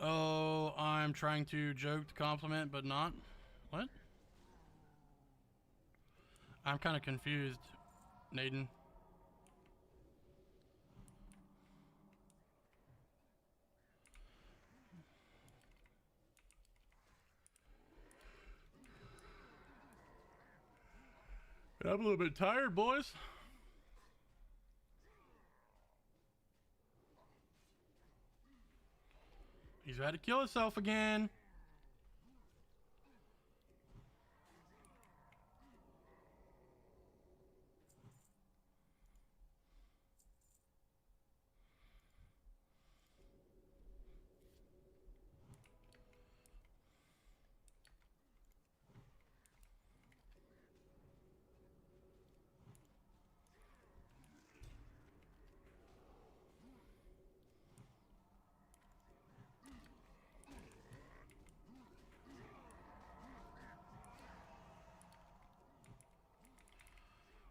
Oh, I'm trying to joke to compliment, but not. What? I'm kind of confused, Naden. I'm a little bit tired, boys. He's about to kill himself again.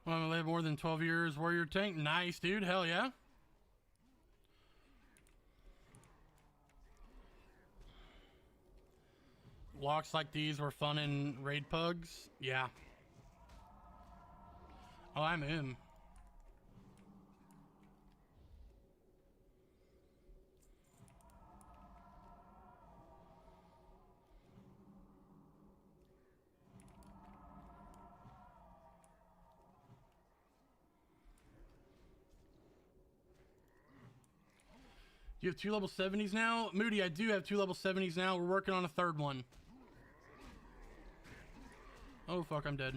I'm gonna live more than 12 years. Warrior tank. Nice, dude. Hell yeah. Locks like these were fun in raid pugs. Yeah. Oh, I'm him. You have 2 level 70s now? Moody, I do have 2 level 70s now. We're working on a third one. Oh, fuck, I'm dead.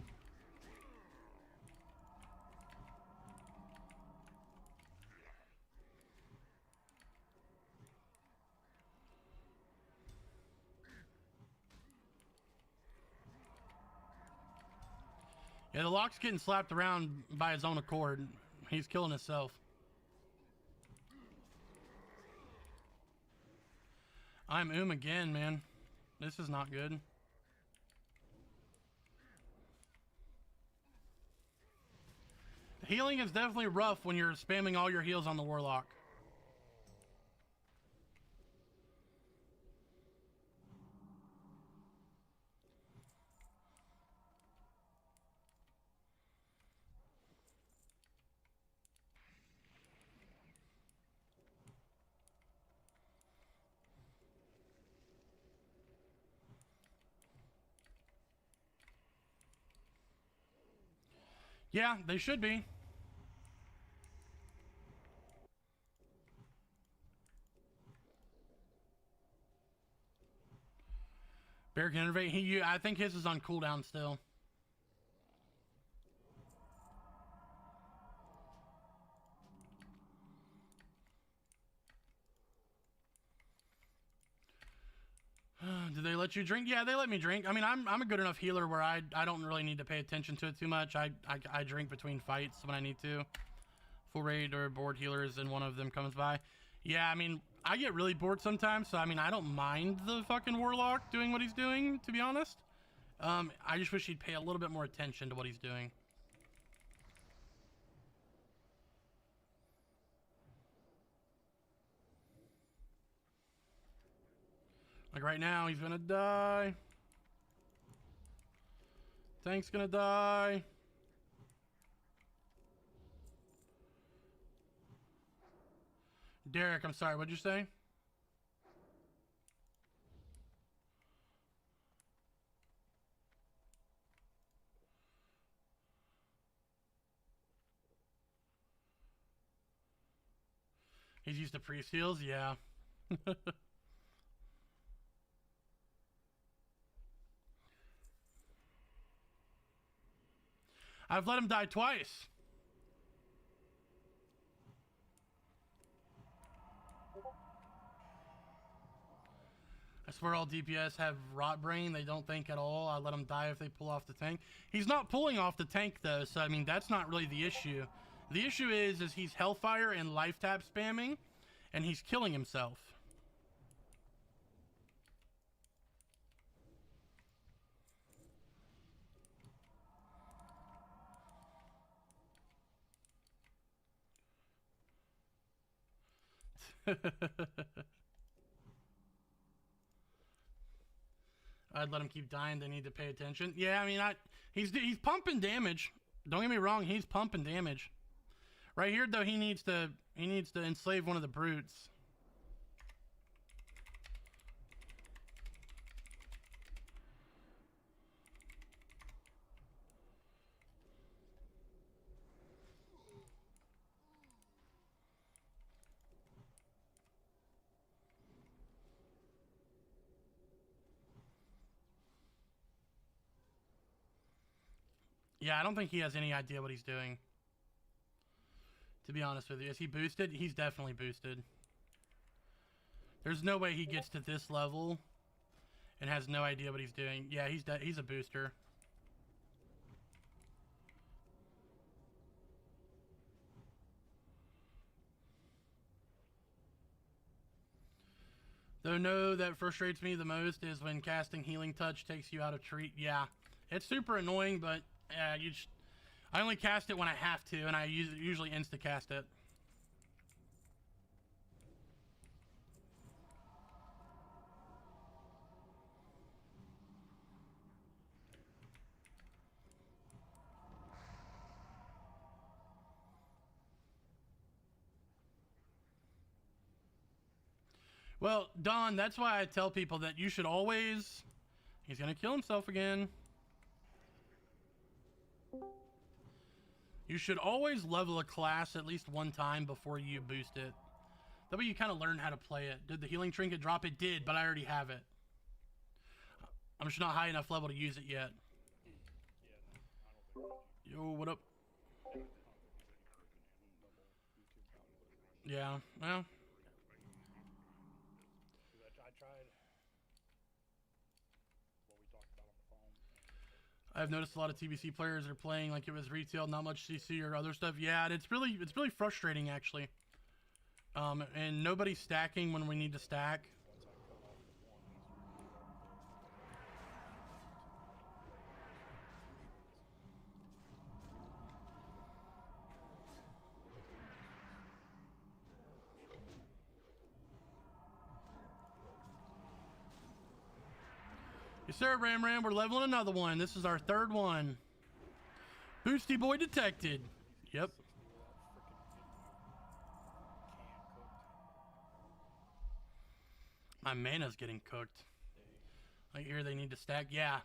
Yeah, the lock's getting slapped around by his own accord. He's killing himself. I'm again, man. This is not good. Healing is definitely rough when you're spamming all your heals on the Warlock. Yeah, they should be. Bear can innervate. I think his is on cooldown still. Do they let you drink? Yeah, they let me drink. I mean, I'm a good enough healer where I don't really need to pay attention to it too much. I drink between fights when I need to. Full raid or bored healers and one of them comes by. Yeah, I mean, I get really bored sometimes, so I mean, I don't mind the fucking Warlock doing what he's doing, to be honest. I just wish he'd pay a little bit more attention to what he's doing. Like right now, he's gonna die. Tank's gonna die. Derek, I'm sorry, what'd you say? He's used to priest heals? Yeah. I've let him die twice. I swear all DPS have rot brain. They don't think at all. I let them die if they pull off the tank. He's not pulling off the tank though, so I mean that's not really the issue. The issue is he's Hellfire and life tap spamming, and he's killing himself. I'd let him keep dying. They need to pay attention. Yeah, I mean, he's pumping damage. Don't get me wrong, he's pumping damage. Right here, though, he needs to enslave one of the brutes. Yeah, I don't think he has any idea what he's doing. To be honest with you, is he boosted? He's definitely boosted. There's no way he gets to this level and has no idea what he's doing. Yeah, he's a booster. Though no, that frustrates me the most is when casting Healing Touch takes you out of treat. Yeah, it's super annoying, but I only cast it when I have to, and I usually insta-cast it. Well, Don, that's why I tell people that you should always... He's gonna kill himself again. You should always level a class at least one time before you boost it. That way you kind of learn how to play it. Did the healing trinket drop? It did, but I already have it. I'm just not high enough level to use it yet. Yo, what up? Yeah, well. I've noticed a lot of TBC players are playing like it was retail, not much CC or other stuff. Yeah, and it's really frustrating actually. And nobody's stacking when we need to stack. Yes, sir, Ram. We're leveling another one. This is our third one. Boosty boy detected. Yep. My mana's getting cooked. I hear they need to stack. Yeah.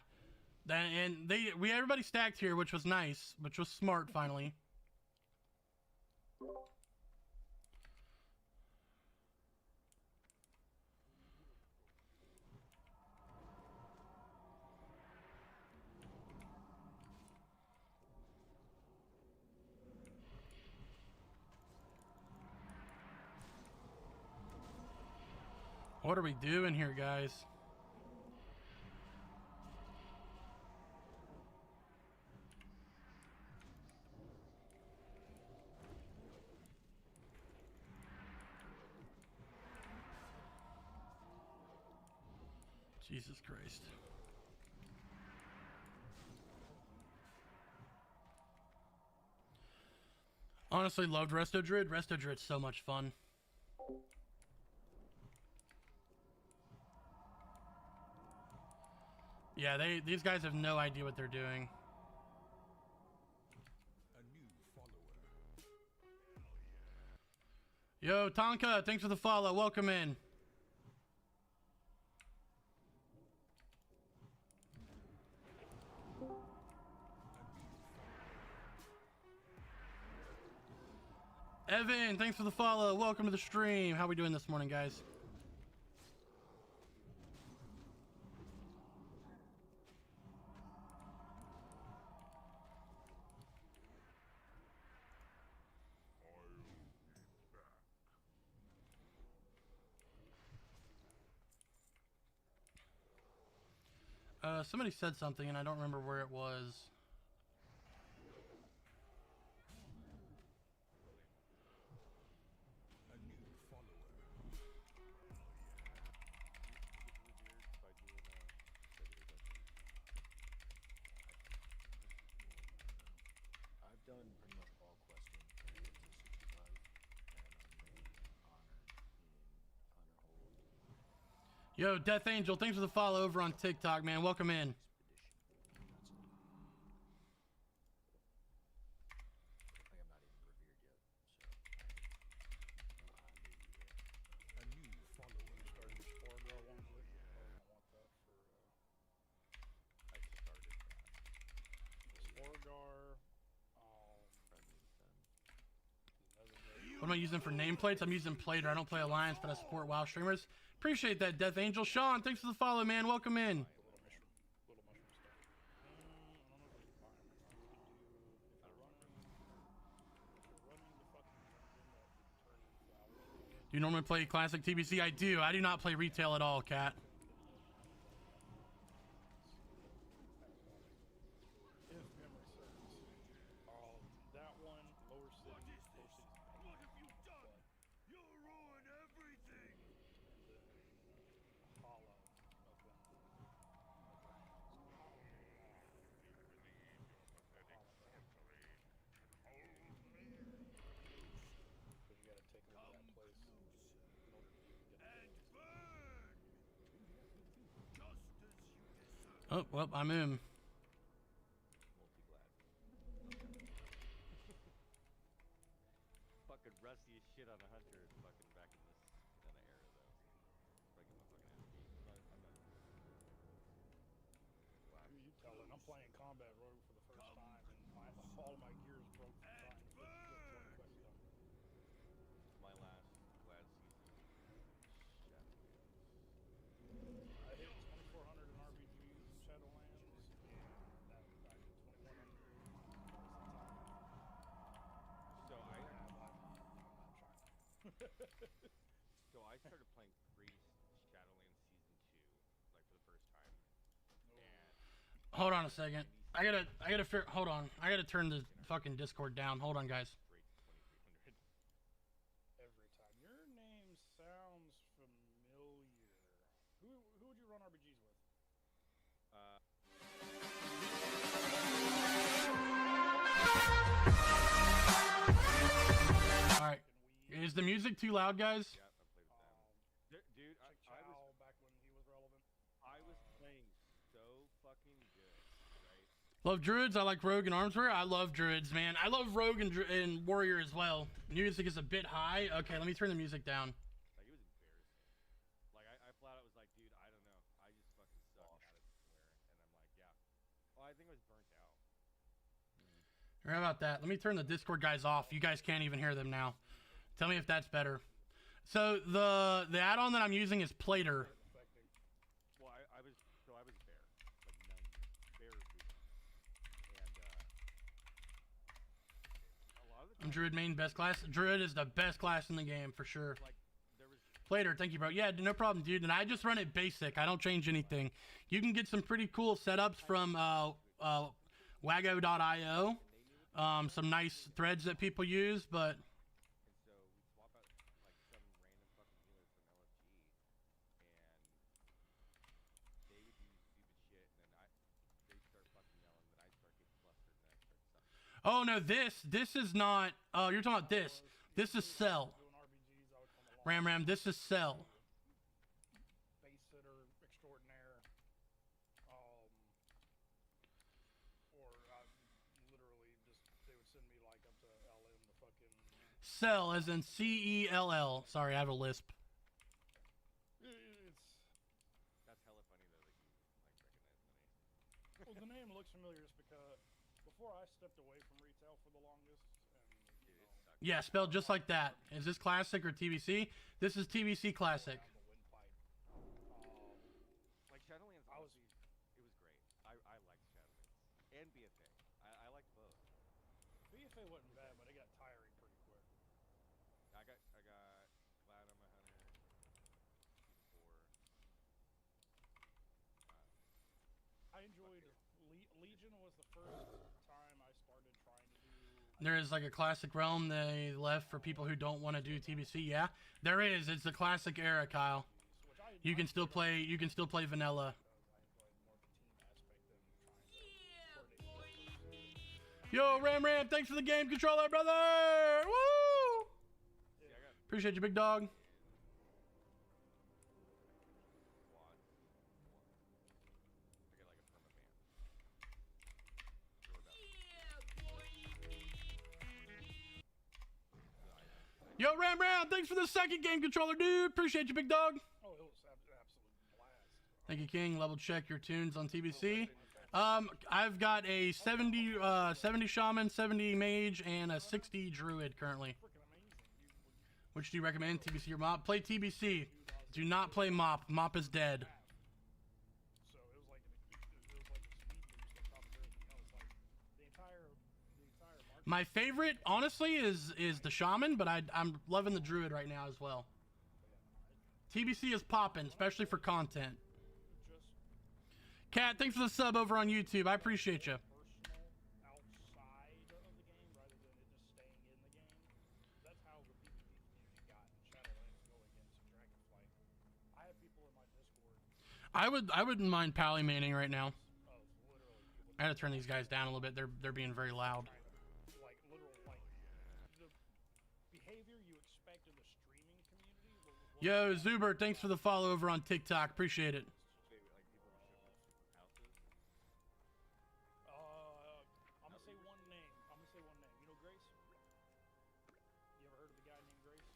Everybody stacked here, which was nice, which was smart finally. What are we doing here, guys? Jesus Christ. Honestly, loved Resto Druid. Resto Druid's so much fun. Yeah, these guys have no idea what they're doing. A new follower. Yo, Tonka, thanks for the follow. Welcome in. Evan, thanks for the follow. Welcome to the stream. How we doing this morning, guys? Somebody said something and I don't remember where it was. A new follower. I've done pretty much all questing to get to 65, and I'm honored in honor hold Yo, Death Angel, thanks for the follow over on TikTok, man. Welcome in. expedition. Like I'm not even revered yet, so A new follower. Started the Spore Girl ones with. I want that for I started that. Sporgar. What am I using for nameplates? I'm using Plater. I don't play Alliance, but I support WoW streamers. Appreciate that, Death Angel. Sean, thanks for the follow, man. Welcome in. Little mushroom stuff. I don't know if I can buy them or not. If you're running the fucking dungeon that determines flowers. Do you normally play classic TBC? I do. I do not play retail at all, Cat. If memory serves. That one, Lower City. What have you done? You'll ruin everything. Hollow up because you gotta take over that place in order to get And burn. Just as you deserve. Oh, well, I'm in. Multi-glad. Fucking rusty as shit on a hunter fucking back in this kind of era though. Breaking my fucking ass. You tell it. I'm playing Combat Rogue for the first time, and all my gears broke from trying to get 20 quests done. My last glad season. I hit 2,400 in RPGs in Shadowlands, and that I did 2,100. So I I'm not trying. so I started playing Priest Shadowlands season 2 like for the first time. And Hold on a second. I gotta hold on. I gotta turn the fucking Discord down. Hold on, guys. straight to 2,300. Every time. Your name sounds familiar. Who would you run RPGs with? All right. Is the music too loud, guys? Yeah, I played with them. Dude, Chick Chow back when he was relevant. I was playing so fucking good, right? Love druids. I like rogue and armswear. I love druids, man. I love rogue and warrior as well. Music is a bit high. Okay, let me turn the music down. Like it was embarrassing. Like I flat out was like, dude, I don't know. I just fucking suck at it somewhere. And I'm like, yeah. Oh, I think I was burnt out. How about that? Let me turn the Discord guys off. You guys can't even hear them now. Tell me if that's better. So the add-on that I'm using is Plater. Well, I was bear, like none, bear boots. And a lot of the I'm time, Druid main best class. Druid is the best class in the game for sure. like there was Plater, thank you, bro. Yeah, no problem, dude. And I just run it basic. I don't change anything. You can get some pretty cool setups from Wago.io. Some nice threads that people use, but And so we swap out like some random fucking healers from LFG, and they would do stupid shit, and then they start fucking yelling, then I start getting flustered, and then I start sucking. oh no, this is not. Oh, you're talking about this. This is Cell. Doing RBGs, I would come along. Ram, this is Cell. Base sitter extraordinaire. Or literally just they would send me like up to LM to fucking. Cell, as in CELL. Sorry, I have a lisp. It's That's hella funny though that you like recognize the name. well, the name looks familiar just because before I stepped away from retail for the longest, and Dude, it sucks. Yeah, spelled just like that. Is this classic or TBC? This is TBC classic. down the windpipe. Like Shadowlands, I was- honestly, it was great. I liked Shadowlands and BFA. I liked both. BFA wasn't bad, but it got tiring pretty quick. I got Glad I'm a Hunter. Season 4. I enjoyed Legion was the first time I started trying to do. There is like a classic realm they left for people who don't want to do TBC. Yeah, there is. It's the classic era, Kyle. Which I You can still play. You can still play vanilla. Yo, Ram, thanks for the game controller, brother. Woo! Appreciate you, big dog. Quads. I got like a permaban. Yo, Ram, thanks for the second game controller, dude. Appreciate you, big dog. Oh, it was absolute blast. Thank you, King. Level check your tunes on TBC. I've got a 70 shaman, 70 mage, and a 60 druid currently. Freaking amazing. Which do you recommend, TBC or MOP? Play TBC. Do not play MOP. MOP is dead. So it was like a speed boost on top of everything else. Like the entire market. My favorite, honestly, is the shaman, but I'm loving the druid right now as well. TBC is popping, especially for content. Kat, thanks for the sub over on YouTube. I appreciate you. Personal outside of the game rather than it just staying in the game. That's how the PvP community got Shadowlands go against Dragonflight. I have people in my Discord. I wouldn't mind pally maining right now. Oh, literally people I had to turn these guys down a little bit. They're being very loud. like literal like the behavior you expect in the streaming community. Yo, Zuber, thanks for the follow over on TikTok. Appreciate it. I'm gonna say one name. You know Grace? You ever heard of the guy named Grace?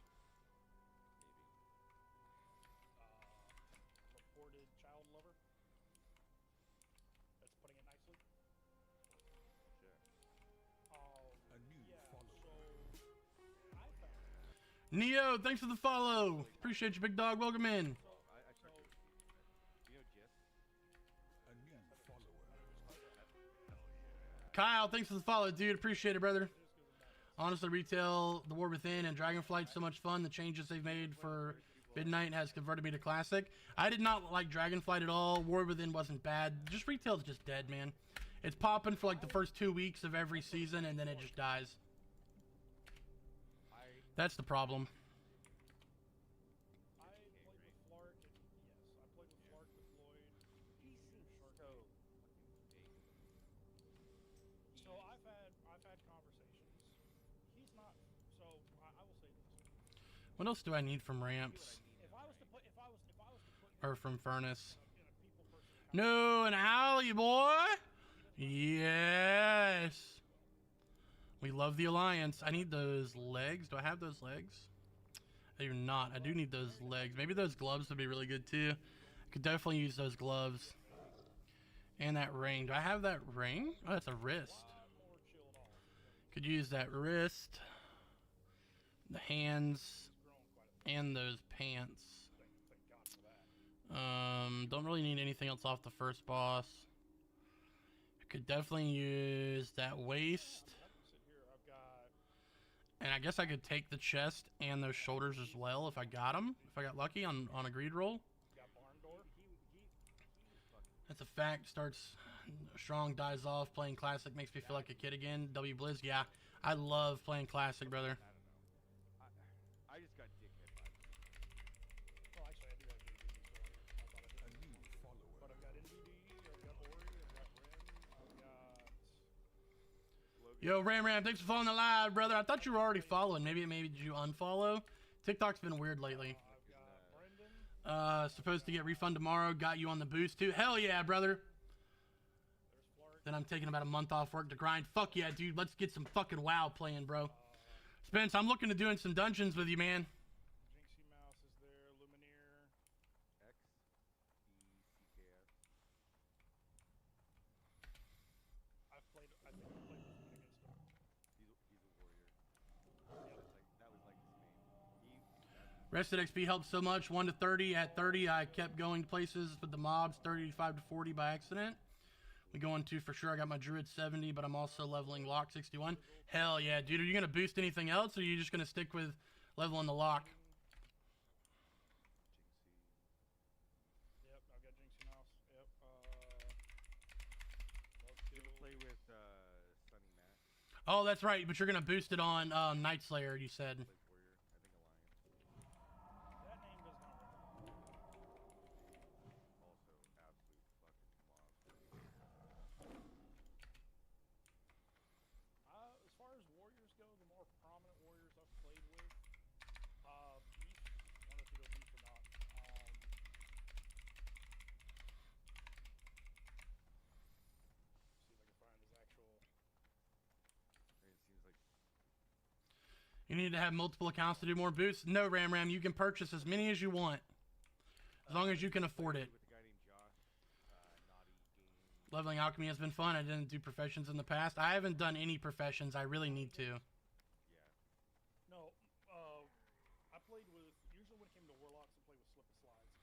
Reported child lover. That's putting it nicely. Sure. A new Yeah. follower. So I found Neo, thanks for the follow. Appreciate you, big dog. Welcome in. I checked it. You know Jis? A new follower. Kyle, thanks for the follow, dude. Appreciate it, brother. Honestly, retail, The War Within, and Dragonflight's so much fun. The changes they've made for Midnight has converted me to classic. I did not like Dragonflight at all. War Within wasn't bad. Just retail's just dead, man. It's popping for like the first 2 weeks of every season, and then it just dies. That's the problem. I played with Flark and yes, I played with Flark with Lloyd. He seems so So I've had conversations. He's not. So I will say this. What else do I need from ramps If I was to put or from furnace? in a people person No, an alley, boy. Yes. We love the alliance. I need those legs. Do I have those legs? I do not. I do need those legs. Maybe those gloves would be really good too. I could definitely use those gloves. And that ring. Do I have that ring? Oh, that's a wrist. more chilled off. Could use that wrist, the hands, and those pants. Thank God for that. Don't really need anything else off the first boss. I could definitely use that waist Sit here. I've got And I guess I could take the chest and those shoulders as well if I got them. If I got lucky on a greed roll. Got barn door. That's a fact. Starts strong, dies off. Playing classic makes me feel like a kid again. W Blizz, yeah. I love playing classic, brother. I just got dickhead vibes. Well, actually, I do have DVDs, so I thought I did. But I've got NVDs, I've got Ori, I've got Rim, I've got... Yo, Ram, thanks for following the live, brother. I thought you were already following. Maybe it made you unfollow. TikTok's been weird lately. I've got Brendan. Supposed to get refund tomorrow. Got you on the boost too. Hell yeah, brother. There's Flark. Then I'm taking about a month off work to grind. Fuck yeah, dude. Let's get some fucking WoW playing, bro. Spence, I'm looking to doing some dungeons with you, man. Jinxie Mouse is there. Lumineer. XECKS. I've played... I think I've played with him against him. He's a warrior. That was like his main. Rested XP helped so much. 1 to 30. At 30, I kept going places with the mobs. 35 to 40 by accident. We going to for sure. I got my Druid 70, but I'm also leveling Lock 61. Hell yeah, dude. Are you going to boost anything else, or are you just going to stick with leveling the Lock? Yep, I've got Jinxie Mouse. Yep. You ever play with Sunny Matt? Oh, that's right. But you're going to boost it on Night Slayer, you said. Plays warrior. I think Alliance. That name does not ring a bell. Also, absolute fucking monster. As far as warriors go, the more prominent warriors I've played with, Beef. I don't know if you know Beef or not. See if I can find his actual. It seems like You need to have multiple accounts to do more boosts. No, Ram, you can purchase as many as you want. As long as you can afford it. with a guy named Josh, Naughty Game. Leveling Alchemy has been fun. I didn't do professions in the past. I haven't done any professions. I really need to. Yeah. No, I played with. Usually when it came to Warlocks, I played with Slip and Slides.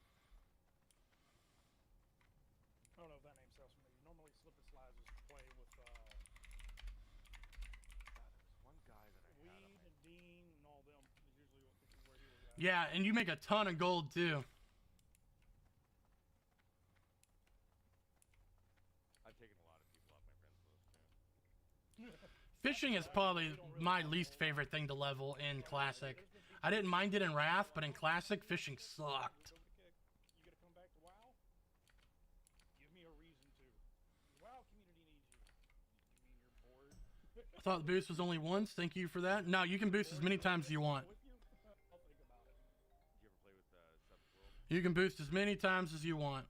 I don't know if that name sounds familiar. Normally, Slip and Slides is play with God, there was one guy that I Weed had on my and Dean and all them. Is usually where he was at. Yeah, and you make a ton of gold too. I've taken a lot of people off my friends list too. Fishing is probably my least favorite thing to level in Classic. I didn't mind it in Wrath, but in Classic, fishing sucked. You gonna come back to WoW? Give me a reason to. The WoW community needs you. You mean you're bored? I thought the boost was only once. Thank you for that. No, you can boost as many times as you want. With you? I'll think about it. Did you ever play with Subsworld? You can boost as many times as you want.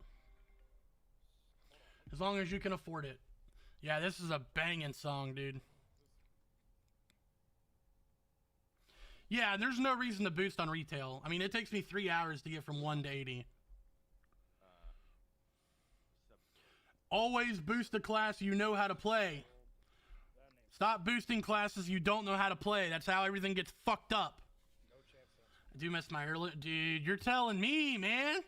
As long as you can afford it. Yeah, this is a banging song, dude. Yeah, there's no reason to boost on retail. I mean, it takes me 3 hours to get from 1 to 80. Always boost a class you know how to play. Stop boosting classes you don't know how to play. That's how everything gets fucked up. No chance. I do miss my heirloom. Dude, you're telling me, man.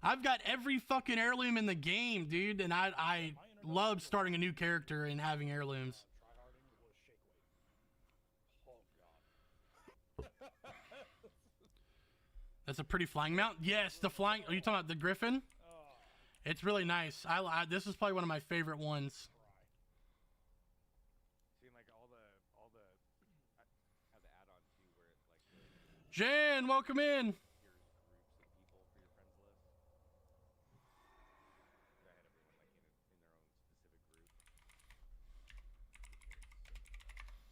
I've got every fucking heirloom in the game, dude. And I love starting a new character and having heirlooms. Tryharding was shake weight. Oh god. That's a pretty flying mount. Yes, the flying. Are you talking about the Griffin? It's really nice. This is probably one of my favorite ones. Seeing like all the I have the add-on too where it like Jan, welcome in. here's groups of people for your friends list. I had everyone like in their own specific group. So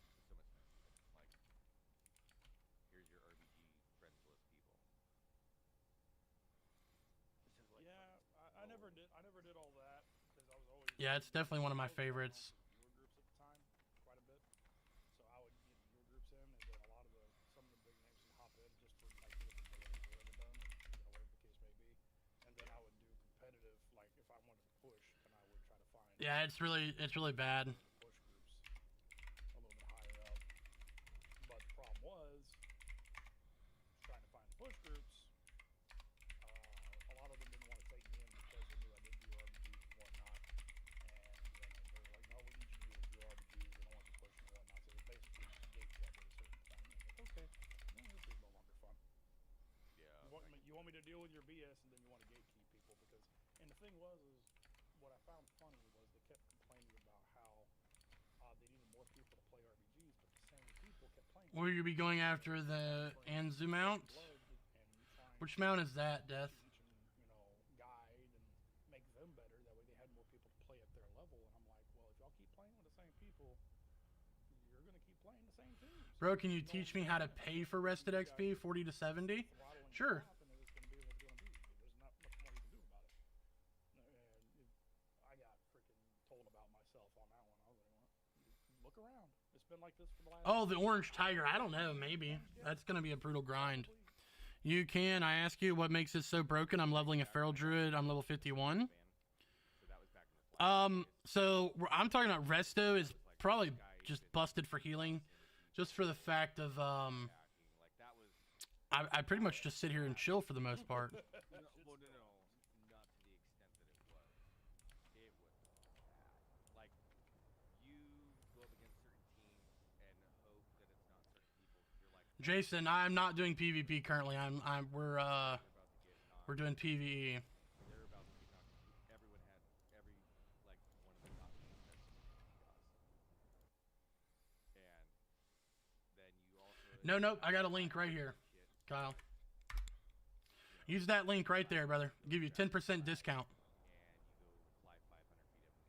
much nicer. Like here's your RBG friends list people. This is like Yeah, I never did. I never did all that because I was always. Yeah, it's definitely one of my favorites. Your groups at the time, quite a bit. So I would get your groups in, and then a lot of some of the big names would hop in just for like the different things they ever done, whatever the case may be. And then I would do competitive, like if I wanted to push, then I would try to find. Yeah, it's really bad. Push groups a little bit higher up. But the problem was trying to find push groups. A lot of them didn't want to take me in because they knew I didn't do RBGs and whatnot. And then they were like, "No, we need you to do RBGs. We don't want you pushing and whatnot." So they basically gate kept at a certain point. deal with your BS, and then you want to gatekeep people because. And the thing was, is what I found funny was they kept complaining about how they needed more people to play RPGs, but the same people kept playing. Will you be going after the Anzu mount? Which mount is that, Death? Guide and make them better. That way they had more people to play at their level. And I'm like, well, if y'all keep playing with the same people, you're gonna keep playing the same teams. Bro, can you teach me how to pay for rested XP 40 to 70? Sure. There's not much more you can do about it. And I got freaking told about myself on that one. I was like, well, look around. It's been like this for the last. Oh, the orange tiger. I don't know. Maybe that's gonna be a brutal grind. You can. I ask you what makes it so broken. I'm leveling a feral druid. I'm level 51. So I'm talking about Resto is probably just busted for healing, just for the fact of I pretty much just sit here and chill for the most part. No, not to the extent that it was. It was bad. Like, you go up against certain teams and hope that it's not certain people. You're like, Jason, I'm not doing PvP currently. We're doing PvE. they're about to get knocked. Everyone had every like one of the top teams has and then you also Nope. I got a link right here, Kyle. Use that link right there, brother. Give you 10% discount. and you go fly 500 feet up in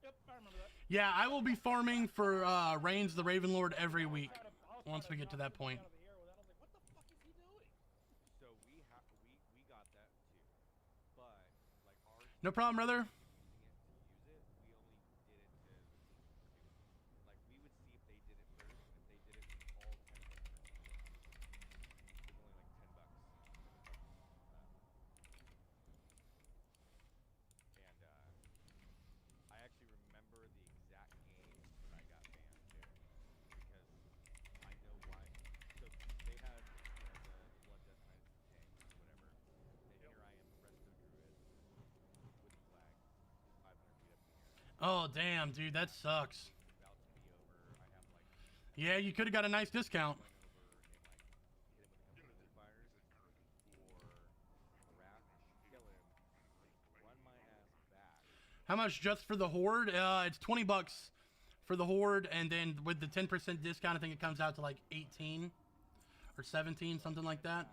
the air. Yep, I remember that. Yeah, I will be farming for Reigns the Ravenlord every week once we get to that point. Out of the air with that, I was like, what the fuck is he doing? So we got that too, but like our No problem, brother. using it to use it, we only did it to like we would see if they did it first, and if they did it with all 10 of us. It was only like $10. And I actually remember the exact game when I got banned too, because I know why. So they had the Blood Death Knights tank, whatever, and here I am, Resto Druid, with the flag, 500 feet up in the air. Oh, damn, dude. That sucks. About to be over. I have like Yeah, you could have got a nice discount. went over and like hit him with a couple of fires, or wrath, kill him, run my ass back. How much just for the horde? It's $20 for the horde, and then with the 10% discount, I think it comes out to like 18 or 17, something like that. Back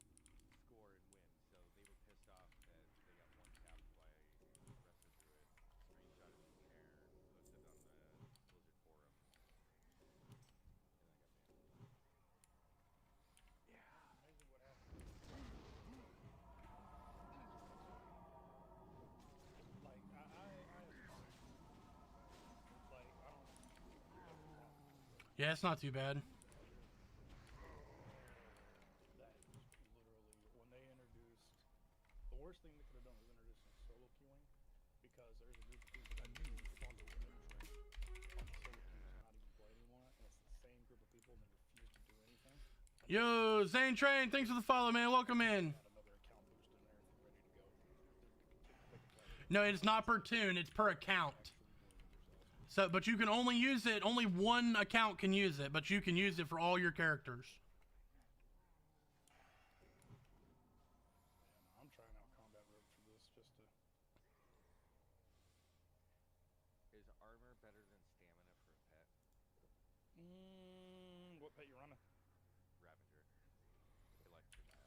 and score and win. So they were pissed off that they got one tapped by Resto Druid, screenshotted in the air, posted on the Blizzard forum, and I got banned. Amazing what happened. Like, I don't. Yeah, it's not too bad. That literally, when they introduced, the worst thing they could have done was introduce some solo queuing, because there's a group of people that do fun to win and drink on the solo queues and not even play anymore, and it's the same group of people and they refuse to do anything. Yo, Zane Train, thanks for the follow, man. Welcome in. Got another account boost in there and ready to go. They can play No, it's not per tune, it's per account. So, but you can only use it, only one account can use it, but you can use it for all your characters. I'm trying out Combat Rogue for this just to. Is armor better than stamina for a pet? What pet you running? Ravager. They like to die a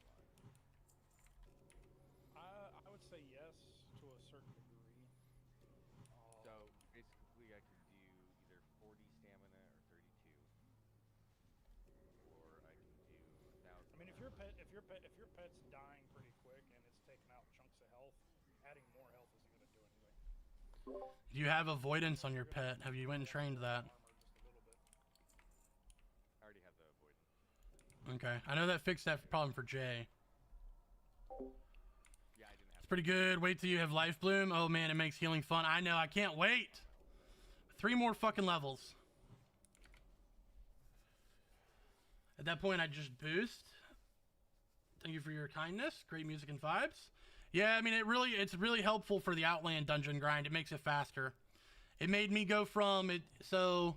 lot. I would say yes to a certain degree. So basically, I could do either 40 stamina or 32, or I can do 1,000. I mean, if your pet's dying pretty quick and it's taking out chunks of health, adding more health isn't gonna do anything. Do you have avoidance on your pet? Have you went and trained that? Armor just a little bit. I already have the avoidance. Okay, I know that fixed that problem for Jay. Yeah, I didn't have. It's pretty good. Wait till you have Life Bloom. Oh man, it makes healing fun. I know, I can't wait. 3 more fucking levels. At that point, I just boost. Thank you for your kindness. Great music and vibes. Yeah, I mean, it's really helpful for the Outland dungeon grind. It makes it faster. It made me go from it. So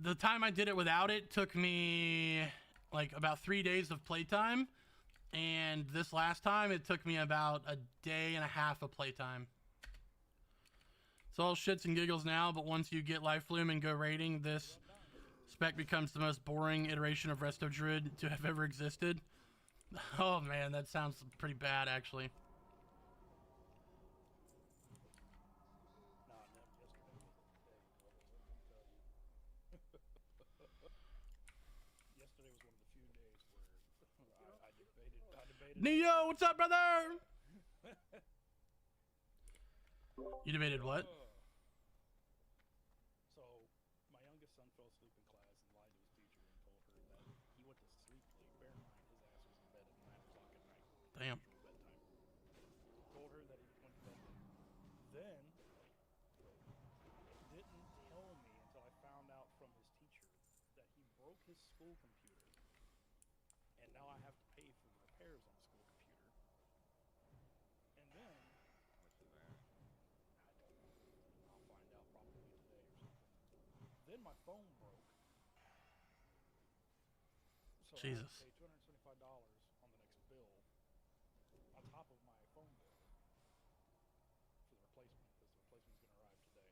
the time I did it without it took me like about 3 days of playtime, and this last time it took me about a day and a half of playtime. It's all shits and giggles now, but once you get Life Flume and go raiding, this spec becomes the most boring iteration of Resto Druid to have ever existed. Oh man, that sounds pretty bad actually. Nah, Nim, yesterday was a day, brother. Let me tell you. Yesterday was one of the few days where I debated. Neo, what's up, brother? You debated what? So, my youngest son fell asleep in class and lied to his teacher and told her that he went to sleep late. Bear in mind, his ass was in bed at 9 o'clock at night. Damn. Usual bedtime. Told her that he went to bed late. Then, didn't tell me until I found out from his teacher that he broke his school computer. And now I have to pay for the repairs on the school computer. And then, What's in there? I don't know. I'll find out probably today or something. Then my phone broke. So Jesus. I had to pay $275 on the next bill on top of my phone bill for the replacement, because the replacement's going to arrive today.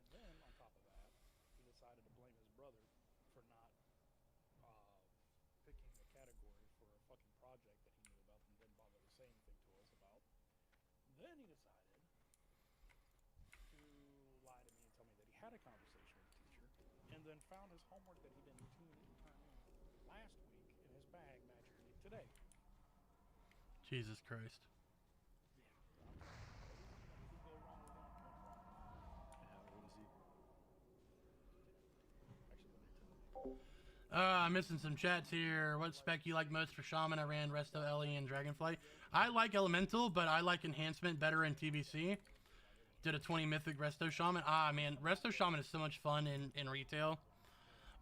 And then on top of that, he decided to blame his brother for not picking a category for a fucking project that he knew about and didn't bother to say anything to us about. Then he decided to lie to me and tell me that he had a conversation with the teacher, and then found his homework that he didn't turn in last week in his bag magically today. Jesus Christ. Yeah. Everything that could go wrong with him went wrong. Yeah, what is he? Actually, let me tell you. I'm missing some chats here. What spec you like most for Shaman? I ran Resto Ellie and Dragonflight. I like Elemental, but I like Enhancement better in TBC. Did a 20 Mythic Resto Shaman. Ah, man. Resto Shaman is so much fun in retail.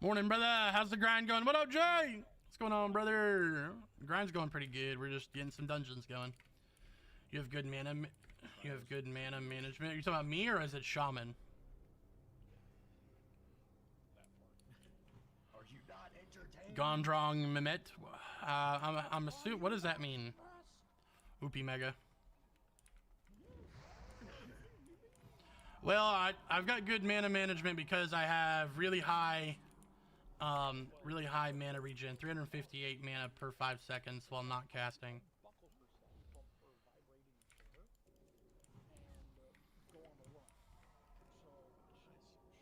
Morning, brother. How's the grind going? What up, Jay? What's going on, brother? The grind's going pretty good. We're just getting some dungeons going. You have good mana. You have good mana management. Are you talking about me or is it Shaman? Are you not entertained? Gondrong Mehmet. I'm assuming. What does that mean? Oopie Mega. Well, I've got good mana management because I have really high mana regen. 358 mana per 5 seconds while not casting. Buckled herself from her vibrating chair and go on a run. So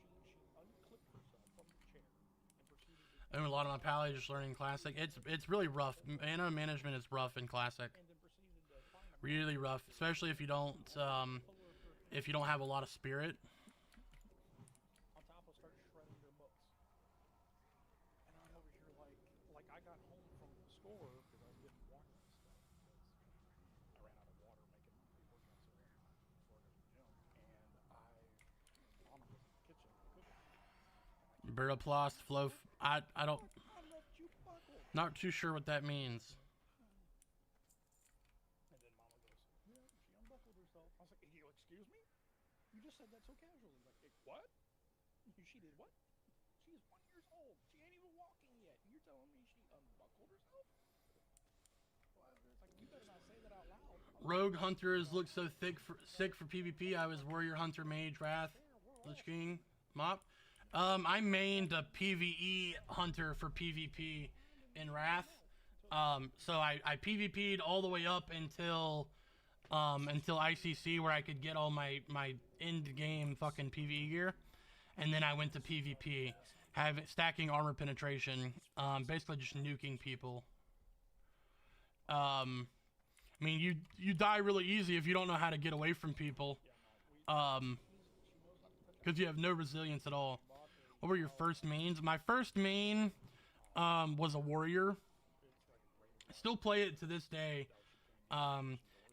she unclipped herself from the chair and proceeded to I mean, a lot of my pally just learning Classic. It's really rough. Mana management is rough in Classic. and then proceeded to find a Really rough, especially if you don't have a lot of spirit. on top of start shredding their books. And I'm over here like I got home from the store because I was getting water and stuff because I ran out of water making workouts before I go to the gym. And Mama was in the kitchen cooking. Burroplast, flow. I don't. I left you buckled. Not too sure what that means. And then Mama goes, yeah, she unbuckled herself. I was like, "You excuse me? You just said that so casually." Like, what? She did what? She is 1 year old. She ain't even walking yet. You're telling me she unbuckled herself? Well, it's like, you better not say that out loud. Rogue Hunters look so sick for PvP. I was Warrior Hunter Mage Wrath Lich King Mop. I mained a PvE Hunter for PvP in Wrath. So I PvP'd all the way up until ICC where I could get all my end game fucking PvE gear, and then I went to PvP, stacking armor penetration, basically just nuking people. I mean, you die really easy if you don't know how to get away from people, because you have no resilience at all. What were your first mains? My first main was a warrior. I still play it to this day.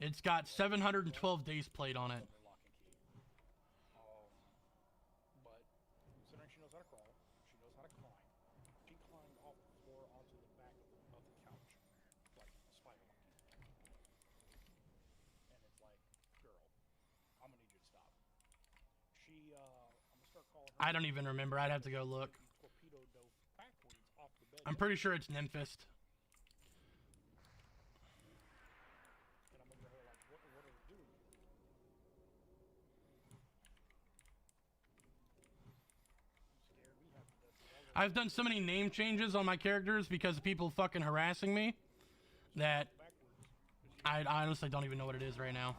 It's got 712 days played on it. Lock and key. But considering she knows how to crawl, she knows how to climb. She climbed off the floor onto the back of the couch, like a spider monkey. And it's like, girl, I'm gonna need you to stop. I'm gonna start calling her. I don't even remember. I'd have to go look. Torpedo dove backwards off the bed I'm pretty sure it's Nymphist. And I'm over here like, what are we doing here? You scared me half to death. I've done so many name changes on my characters because of people fucking harassing me that I honestly don't even know what it is right now.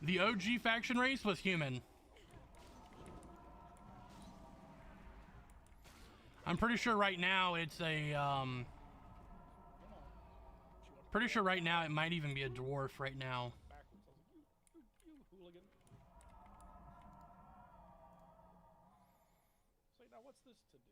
The OG faction race was human. I'm pretty sure right now it's a, pretty sure right now it might even be a dwarf right now. Backwards. I was like, you hooligan. Say, now what's this to do?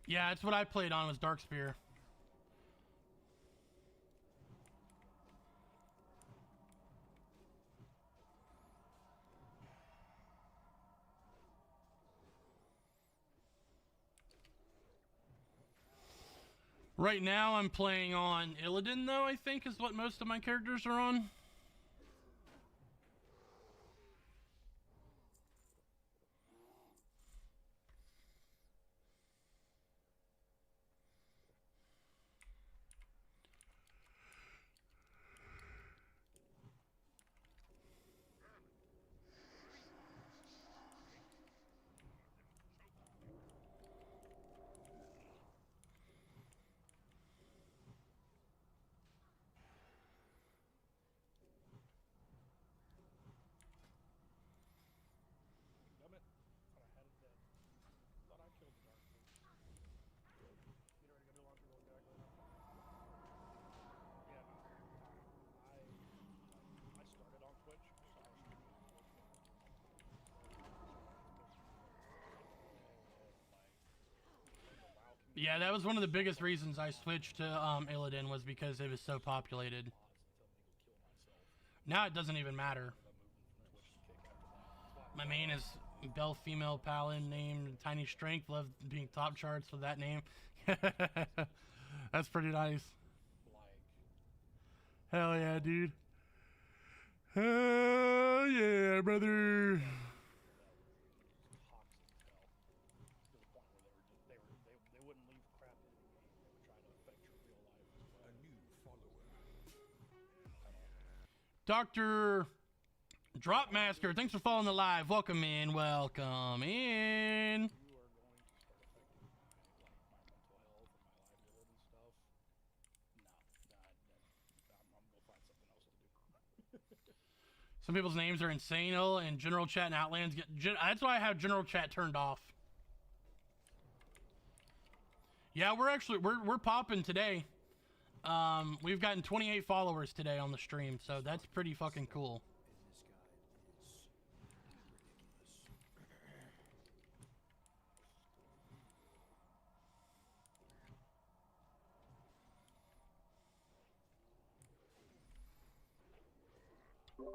Yeah, it's what I played on was Darkspear. Right now I'm playing on Illidan though, I think is what most of my characters are on. Damn it. Thought I had it dead. Thought I killed the dark thing. You ready to go do laundry real quick? Yeah, no. I started on Twitch, so I was streaming on Twitch. Yeah, that was one of the biggest reasons I switched to Illidan was because it was so populated. Now it doesn't even matter. My main is Bell Female Paladin named Tiny Strength. Love being top charts with that name. That's pretty nice. Hell yeah, dude. Hell yeah, brother. They wouldn't leave crap in the game. They would try to affect your real life as well. A new follower. Dr. Dropmasker, thanks for following the live. Welcome in, welcome in. You are going to start affecting my mental health and my livelihood and stuff. No, I'm gonna find something else to do. Some people's names are insane, and general chat and Outlands that's why I have general chat turned off. Yeah, we're popping today. We've gotten 28 followers today on the stream, so that's pretty fucking cool.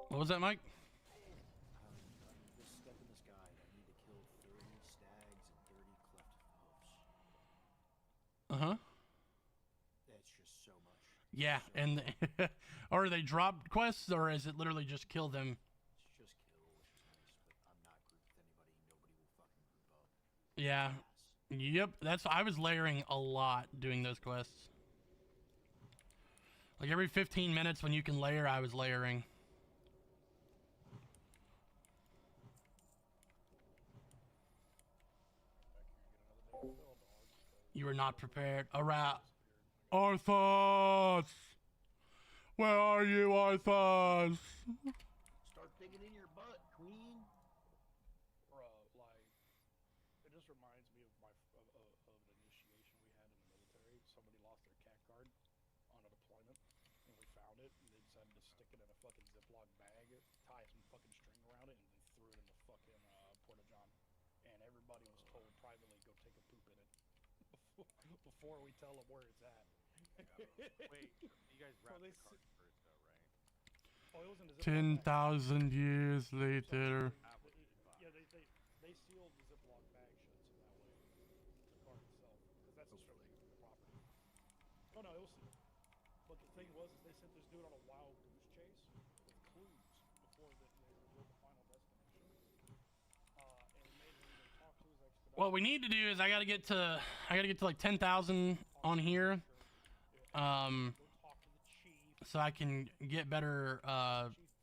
What was that, Mike? This step in this guide, I need to kill 30 stags and 30 cleft hoofs. Uh-huh. That's just so much. Yeah, and are they drop quests, or is it literally just kill them? It's just kill, which is nice, but I'm not grouped with anybody. Nobody will fucking group up. Yeah. Yep, I was layering a lot doing those quests. Like every 15 minutes when you can layer, I was layering. You were not prepared. Arthas! Where are you, Arthas? Start digging in your butt, queen. Bruh, like, it just reminds me of of an initiation we had in the military. Somebody lost their cat card on a deployment, and we found it, and they decided to stick it in a fucking Ziploc bag, tie some fucking string around it, and they threw it in the fucking Porta-John. And everybody was told privately, go take a poop in it before we tell them where it's at. Wait, you guys wrapped they the card first, though, right? Oh, it was in the Ziploc bag. 10,000 years later. Oh no, it was. But the thing was, is they sent this dude on a wild goose chase with clues before they revealed the final destination. And he made him even talk to his expediter. What we need to do is I gotta get to like 10,000 on here, Go talk to the chief. so I can get better Chief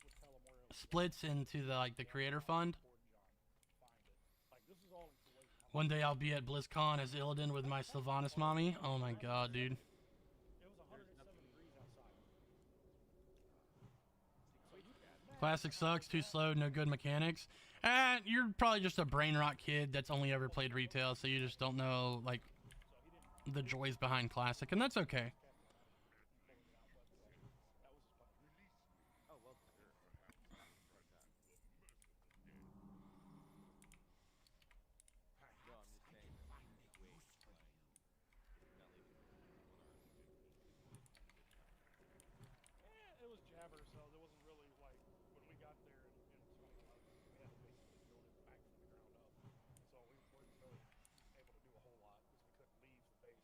would tell him where it was. splits into the like the creator fund. Poor John. Find it. Like this is all in Kuwait. One day I'll be at BlizzCon as Illidan with my Sylvanas mommy. Oh my god, dude. It was 107 degrees outside. Classic sucks, too slow, no good mechanics. You're probably just a brain rot kid that's only ever played retail, so you just don't know like the joys behind classic, and that's okay. Oh well, sure. No, I'm just saying. Wait, like, not leaving It was jabber, so there wasn't really like when we got there in 2011, we had to basically build it back from the ground up. So we weren't really able to do a whole lot because we couldn't leave the base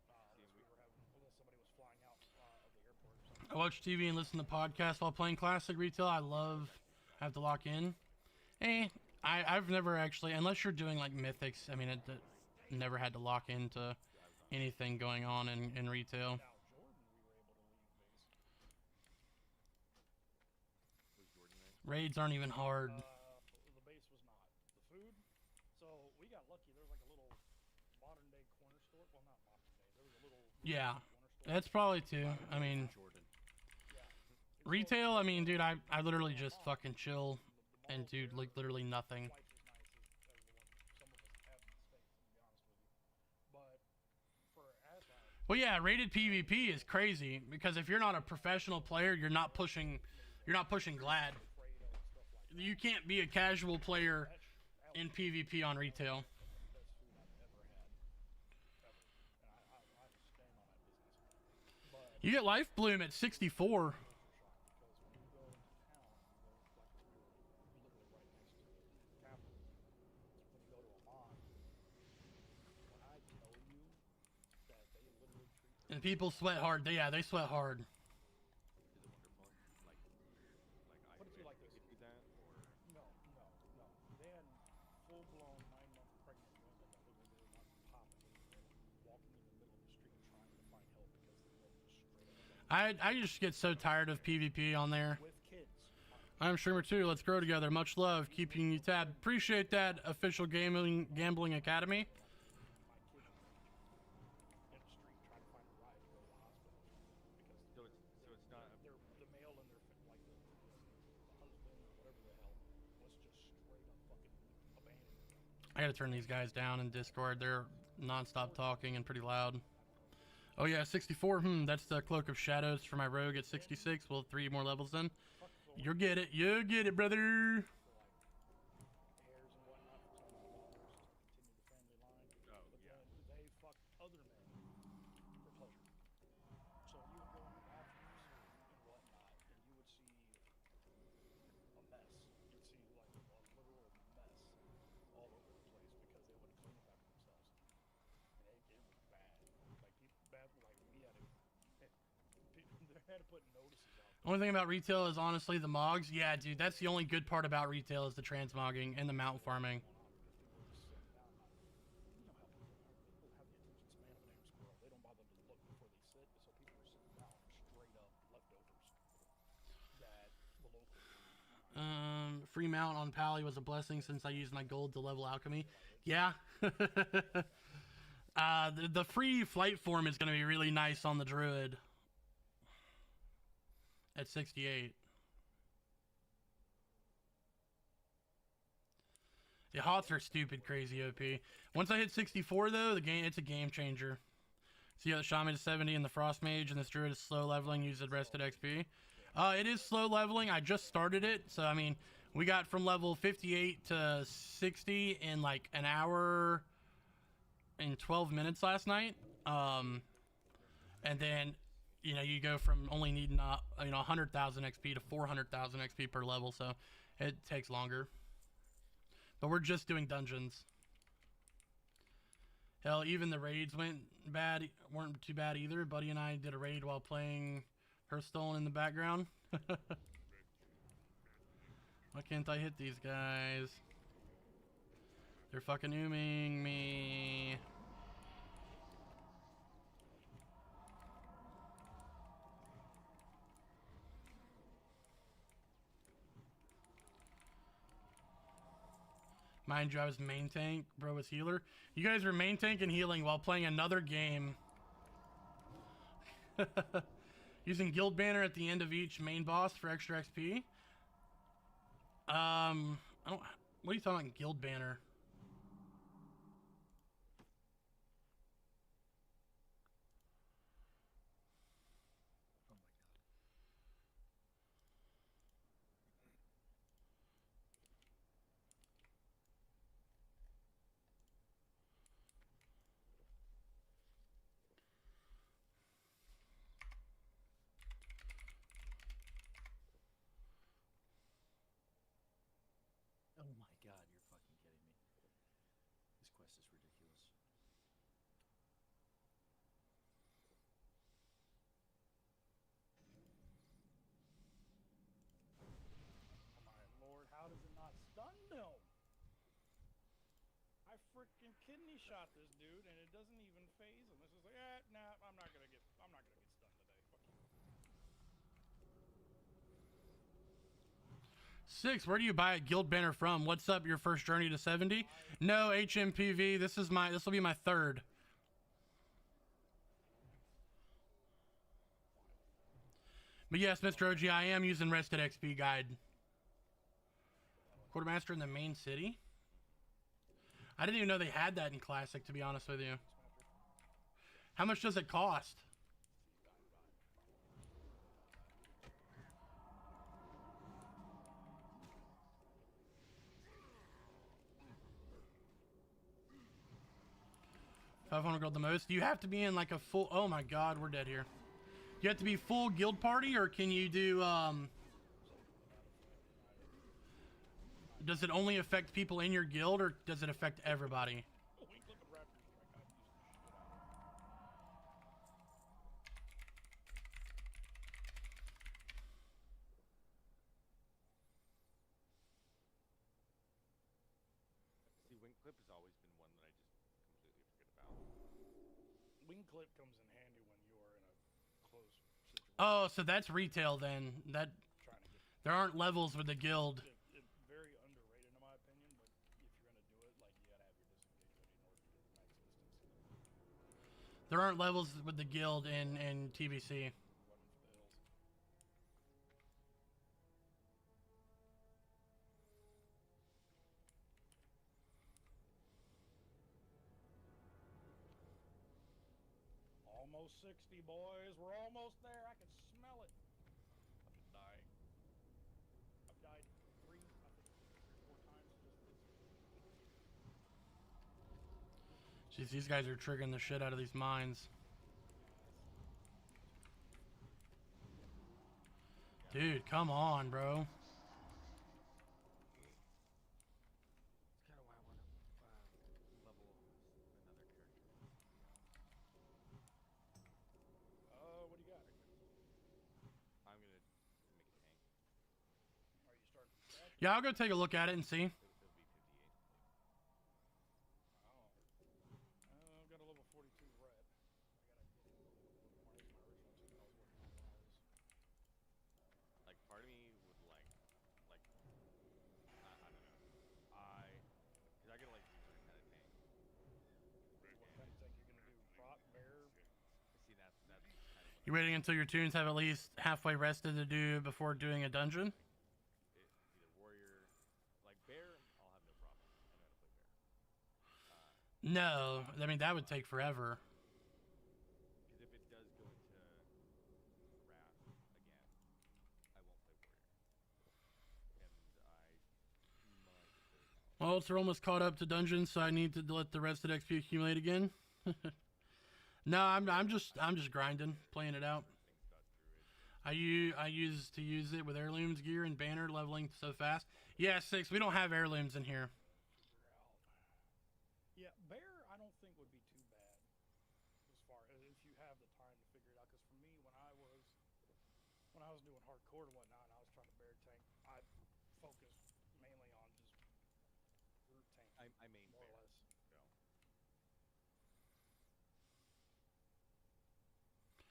unless we were having, unless somebody was flying out of the airport or something. I watch TV and listen to podcasts while playing classic retail. I have to lock in. I've never actually, unless you're doing like mythics, I mean, never had to lock into anything going on in retail. Now Jordan, we were able to leave the base. Was Jordan there? Raids aren't even hard. The base was not. The food. So we got lucky. There was like a little modern day corner store. Well, not modern day. There was a little Yeah, corner store. that's probably too. I mean, Jordan. retail, I mean, dude, I literally just fucking chill and do like literally nothing. Twice as nice as the one some of us have in the States, to be honest with you. But for Well, yeah, rated PvP is crazy because if you're not a professional player, you're not pushing Glad. You can't be a casual player in PvP on retail. best food I've ever had. Ever. And I stand on that business. But You get Life Bloom at 64. And people sweat hard. They sweat hard. Is it wonderful? Like I Put it to you like could this. do that, or No. They had full-blown 9-month pregnant women that were popping, walking in the middle of the street trying to find help because the milk was straight up. I just get so tired of PvP on there. With kids. I'm streamer too. Let's grow together. Much love. Keeping you tabbed. Appreciate that, official gambling academy. In the street trying to find a ride to go to the hospital because so it's not. they're the male and their like the husband or whatever the hell was just straight up fucking abandoning them. I gotta turn these guys down in Discord. They're non-stop talking and pretty loud. Oh yeah, 64. That's the Cloak of Shadows for my rogue at 66. Well, 3 more levels then. You'll get it. You'll get it, brother. Heirs and whatnot for some of the daughters to continue the family line. Oh, But yeah. then they fuck other men for pleasure. So you would go in the bathrooms and whatnot, and you would see a mess. You'd see like a literal mess all over the place because they wouldn't clean up after themselves. And it was bad. Like people bad. Like we had to. They had to put notices out. Only thing about retail is honestly the mogs. Yeah, dude, that's the only good part about retail is the transmogging and the mount farming. Free mount on Pally was a blessing since I used my gold to level alchemy. Yeah. The free flight form is going to be really nice on the druid at 68. The hots are stupid crazy OP. Once I hit 64 though, it's a game changer. See how the shaman is 70 and the frost mage and this druid is slow leveling, uses rested XP. It is slow leveling. I just started it, so I mean, we got from level 58 to 60 in like an hour and 12 minutes last night. And then, you know, you go from only needing 100,000 XP to 400,000 XP per level, so it takes longer. But we're just doing dungeons. Hell, even the raids weren't too bad either. Buddy and I did a raid while playing Hearthstone in the background. Why can't I hit these guys? They're fucking ooming me. Mind you, I was main tank, bro was healer. You guys were main tank and healing while playing another game. Using guild banner at the end of each main boss for extra XP. I don't. What are you talking about, guild banner? Oh my god. Oh my god, you're fucking kidding me. This quest is ridiculous. Oh my lord, how does it not stun them? I freaking kidney shot this dude and it doesn't even phase him. This is like, nah, I'm not gonna get stunned today. Fuck you. 6, where do you buy a guild banner from? What's up, your first journey to 70? No, HMPV, this will be my third. But yes, Mr. OG, I am using Rested XP guide. Quartermaster in the main city? I didn't even know they had that in Classic, to be honest with you. How much does it cost? $500 gold the most. Do you have to be in like a full... Oh my god, we're dead here. You have to be full guild party, or can you do... Does it only affect people in your guild, or does it affect everybody? See, wing clip has always been one that I just completely forget about. Wing clip comes in handy when you are in a close situation. Oh, so that's retail then. That Trying to get there aren't levels with the guild. it's very underrated in my opinion, but if you're gonna do it, like you gotta have your disengage ready in order to get the max distance. There aren't levels with the guild in TBC. Running for the hills. Almost 60, boys. We're almost there. I can smell it. I'm just dying. I've died three or four times just this. Jeez, these guys are triggering the shit out of these mines. Dude, come on, bro. It's kind of why I want to level another character. What do you got? I'm gonna make a tank. Are you starting from scratch? Yeah, I'll go take a look at it and see. It'll be 58. Oh. I've got a level 42 red. I gotta get it. My original team I was working on when I was. Like, part of me would like, I don't know. Cause I gotta like do some kind of tank. What kind of tank you're gonna do? Prot, bear? See, that's kind of what You waiting until your tunes have at least halfway rested to do before doing a dungeon? either warrior, like bear, I'll have no problem. I know how to play bear. No, I mean that would take forever. Because if it does go into wrath again, I won't play warrior. And I might play Well, it's almost caught up to dungeons, so I need to let the rest of the XP accumulate again. No, I'm just grinding, playing it out. I used to use it with heirlooms gear and banner leveling so fast. Yeah, 6. We don't have heirlooms in here. Yeah, bear I don't think would be too when I was doing hardcore and whatnot, and I was trying to bear tank, I focused mainly on just root tank, I main more or bear, less.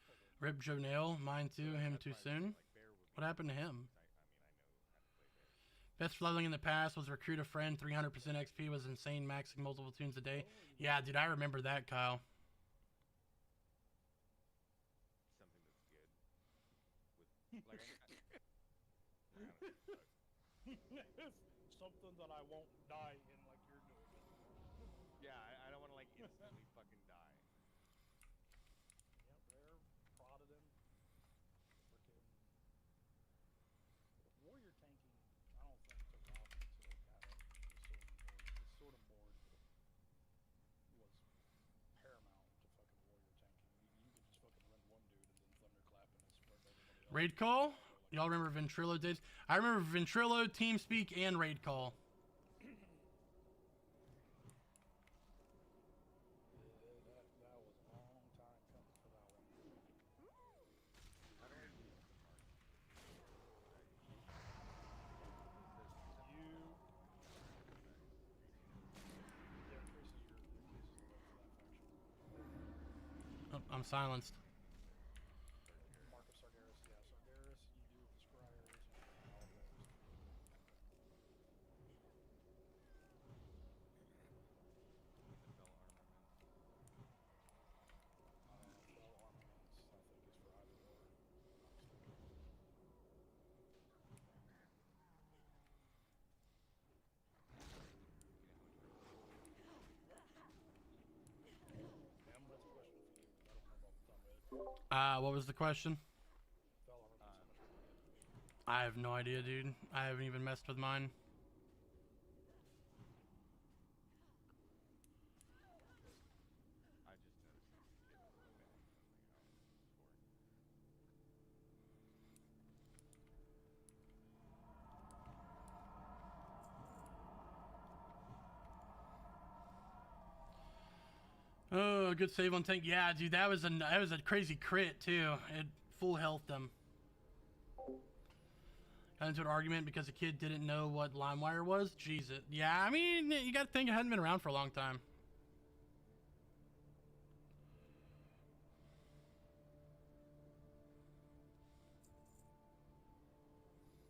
so. Rip Joe Nail, mine too. Him That's too why I was saying, soon. like, bear would be What happened to good, him? 'cause I mean, I know how to play bear. Best leveling in the past was recruit a friend. 300% XP was insane, maxing multiple tunes a day. Yeah, dude, I remember that, Kyle. Something that's good. With like, I honestly suck. Something that I won't die in like you're doing. Yeah, I don't want to like instantly fucking die. Yep, there, prodded him. Freaking warrior tanking, I don't think took off until kind of the sword and board. Was paramount to fucking warrior tanking. You could just fucking run one dude and then thunderclap and then spread everybody else. Raid call? Y'all remember Ventrilo days? I remember Ventrilo, TeamSpeak, and Raid call. That was a long time coming for that one. How do I use the mark? Increases the load for that faction. Oh, I'm silenced. Mark of Sargeras, yeah, Sargeras, you do the scryers and all those. The fell armaments. Fell armaments, I think is for either or. Em, that's a question for you. I don't remember off the top of my head. What was the question? Fell armaments, how much would you get? I have no idea, dude. I haven't even messed with mine. I just noticed you could get a little bit. Oh, good save on tank. Yeah, dude, that was a crazy crit too. It full health them. Got into an argument because a kid didn't know what LimeWire was. Jesus. Yeah, I mean, you got to think it hadn't been around for a long time.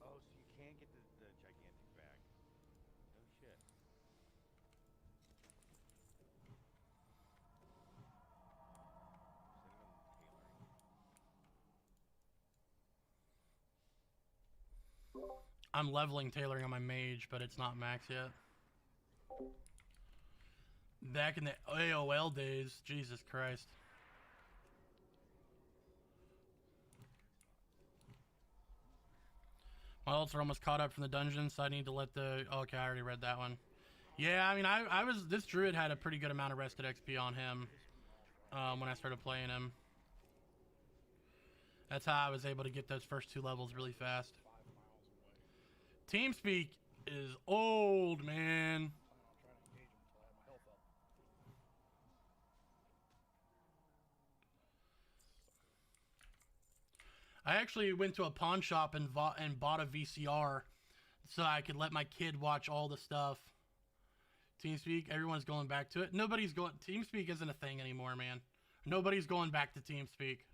Oh, so you can get the gigantic bag. No shit. Sending them tailoring. I'm leveling tailoring on my mage, but it's not max yet. Back in the AOL days, Jesus Christ. My ults are almost caught up from the dungeon, so I need to let the... Okay, I already read that one. Yeah, I mean, I was... This druid had a pretty good amount of rested XP on him when I started playing him. That's how I was able to get those first 2 levels really fast. 5 miles away. TeamSpeak is old, man. I'm trying to engage him until I have my health up. I actually went to a pawn shop and bought a VCR so I could let my kid watch all the stuff. TeamSpeak, everyone's going back to it. Nobody's going... TeamSpeak isn't a thing anymore, man. Nobody's going back to TeamSpeak.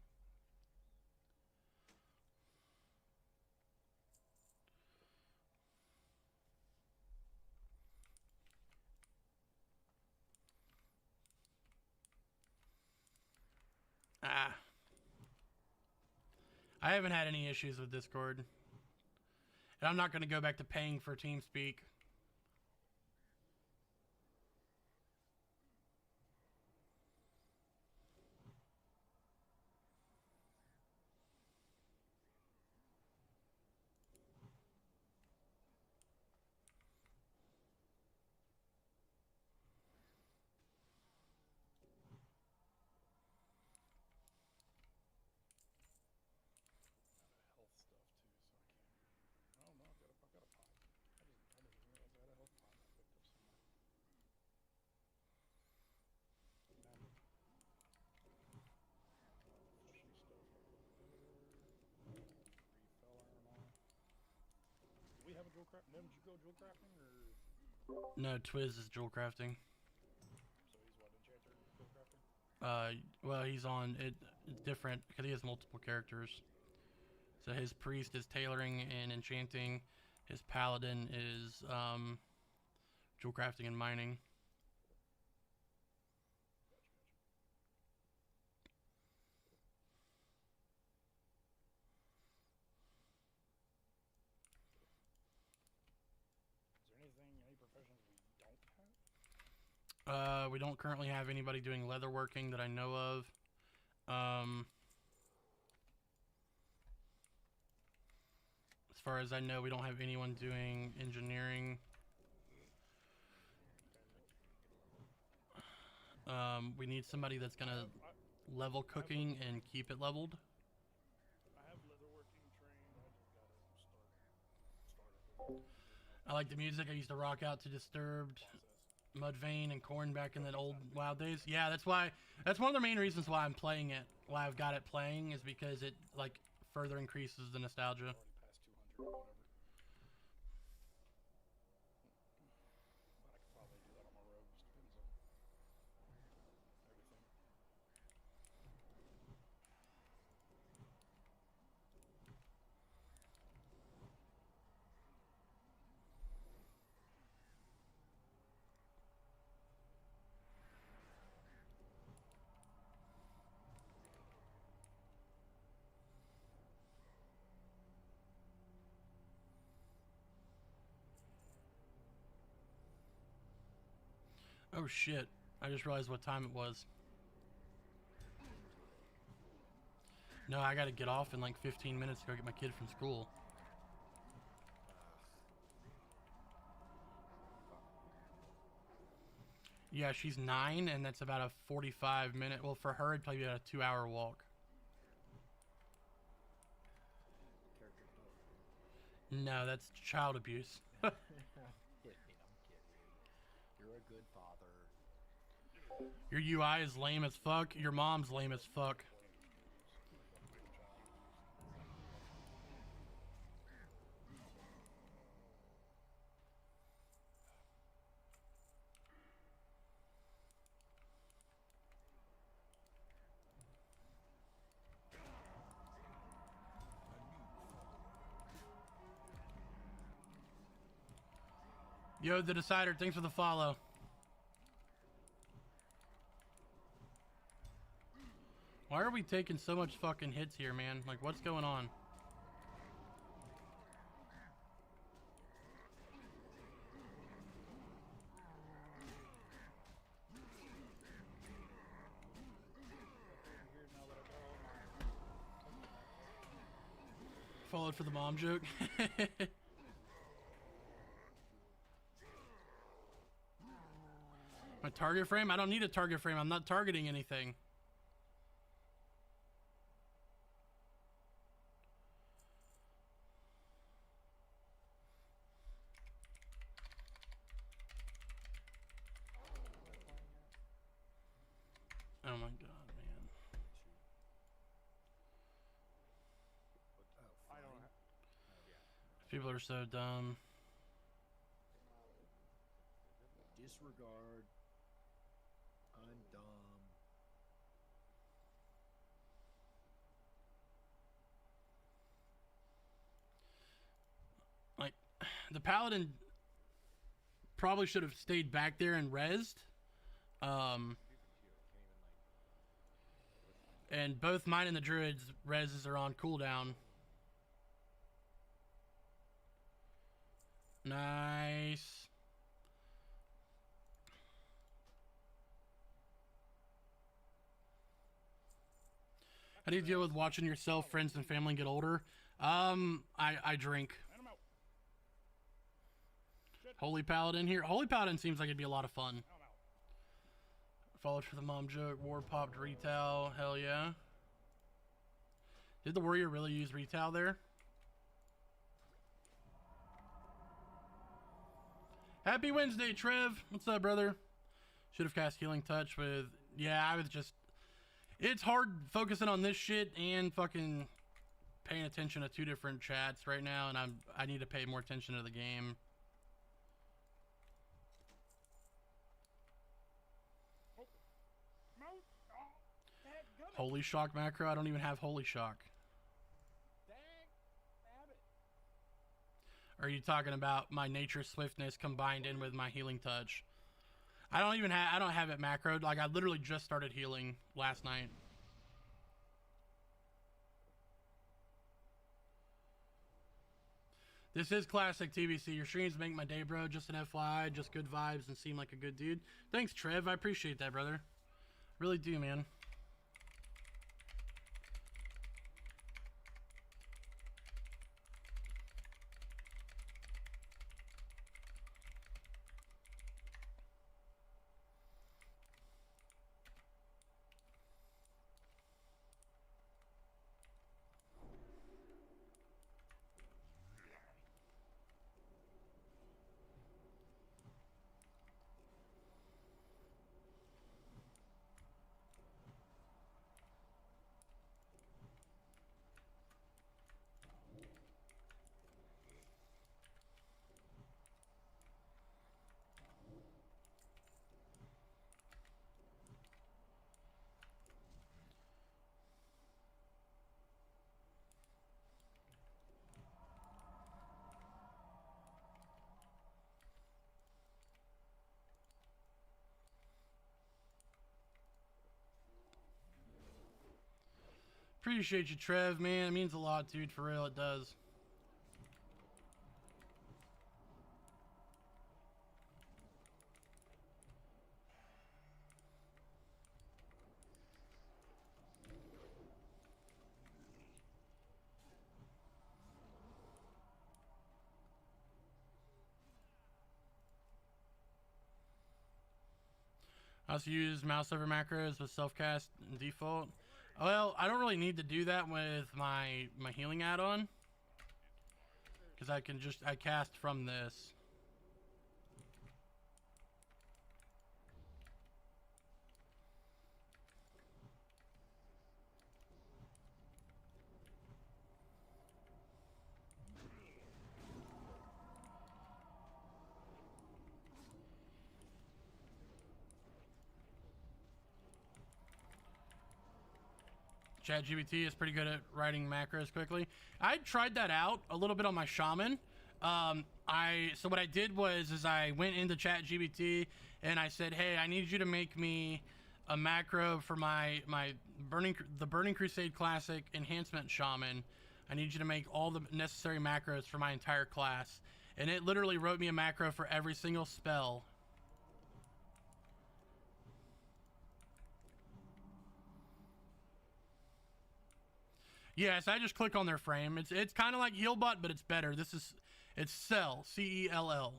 I haven't had any issues with Discord. And I'm not going to go back to paying for TeamSpeak. Health stuff too, so I can't. Oh no, I've got a pipe. I didn't even jewel craft? Didn't you go jewel crafting or? No, Twiz is jewel crafting. So he's what, enchanter jewel crafting? Well, he's on it. It's different because he has multiple characters. So his priest is tailoring and enchanting. His paladin is jewel crafting and mining. Is there anything, any professions we don't have? We don't currently have anybody doing leatherworking that I know of. As far as I know, we don't have anyone doing engineering. We need somebody that's gonna level cooking and keep it leveled. I have leatherworking trained. I just gotta start. I like the music. I used to rock out to Disturbed, Mudvayne, and Korn back in the old WoW days. Yeah, that's why. That's one of the main reasons why I'm playing it. Why I've got it playing is because it like further increases the nostalgia. Already past 200 or whatever. But I could probably do that on my rogue. Just depends on everything. Oh shit! I just realized what time it was. No, I gotta get off in like 15 minutes to go get my kid from school. Yeah, she's 9, and that's about a 45-minute. Well, for her, it'd probably be about a 2-hour walk. Character development. No, that's child abuse. I'm kidding. You're a good father. Your UI is lame as fuck. Your mom's lame as fuck. Yo, the Decider, thanks for the follow. Why are we taking so much fucking hits here, man? Like, what's going on? Followed for the mom joke. My target frame? I don't need a target frame. I'm not targeting anything. Oh my god, man. Oh, I don't flying. have. People are so dumb. Disregard. I'm dumb. Like, the Paladin probably should have stayed back there and rezzed. And both mine and the Druid's reses are on cooldown. Nice. How do you deal with watching yourself, friends, and family get older? I drink. And I'm out. Holy Paladin here. Holy Paladin seems like it'd be a lot of fun. I'm out. Followed for the mom joke. War popped retail. Hell yeah. Did the warrior really use retail there? Happy Wednesday, Trev. What's up, brother? Should have cast Healing Touch with... Yeah, I was just... It's hard focusing on this shit and fucking paying attention to 2 different chats right now, and I need to pay more attention to the game. No. Oh, dadgummit. Holy Shock macro? I don't even have Holy Shock. Dang-nabbit. Are you talking about my nature swiftness combined in with my healing touch? I don't have it macroed. Like, I literally just started healing last night. This is classic TBC. Your streams make my day, bro. Just an FYI, just good vibes and seem like a good dude. Thanks, Trev. I appreciate that, brother. Really do, man. Appreciate you, Trev, man. It means a lot, dude. For real, it does. I also use mouse over macros with self-cast and default. Well, I don't really need to do that with my healing add-on, because I cast from this. ChatGPT is pretty good at writing macros quickly. I tried that out a little bit on my shaman. So what I did was I went into ChatGPT and I said, hey, I need you to make me a macro for the Burning Crusade Classic Enhancement Shaman. I need you to make all the necessary macros for my entire class. And it literally wrote me a macro for every single spell. Yes, I just click on their frame. It's kind of like Healbot, but it's better. It's Cell, C-E-L-L.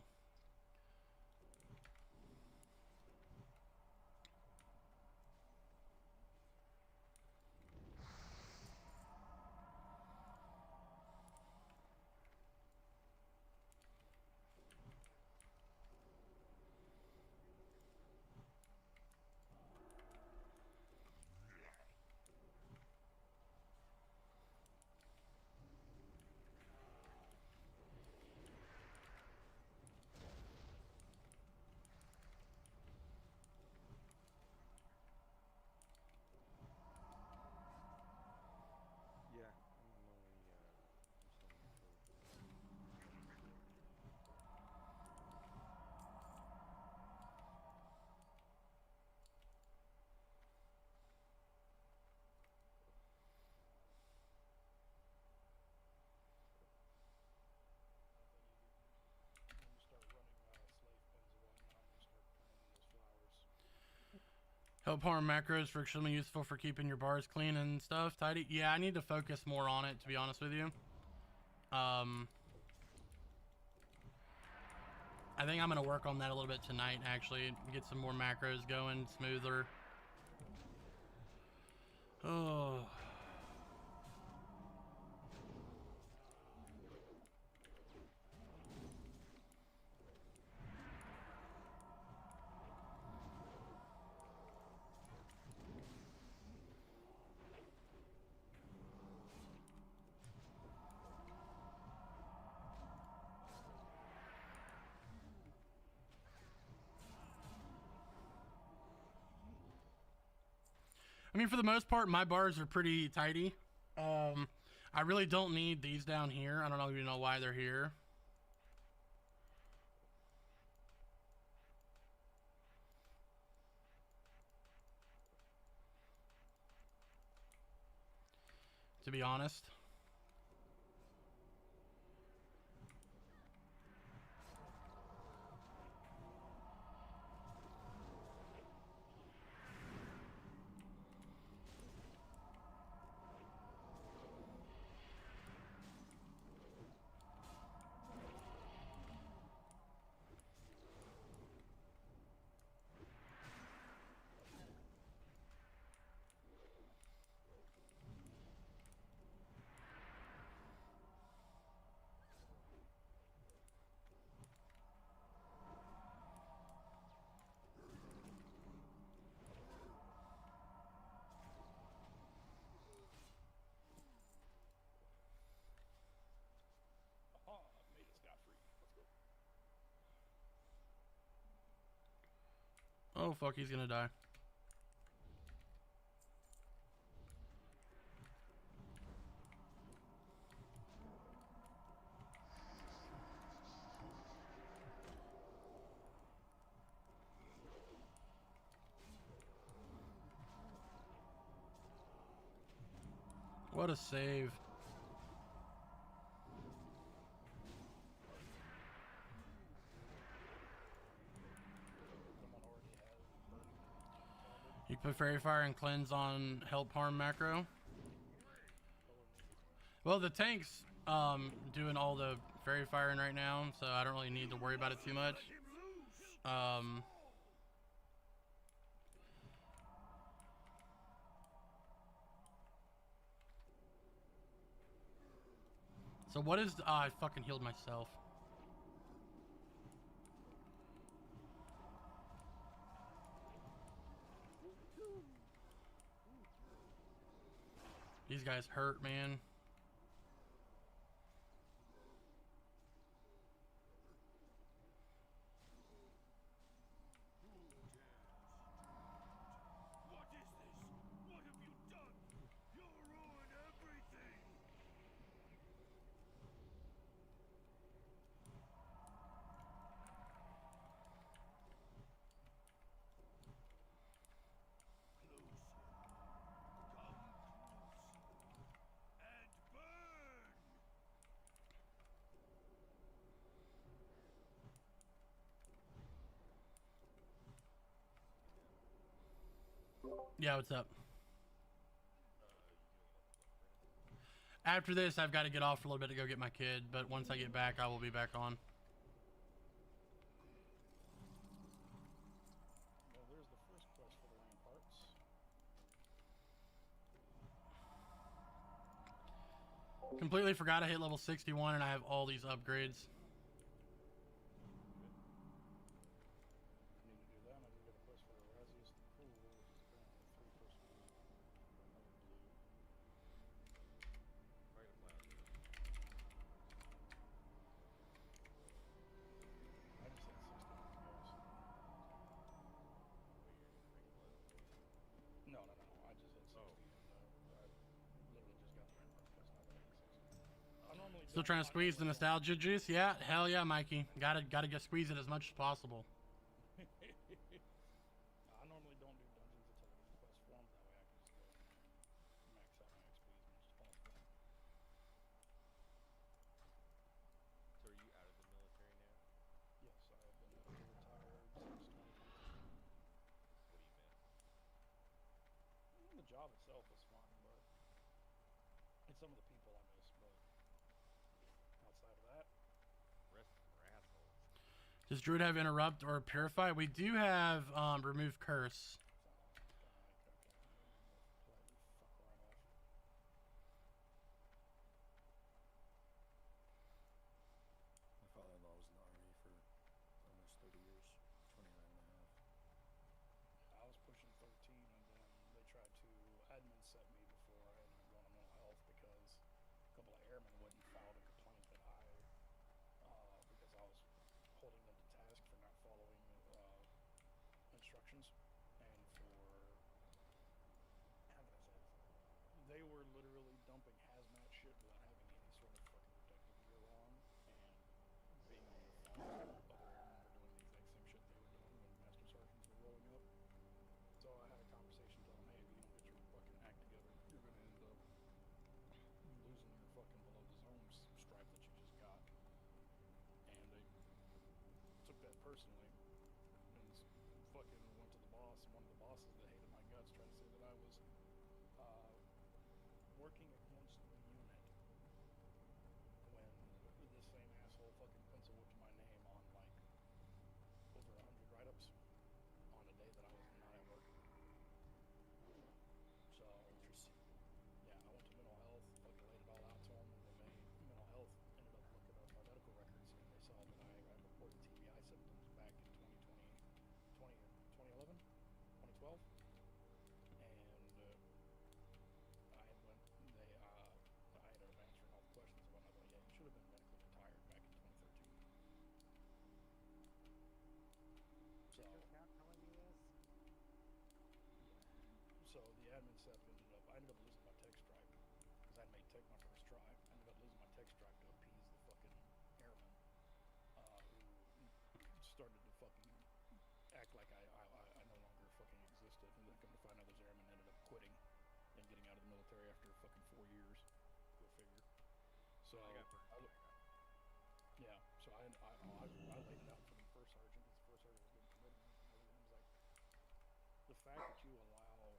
Yeah, I'm only When you start running slave pens and whatnot, and you start turning in those flowers. Help harm macros for extremely useful for keeping your bars clean and stuff, tidy. Yeah, I need to focus more on it, to be honest with you. I think I'm going to work on that a little bit tonight, actually. Get some more macros going, smoother. Oh. I mean, for the most part, my bars are pretty tidy. I really don't need these down here. I don't even know why they're here. To be honest. Aha, made it scot-free. Let's go. Oh, fuck, he's gonna die. What a save. Someone already has burning caliber. You put Fairy Fire and Cleanse on Help Harm macro. Color needs. Well, the tank's doing all the Fairy Firing right now, so I don't really need to worry about it too much. So what is... I fucking healed myself. These guys hurt, man. What is this? What have you done? You'll ruin everything! Closer. Come closer. And burn! Yeah, what's up? After this, I've got to get off for a little bit to go get my kid, but once I get back, I will be back on. Well, there's the first quest for the land parts. Completely forgot I hit level 61 and I have all these upgrades. I need to do that. I need to get a quest for Erasius the Cruel, which is apparently a 3-person another blue. Right of last. I just had 60 guys. No, no, no. I just hit 60 and I literally just got the rampart quest. Not that I hit 60. I normally Still don't- trying to I squeeze the normally nostalgia juice? Yeah, hell yeah, Mikey. Gotta get squeeze it as much as possible. I normally don't do dungeons until I get the quest form. That way I can just go and max out my XP as much as possible. So are you out of the military now? Yes, I have been retired since 2022. What do you miss? The job itself is fine, but it's some of the people I miss. But outside of that, Rest for assholes. Does Druid have Interrupt or Purify? We do have Remove Curse. so it's kind of like, okay, politely fuck right off. My father-in-law was in the army for almost 30 years, 29 and a half. I was pushing 13, and then they tried to admin set me before I ended up going to mental health because a couple of airmen wouldn't file a complaint that because I was holding them to task for not following instructions and for tech my first try. I ended up losing my tech stripe to appease the fucking airman, who started to fucking act like I no longer fucking existed. And then come to find out those airmen ended up quitting and getting out of the military after fucking 4 years. Go figure. So I got burned. yeah, so I laid it out for the first sergeant because the first sergeant was getting committed and everything. Was like, the fact that you allow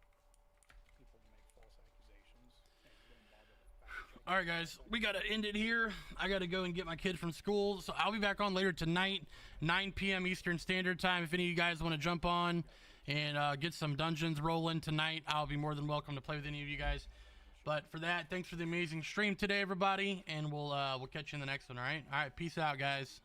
people to make false accusations and you don't bother to fact check. All right, guys, we got to end it here. I got to go and get my kid from school. So I'll be back on later tonight, 9 p.m. Eastern Standard Time. If any of you guys want to jump on and get some dungeons rolling tonight, I'll be more than welcome to play with any of you guys. But for that, thanks for the amazing stream today, everybody, and we'll catch you in the next one, all right? All right, peace out, guys.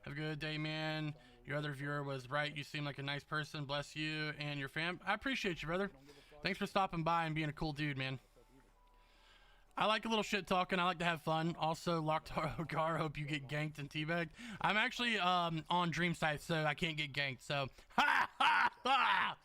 Have a good day, man. Your other viewer was right. You seem like a nice person. Bless you and your fam. I appreciate you, brother. Thanks for stopping by and being a cool dude, man. I like a little shit talking. I like to have fun. Also, Locktar Gar, hope you get ganked and teabagged. I'm actually on Dream Site, so I can't get ganked. So, ha ha ha!